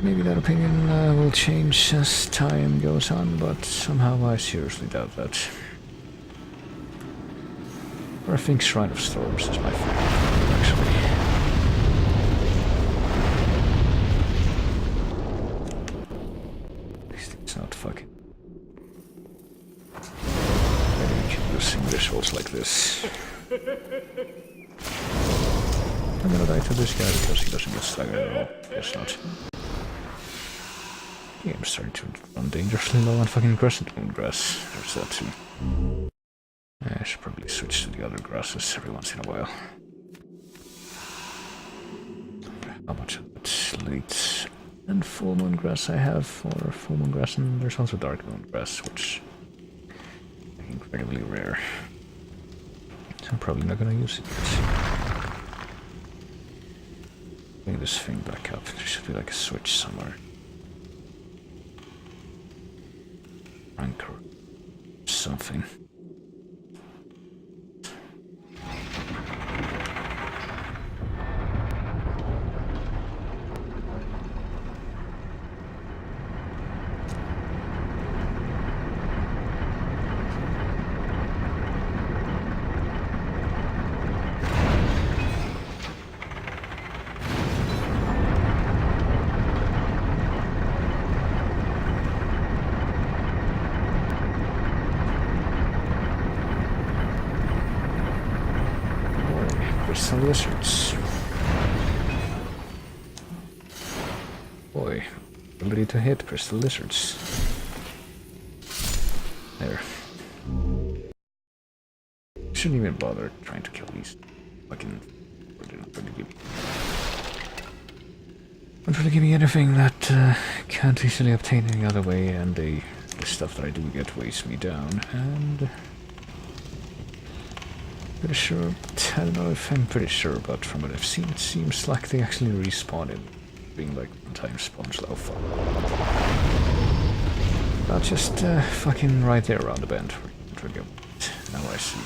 Maybe that opinion will change as time goes on, but somehow I seriously doubt that. Or I think Shrine of Storms is my favorite, actually. At least it's not fucking... I keep losing visuals like this. I'm gonna die to this guy because he doesn't get staggered at all. Guess not. Yeah, I'm starting to run dangerously low on fucking crescent moon grass. There's that too. I should probably switch to the other grasses every once in a while. How much of it late and full moon grass I have for full moon grass, and there's also dark moon grass, which is incredibly rare. So I'm probably not gonna use it yet. Bring this thing back up. There should be like a switch somewhere. Anchor. Something. Some lizards. Boy, ability to hit crystal lizards. There. Shouldn't even bother trying to kill these. Fucking. Don't really give me anything that can't easily obtain any other way, and the stuff that I do get weighs me down, and. Pretty sure, I don't know if I'm pretty sure, but from what I've seen, it seems like they actually respawn in being like one-time spawns alpha. Not just fucking right there around the bend where you can go. Now I see.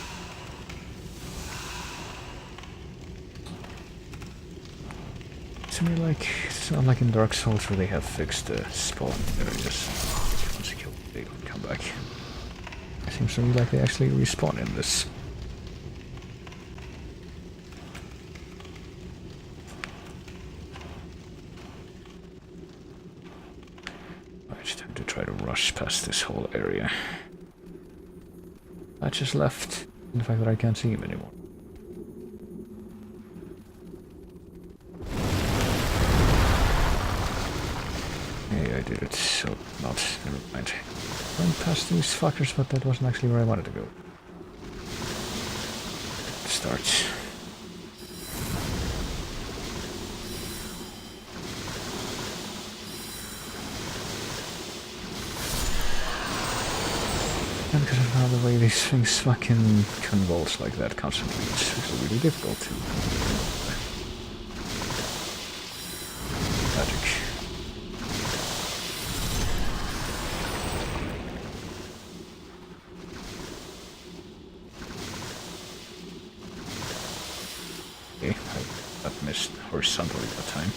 It's not like in Dark Souls where they have fixed spawn areas. Once you kill them, they don't come back. It seems to me like they actually respawn in this. To try to rush past this whole area. I just left in the fact that I can't see him anymore. Hey, I did it, so not. Never mind. Went past these fuckers, but that wasn't actually where I wanted to go. Start. Because of how the way these things fucking convulse like that constantly, it's actually really difficult to... Magic. Okay, I got missed horizontally that time.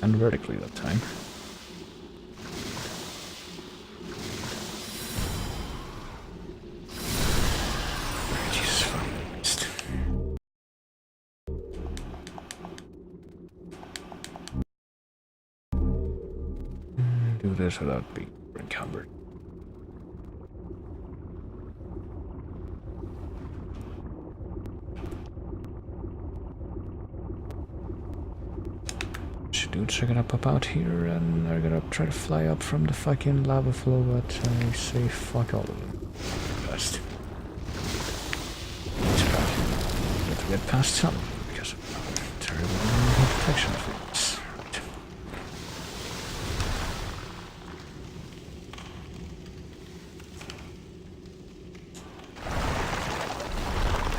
And vertically that time. Do this without being encumbered. Shit. dudes are gonna pop out here and are gonna try to fly up from the fucking lava flow, but I say fuck all of them. Best. It's bad. But we get past some because of terrible protection fields.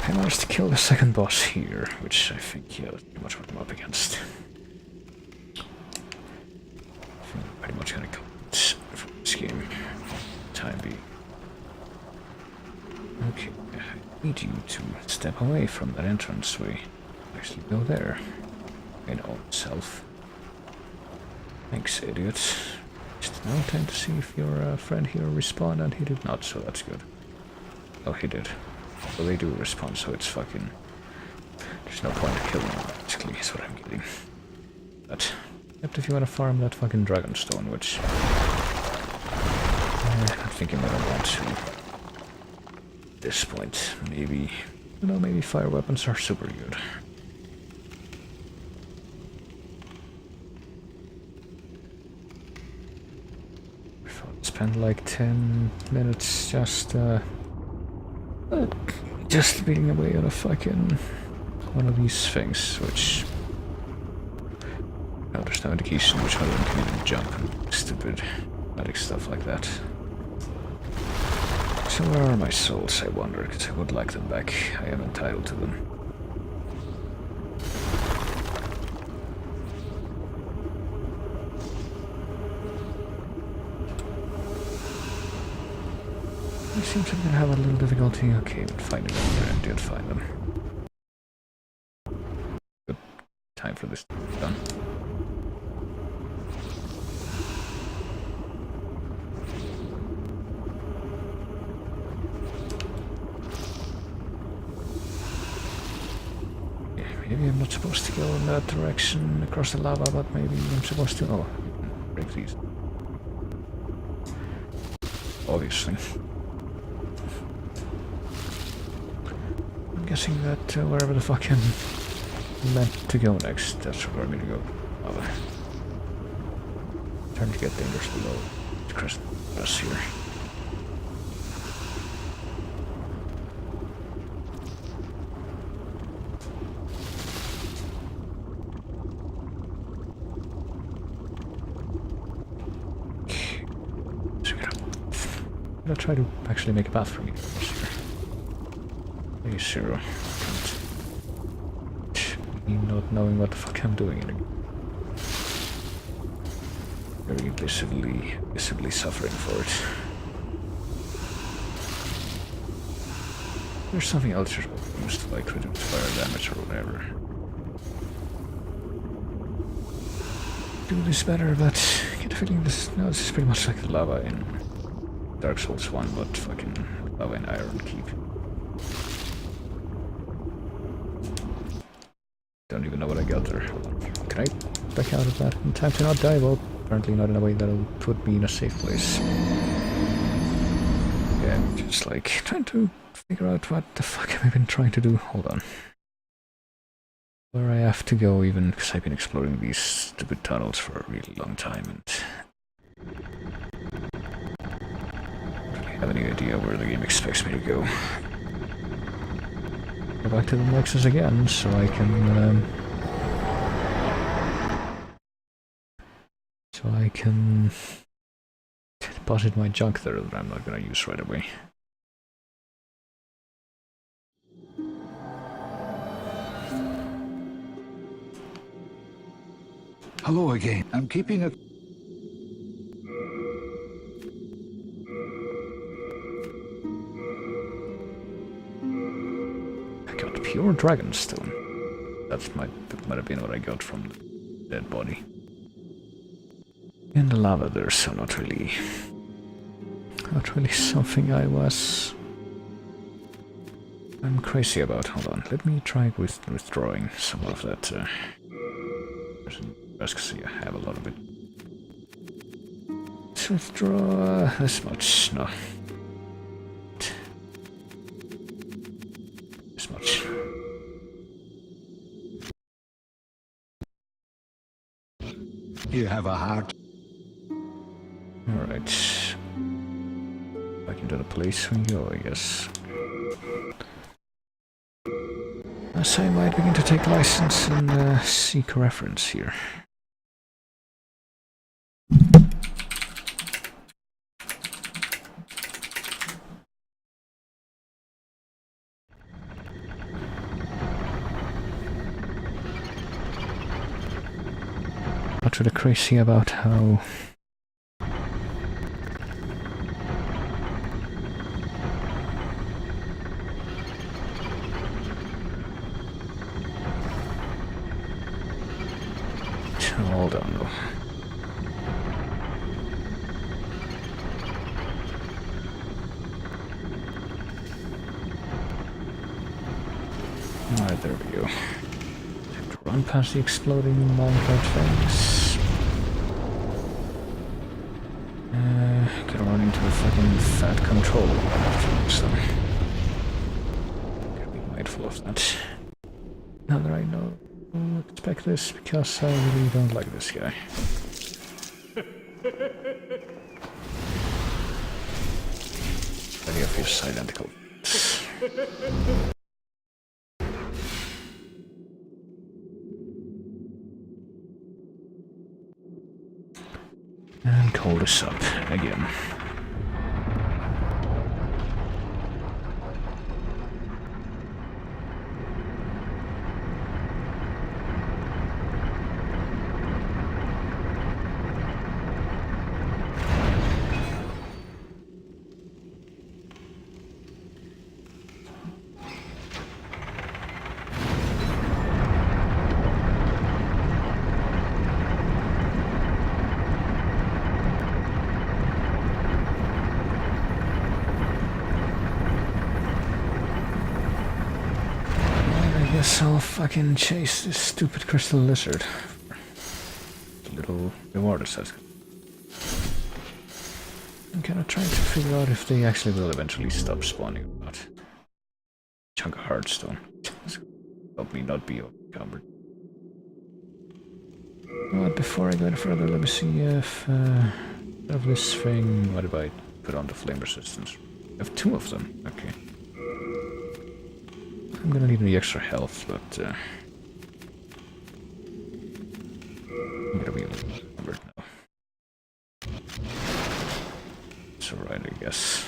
I managed to kill the second boss here, which I think, yeah, that's pretty much what I'm up against. I think I'm pretty much gonna kill it for this game. Time being. Okay, I need you to step away from that entranceway. Actually, go there. I know itself. Thanks, idiot. Just now time to see if your friend here respawned, and he did not, so that's good. Oh, he did. Well, they do respond, so it's fucking... There's no point in killing them, basically, is what I'm getting. But, except if you want to farm that fucking Dragonstone, which... I'm thinking I don't want to. At this point, maybe... You know, maybe fire weapons are super good. If I spend like 10 minutes just beating away on a fucking one of these things, which... Oh, there's no indication which one of them can even jump and stupid magic stuff like that. So where are my souls, I wonder, because I would like them back. I am entitled to them. I seem to have a little difficulty. Okay, but finding them there, I did find them. Good time for this to be done. Yeah, maybe I'm not supposed to go in that direction across the lava, but maybe I'm supposed to. Oh, break these. Obviously. I'm guessing that wherever the fuck I'm meant to go next, that's where I'm gonna go. Oh, starting to get dangerous below the crest us here. So I'm gonna try to actually make a path for me here. Maybe zero. Me not knowing what the fuck I'm doing anymore. Very visibly suffering for it. There's something else you're supposed to use to like reduce fire damage or whatever. Do this better, but I get the feeling this is pretty much like the lava in Dark Souls 1, but fucking lava in Iron Keep. Don't even know what I got there. Can I back out of that in time to not die? Well, apparently not in a way that'll put me in a safe place. Yeah, I'm just like trying to figure out what the fuck have I been trying to do. Hold on. Where I have to go, even because I've been exploring these stupid tunnels for a really long time and I don't really have any idea where the game expects me to go. Go back to the Nexus again, so I can deposit my junk there that I'm not gonna use right away. Hello again. I'm keeping a... I got pure Dragonstone. That might have been what I got from the dead body. In the lava there, so not really something I'm crazy about. Hold on, let me try withdrawing some of that. Because I have a lot of it. Let's withdraw this much. No. This much. You have a heart. Alright. Back into the place we go, I guess. As I might begin to take license and seek reference here. Not really crazy about how hold on though. Alright, there we go. Have to run past the exploding minecart things. Gonna run into a fucking fat control room, so gotta be mindful of that. Now that I know, I'll expect this because I really don't like this guy. Any of his identical. And call this up again. I'll fucking chase this stupid crystal lizard. The little reward set. I'm kinda trying to figure out if they actually will eventually stop spawning or not. Chunk of hardstone. Help me not be overcumbered. But before I go any further, let me see if of this thing, what if I put on the flame resistance? I have 2 of them, okay. I'm gonna need the extra health, but I'm gonna be a little encumbered now. It's alright, I guess.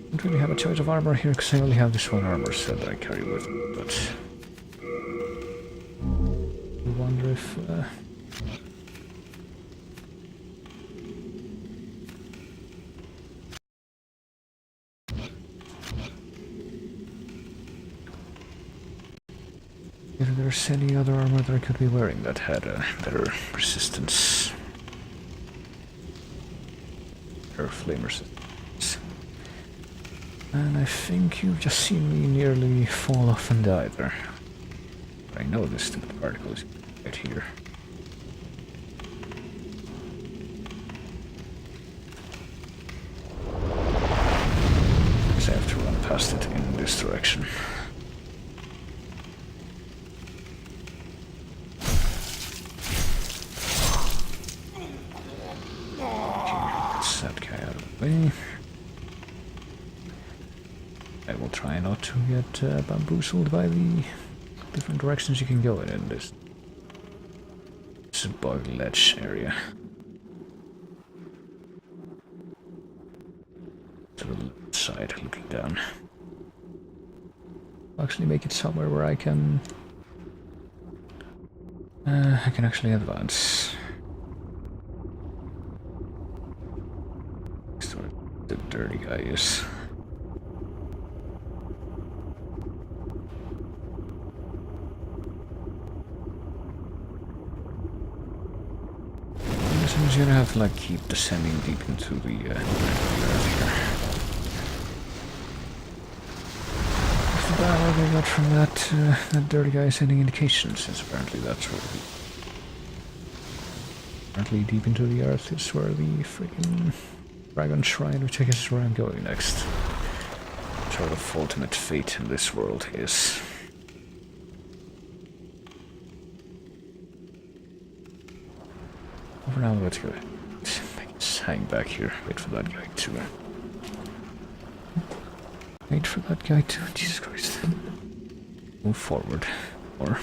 Don't really have a choice of armor here because I only have this one armor set that I carry with me, but I wonder if if there's any other armor that I could be wearing that had a better resistance. Or flame resistance. And I think you've just seen me nearly fall off and die there. But I know this stupid particle is right here. So I have to run past it in this direction. I will try not to get bamboozled by the different directions you can go in this bog ledge area. To the left side, looking down. I'll actually make it somewhere where I can actually advance. That's where the dirty guy is. Sometimes you're gonna have to like keep descending deep into the earth here. If the dialogue I got from that dirty guy is any indication, since apparently that's where apparently deep into the earth is where the freaking dragon shrine, which I guess is where I'm going next. Sort of ultimate fate in this world is. for now, let's go. Let's hang back here. Wait for that guy to. Wait for that guy to. Jesus Christ. Move forward. Or.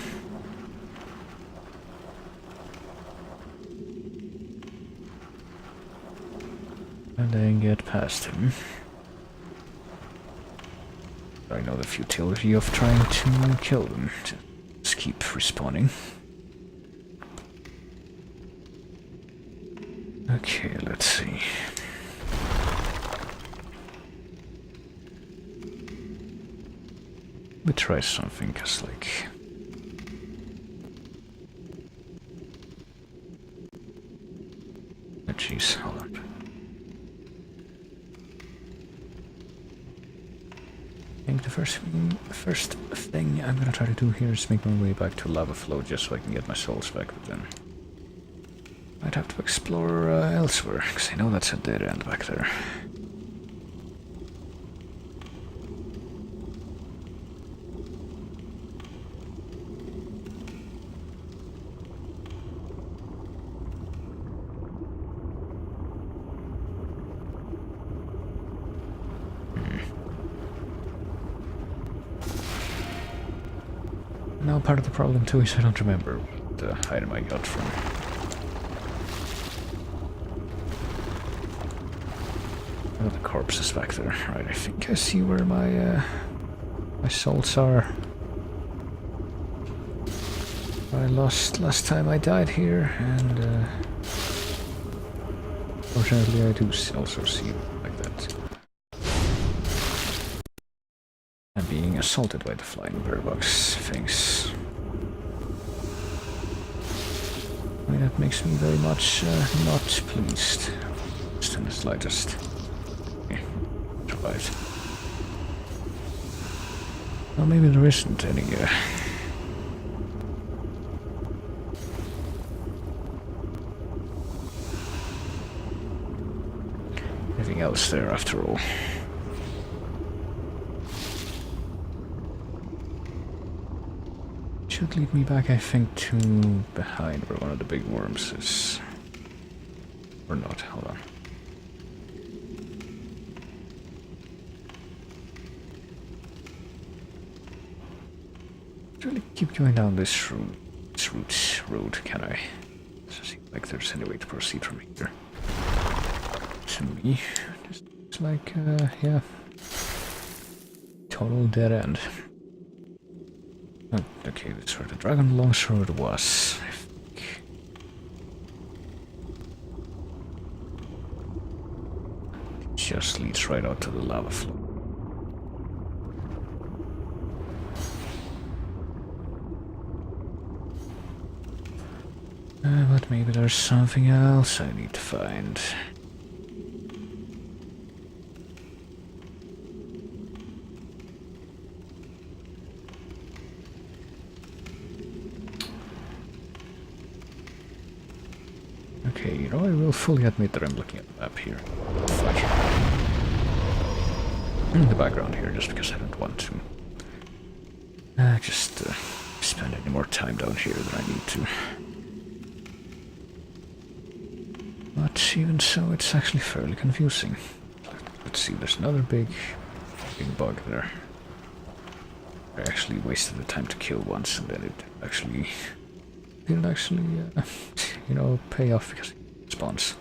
And then get past him. I know the futility of trying to kill them. Just keep respawning. Okay, let's see. We try something, cause like... Oh jeez, hold on. I think the first thing I'm gonna try to do here is make my way back to lava flow just so I can get my souls back, but then I'd have to explore elsewhere, because I know that's a dead end back there. Now part of the problem too is I don't remember the item I got from. Oh, the corpse is back there. Right, I think I see where my souls are. I lost last time I died here, and fortunately I do also see it like that. I'm being assaulted by the flying bird box things. I mean, that makes me very much not pleased. Just in the slightest. Survived. Well, maybe there isn't any anything else there after all. Should lead me back, I think, to behind where one of the big worms is. Or not, hold on. Really keep going down this road, can I? Doesn't seem like there's any way to proceed from here. To me, just looks like, yeah, total dead end. Oh, okay, that's where the dragon longsword was, I think. It just leads right out to the lava flow. But maybe there's something else I need to find. Okay, you know, I will fully admit that I'm looking at the map here. Fuck. In the background here, just because I don't want to just spend any more time down here than I need to. But even so, it's actually fairly confusing. Let's see, there's another big bug there. I actually wasted the time to kill once, and then it actually didn't actually, you know, pay off because it spawns.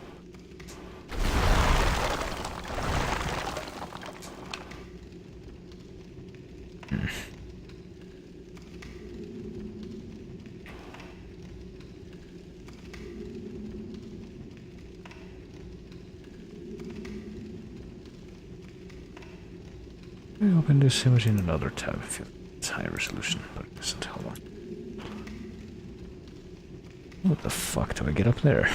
I open this image in another tab if it's high resolution, but it doesn't. Hold on. What the fuck do I get up there?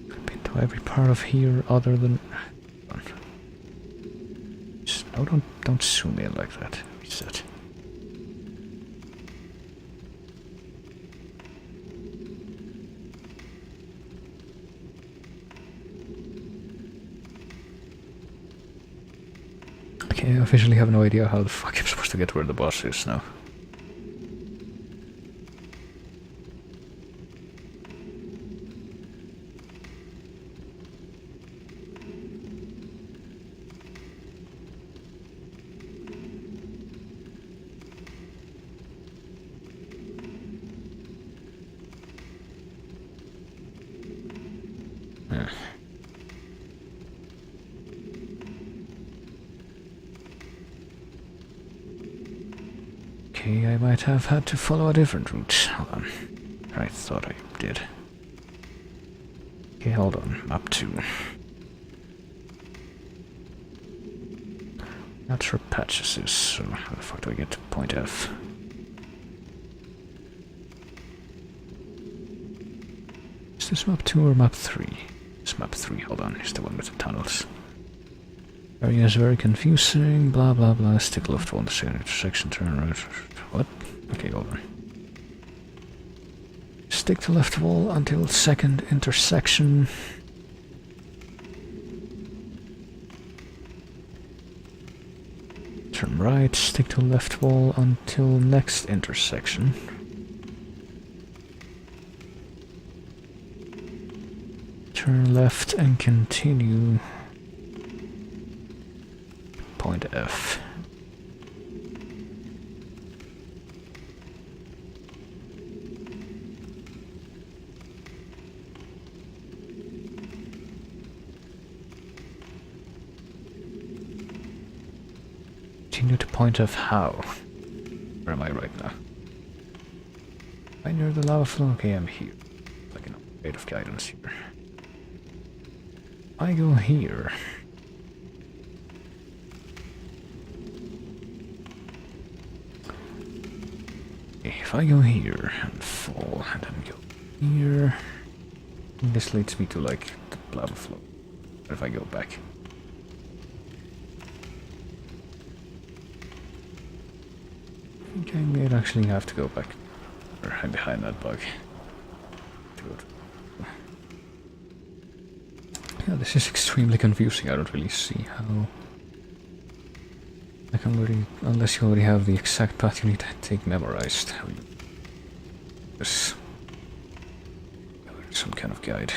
I've been to every part of here other than. Just, no, don't zoom in like that. Reset. Okay, I officially have no idea how the fuck I'm supposed to get where the boss is now. Okay, I might have had to follow a different route. Hold on. I thought I did. Okay, hold on. Map 2. Not sure patches is, so how the fuck do I get to point F? Is this map 2 or map 3? It's map 3, hold on, it's the one with the tunnels. Area is very confusing, blah blah blah, stick left one, the second intersection, turn right. What? Okay, hold on. Stick to left wall until second intersection. Turn right, stick to left wall until next intersection. Turn left and continue. Point F. Continue to point F how? Where am I right now? Am I near the lava flow? Okay, I'm here. Like an upgrade of guidance here. I go here. If I go here and fall and then go here, this leads me to like the lava flow. What if I go back? I think I may actually have to go back or hide behind that bug. Yeah, this is extremely confusing. I don't really see how. I can already, unless you already have the exact path you need to take memorized. How you this some kind of guide.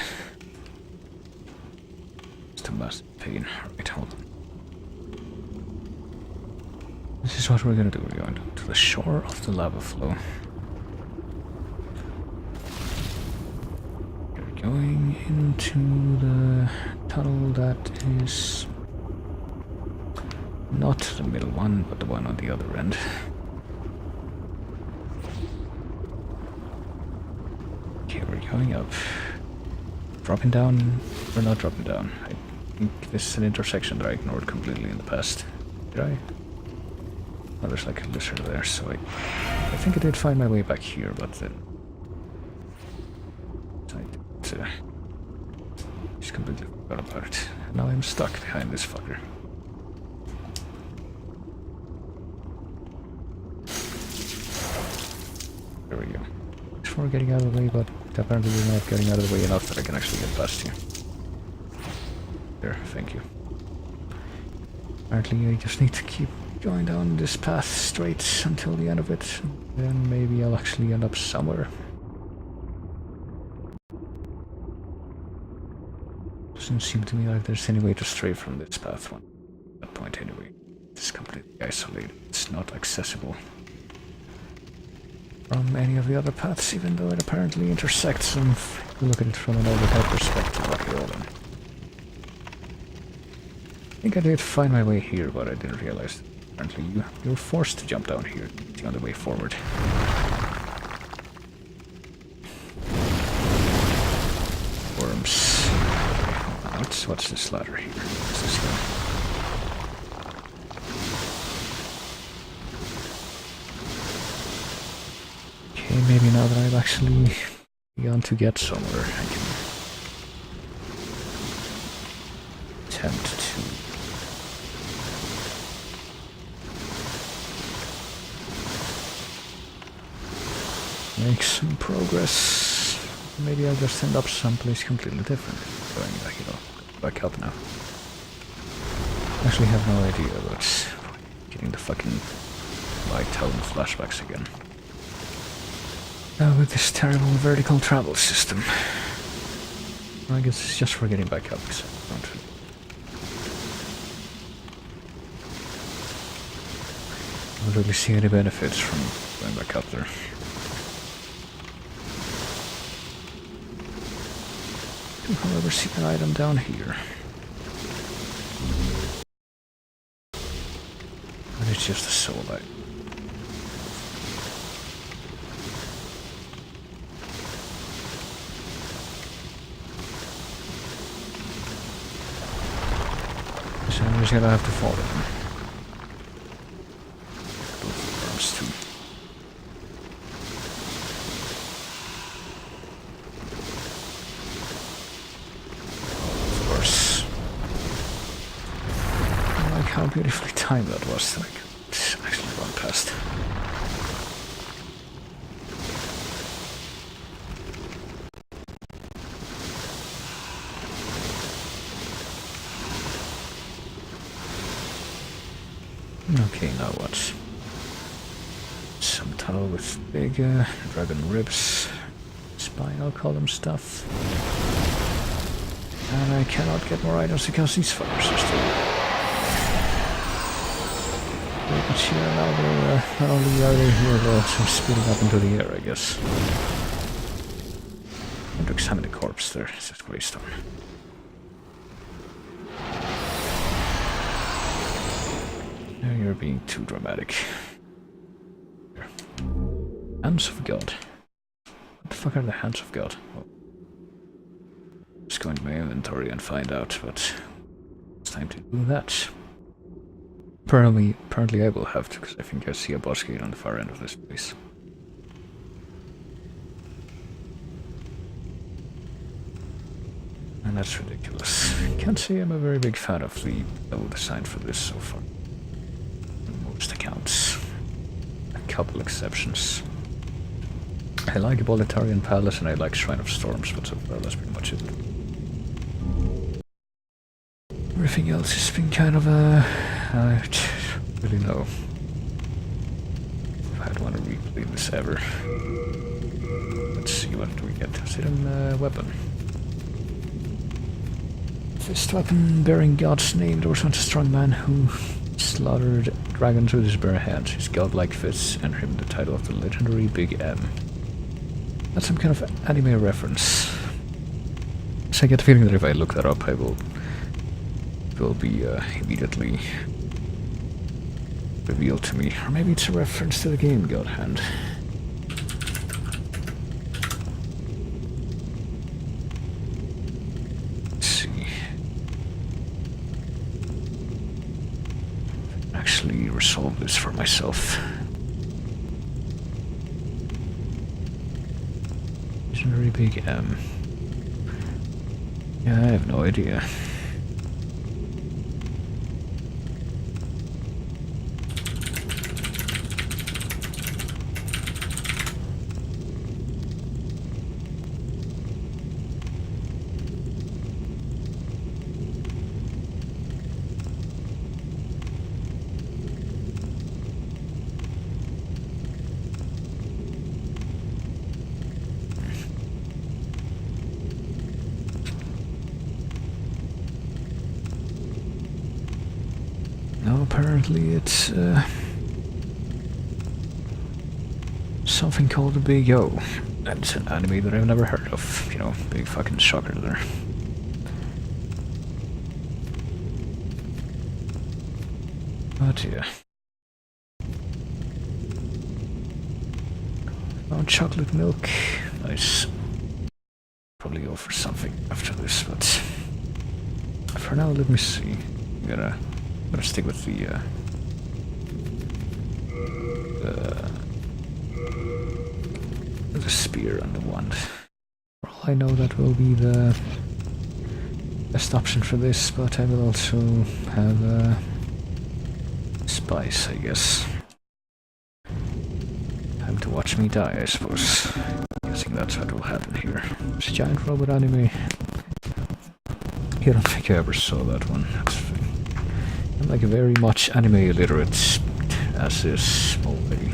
It's a massive pain. Right, hold on. This is what we're gonna do. We're going to the shore of the lava flow. We're going into the tunnel that is not the middle one, but the one on the other end. Okay, we're going up. Dropping down. We're not dropping down. I think this is an intersection that I ignored completely in the past. Did I? Oh, there's like a lizard there, so I think I did find my way back here, but then I just completely forgot about it. Now I'm stuck behind this fucker. There we go. Before getting out of the way, but apparently we're not getting out of the way enough that I can actually get past you. There, thank you. Apparently I just need to keep going down this path straight until the end of it. Then maybe I'll actually end up somewhere. Doesn't seem to me like there's any way to stray from this path one. At that point anyway. It's completely isolated. It's not accessible from any of the other paths, even though it apparently intersects them. If you look at it from an overhead perspective. Okay, hold on. I think I did find my way here, but I didn't realize that apparently you're forced to jump down here. It's the only way forward. Worms. What's this ladder here? What's this thing? Okay, maybe now that I've actually begun to get somewhere, I can attempt to make some progress. Maybe I'll just end up someplace completely different. Going back, back up now. actually have no idea about getting the fucking Light Town flashbacks again. With this terrible vertical travel system. I guess it's just for getting back up, because I don't really see any benefits from going back up there. I do, however, see an item down here. But it's just a soul light. So I'm just gonna have to follow them. Both arms too. Of course. I like how beautifully timed that was. Like, it's actually run past. Okay, now what? Some tunnel with big dragon ribs, spinal column stuff. And I cannot get more items because these fuckers are still... But here now they're not only are they here, they're also speeding up into the air, I guess. I want to examine the corpse there, it's just Greystone. You're being too dramatic. Here. Hands of God. What the fuck are the hands of God? Oh. Just go into my inventory and find out, but it's time to do that. Apparently I will have to, because I think I see a boss gate on the far end of this place. And that's ridiculous. Can't say I'm a very big fan of the level design for this so far. Most accounts. A couple exceptions. I like Bolitarian Palace and I like Shrine of Storms, but so far that's pretty much it. Everything else has been kind of I don't really know if I'd want to replay this ever. Let's see, what do we get? Is it a weapon? Fist weapon bearing God's name. There was once a strong man who slaughtered dragons with his bare hands. His godlike fists earned him the title of the legendary Big M. That's some kind of anime reference. So I get the feeling that if I look that up, it will be immediately revealed to me. Or maybe it's a reference to the game God Hand. Let's see. Actually resolve this for myself. Legendary Big M. Yeah, I have no idea. No, apparently it's something called the Big O. That's an anime that I've never heard of. You know, big fucking shocker there. But yeah. Found chocolate milk. Nice. Probably go for something after this, but for now, let me see. I'm gonna stick with the spear and the wand. For all I know, that will be the best option for this, but I will also have spice, I guess. Time to watch me die, I suppose. Guessing that's what will happen here. It's a giant robot anime. I don't think I ever saw that one. That's I'm like a very much anime illiterate as is already.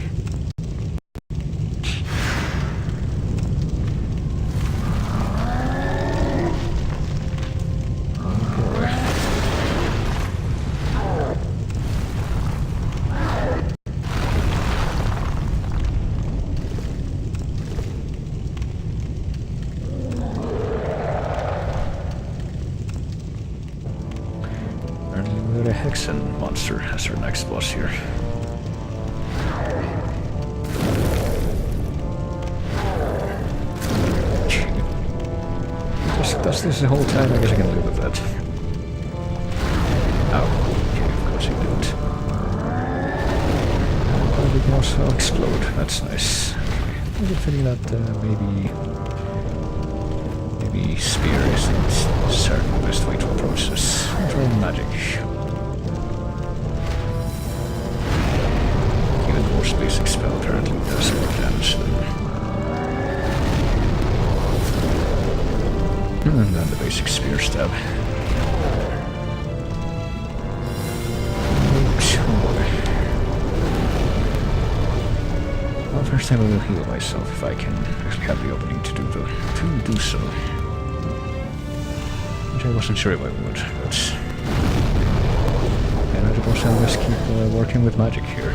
Hexen monster as our next boss here. Just does this the whole time, I guess I can live with that. Oh, okay, of course he didn't. But we can also explode, that's nice. Okay. I get the feeling that maybe spear isn't certainly the best way to approach this. Try magic. Basic spell apparently does more damage than... And then the basic spear stab. Well, first I will heal myself if I can actually have the opening to do so. Which I wasn't sure if I would, but... And I suppose I'll just keep working with magic here.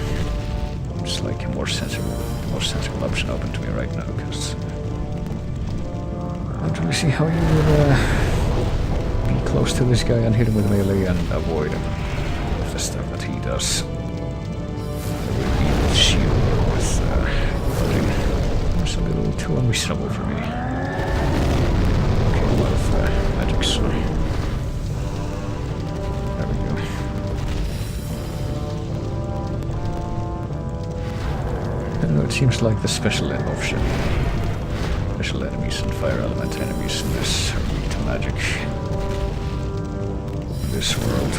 It's like a more sensible option open to me right now, because I don't really see how you would be close to this guy and hit him with melee and avoid him with the stuff that he does. It would be with shield or with floating. It's a little too unreasonable for me. Okay, a lot of magic, so there we go. It seems like the special option. Special enemies and fire element enemies in this are weak to magic. In this world.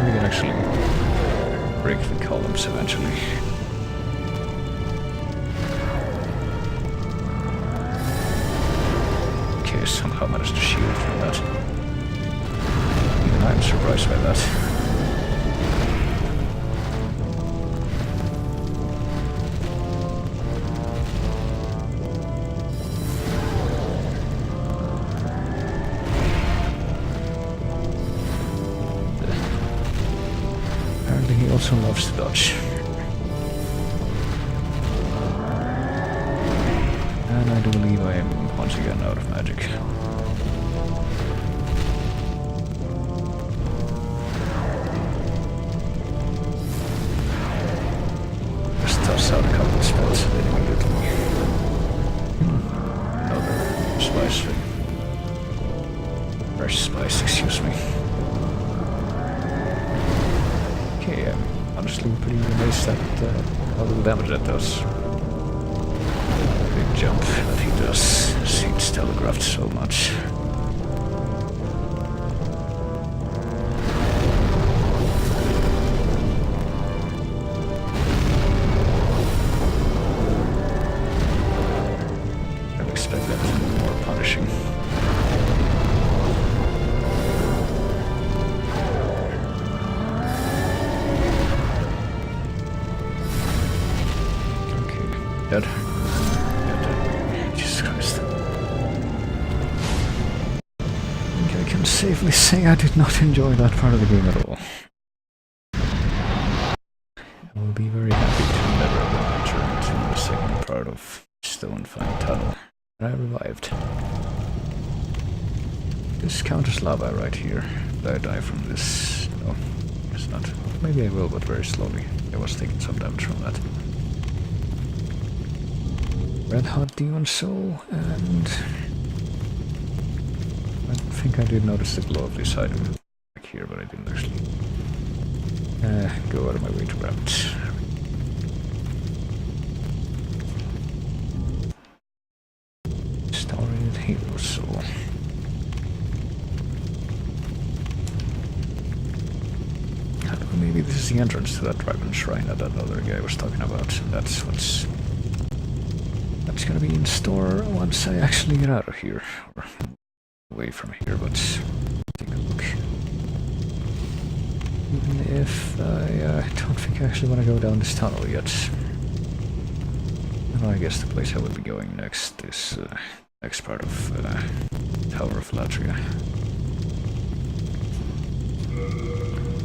We can actually break the columns eventually. Somehow managed to shield from that. Even I'm surprised by that. Apparently he also loves to dodge. And I do believe I am once again out of magic. Just toss out a couple of spells and then immediately. Another spice thing. Fresh spice, excuse me. Okay, I'm honestly pretty amazed at how little damage that does. Jump that he does seems telegraphed so much. I'd expect that to be more punishing. Okay, dead. Safely say I did not enjoy that part of the game at all. I will be very happy to never return to the second part of Stonefang Tunnel that I revived. This counters lava right here. Did I die from this? No, guess not. Maybe I will, but very slowly. I was taking some damage from that. Red Hot Demon Soul and... I think I did notice the glow of this item back here, but I didn't actually go out of my way to grab it. Starred Halo Soul. Maybe this to that dragon shrine that other guy was talking about. And that's gonna be in store once I actually get out of here. Or away from here, but take a look. Even if I don't think I actually want to go down this tunnel yet. Well, I guess the place I would be going next is next part of Tower of Latria.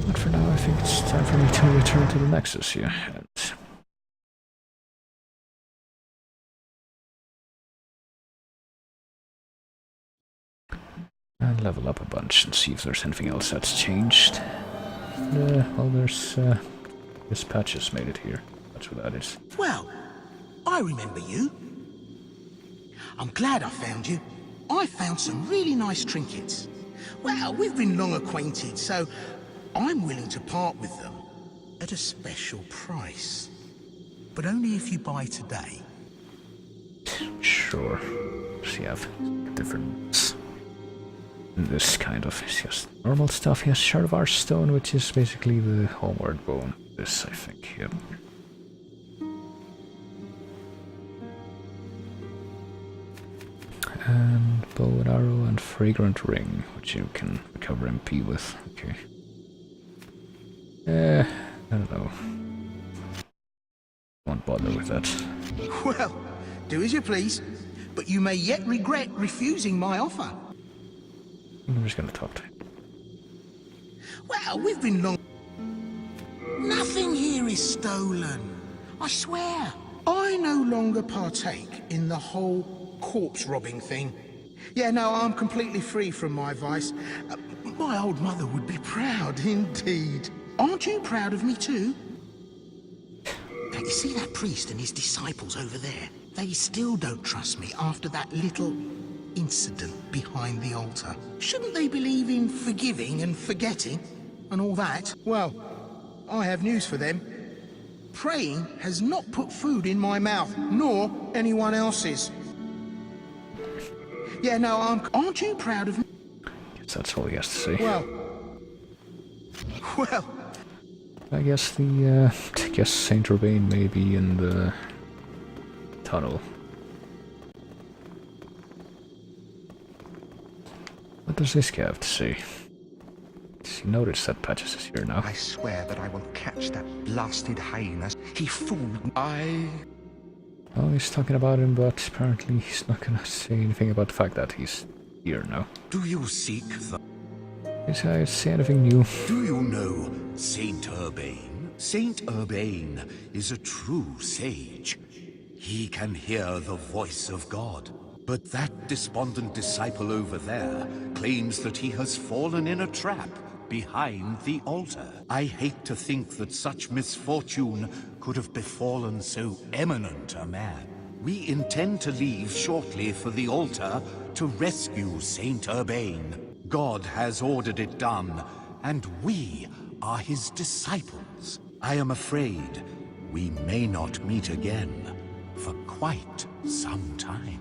But for now, I think it's time for me to return to the Nexus here and level up a bunch and see if there's anything else that's changed. Well, there's this patches made it here. That's what that is. Well, I remember you. I'm glad I found you. I found some really nice trinkets. Well, we've been long acquainted, so I'm willing to part with them at a special price. But only if you buy today. Sure. So you have different... This kind of is just normal stuff. He has Shard of Our Stone, which is basically the homeward bone. This, I think, yep. And bow and arrow and fragrant ring, which you can recover MP with. Okay. I don't know. Won't bother with that. Well, do as you please, but you may yet regret refusing my offer. I'm just gonna talk to him. Well, we've been long... Nothing here is stolen. I swear. I no longer partake in the whole corpse robbing thing. Yeah, no, I'm completely free from my vice. My old mother would be proud indeed. Aren't you proud of me too? Now, you see that priest and his disciples over there? They still don't trust me after that little incident behind the altar. Shouldn't they believe in forgiving and forgetting and all that? Well, I have news for them. Praying has not put food in my mouth, nor anyone else's. Yeah, no, aren't you proud of me? Guess that's all he has to say. Well, I guess Saint Urbain may be in the tunnel. What does this guy have to say? Does he notice that Patches is here now? I swear that I will catch that blasted hyenas. He fooled me. Oh, he's talking about him, but apparently he's not gonna say anything about the fact that he's here now. Do you seek the... This guy say anything new? Do you know Saint Urbain? Saint Urbain is a true sage. He can hear the voice of God. But that despondent disciple over there claims that he has fallen in a trap behind the altar. I hate to think that such misfortune could have befallen so eminent a man. We intend to leave shortly for the altar to rescue Saint Urbain. God has ordered it done, and we are his disciples. I am afraid we may not meet again for quite some time.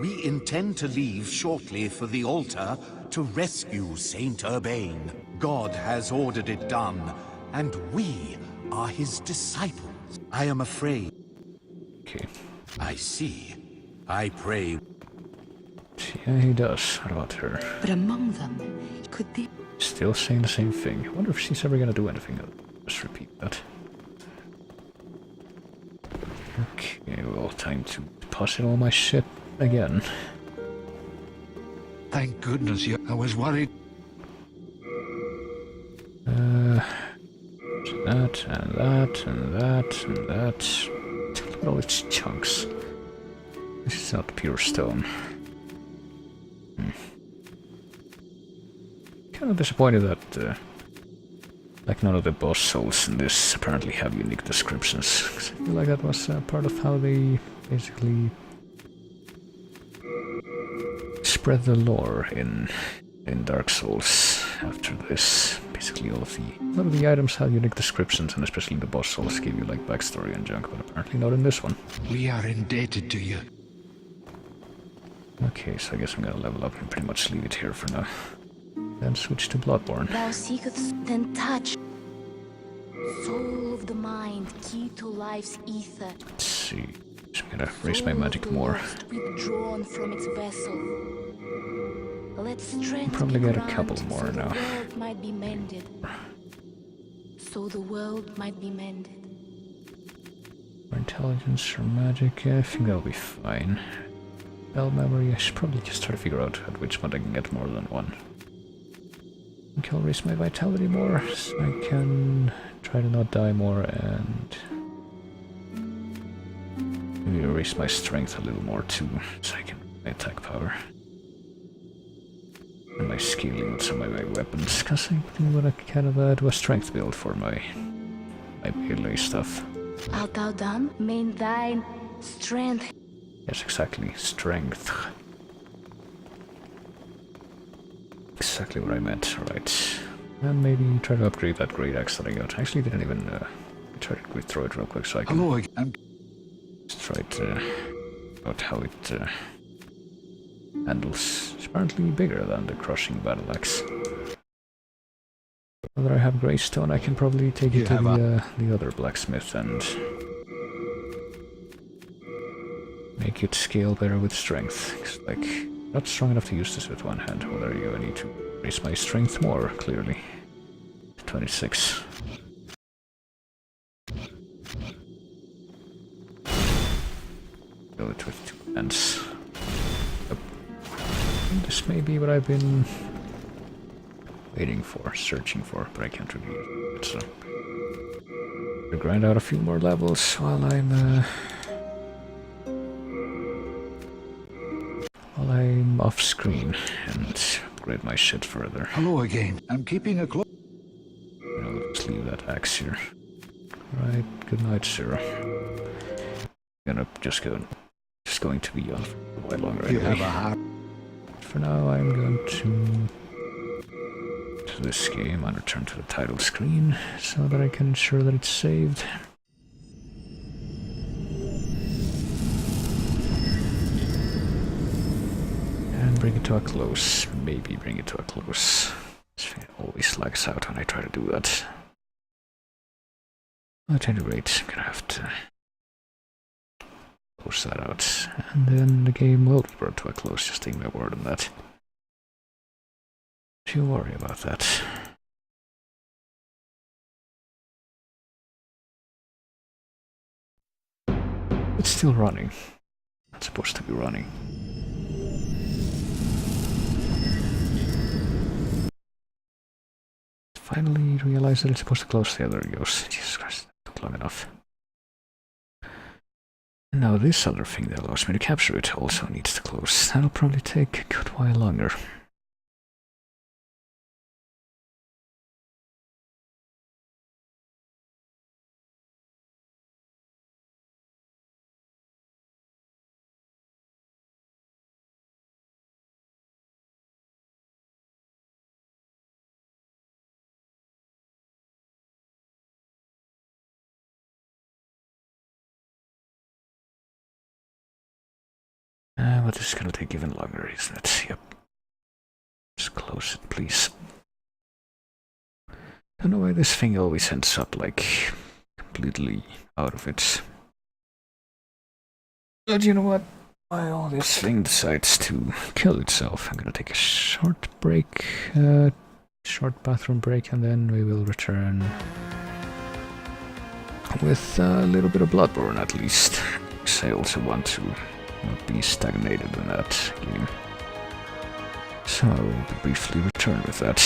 We intend to leave shortly for the altar to rescue Saint Urbain. God has ordered it done, and we are his disciples. I am afraid. Okay. I see. I pray. Yeah, he does. What about her? But among them, could they... Still saying the same thing. I wonder if she's ever gonna do anything. Just repeat that. Okay, well, time to deposit all my shit again. Thank goodness I was worried. That, and that, and that, and that. Look at all its chunks. This is not pure stone. Kind of disappointed that like none of the boss souls in this apparently have unique descriptions. 'Cause I feel like that was part of how they basically spread the lore in Dark Souls after this. Basically a lot of the items had unique descriptions, and especially the boss souls gave you like backstory and junk, but apparently not in this one. We are indebted to you. Okay, so I guess I'm gonna level up and pretty much leave it here for now. Then switch to Bloodborne. Thou seekest, then touch. the mind, key to life's ether. Let's see. I'm gonna raise my magic more. Withdrawn from its vessel. Let strength Probably be get a granted couple more so now. The world might be mended. So the world might be mended. For intelligence or magic, yeah, I think that'll be fine. Spell memory, I should probably just try to figure out at which one I can get more than one. I think I'll raise my vitality more, so I can try to not die more, and maybe raise my strength a little more too, so I can my attack power. And my scaling with some of my weapons, because I think what I kind of do a strength build for my melee stuff. Art thou done? Main thine strength. Yes, exactly. Strength. Exactly what I meant. Alright. And maybe try to upgrade that great axe that I got. I actually didn't even try to throw it real quick so I can... Hello again. Just try to out how it handles. It's apparently bigger than the crushing battle axe. Now that I have Greystone, I can probably take it to the other blacksmith and make it scale better with strength. It's like, not strong enough to use this with one hand. Well, there you go, I need to raise my strength more, clearly. 26. Go it with 2 hands. Yep. This may be what I've been waiting for, searching for, but I can't really use it, so... I'll grind out a few more levels while I'm off screen and upgrade my shit further. Hello again. I'm keeping a close... I'll just leave that axe here. Right, good night, sir. Just going to be on for a while longer anyway. For now, I'm going to this game and return to the title screen so that I can ensure that it's saved. And bring it to a close. Maybe bring it to a close. It always lags out when I try to do that. At any rate, I'm gonna have to close that out. And then the game will be brought to a close, just take my word on that. Don't you worry about that. It's still running. It's supposed to be running. Finally realized that it's supposed to close. There it goes. Jesus Christ, that took long enough. And now this other thing that allows me to capture it also needs to close. That'll probably take a good while longer. But this is gonna take even longer, isn't it? Yep. Just close it, please. Don't know why this thing always ends up, like, completely out of it. But you know what? While this thing decides to kill itself, I'm gonna take a short break, short bathroom break, and then we will return with a little bit of Bloodborne at least. I also want to not be stagnated in that game. So I will briefly return with that.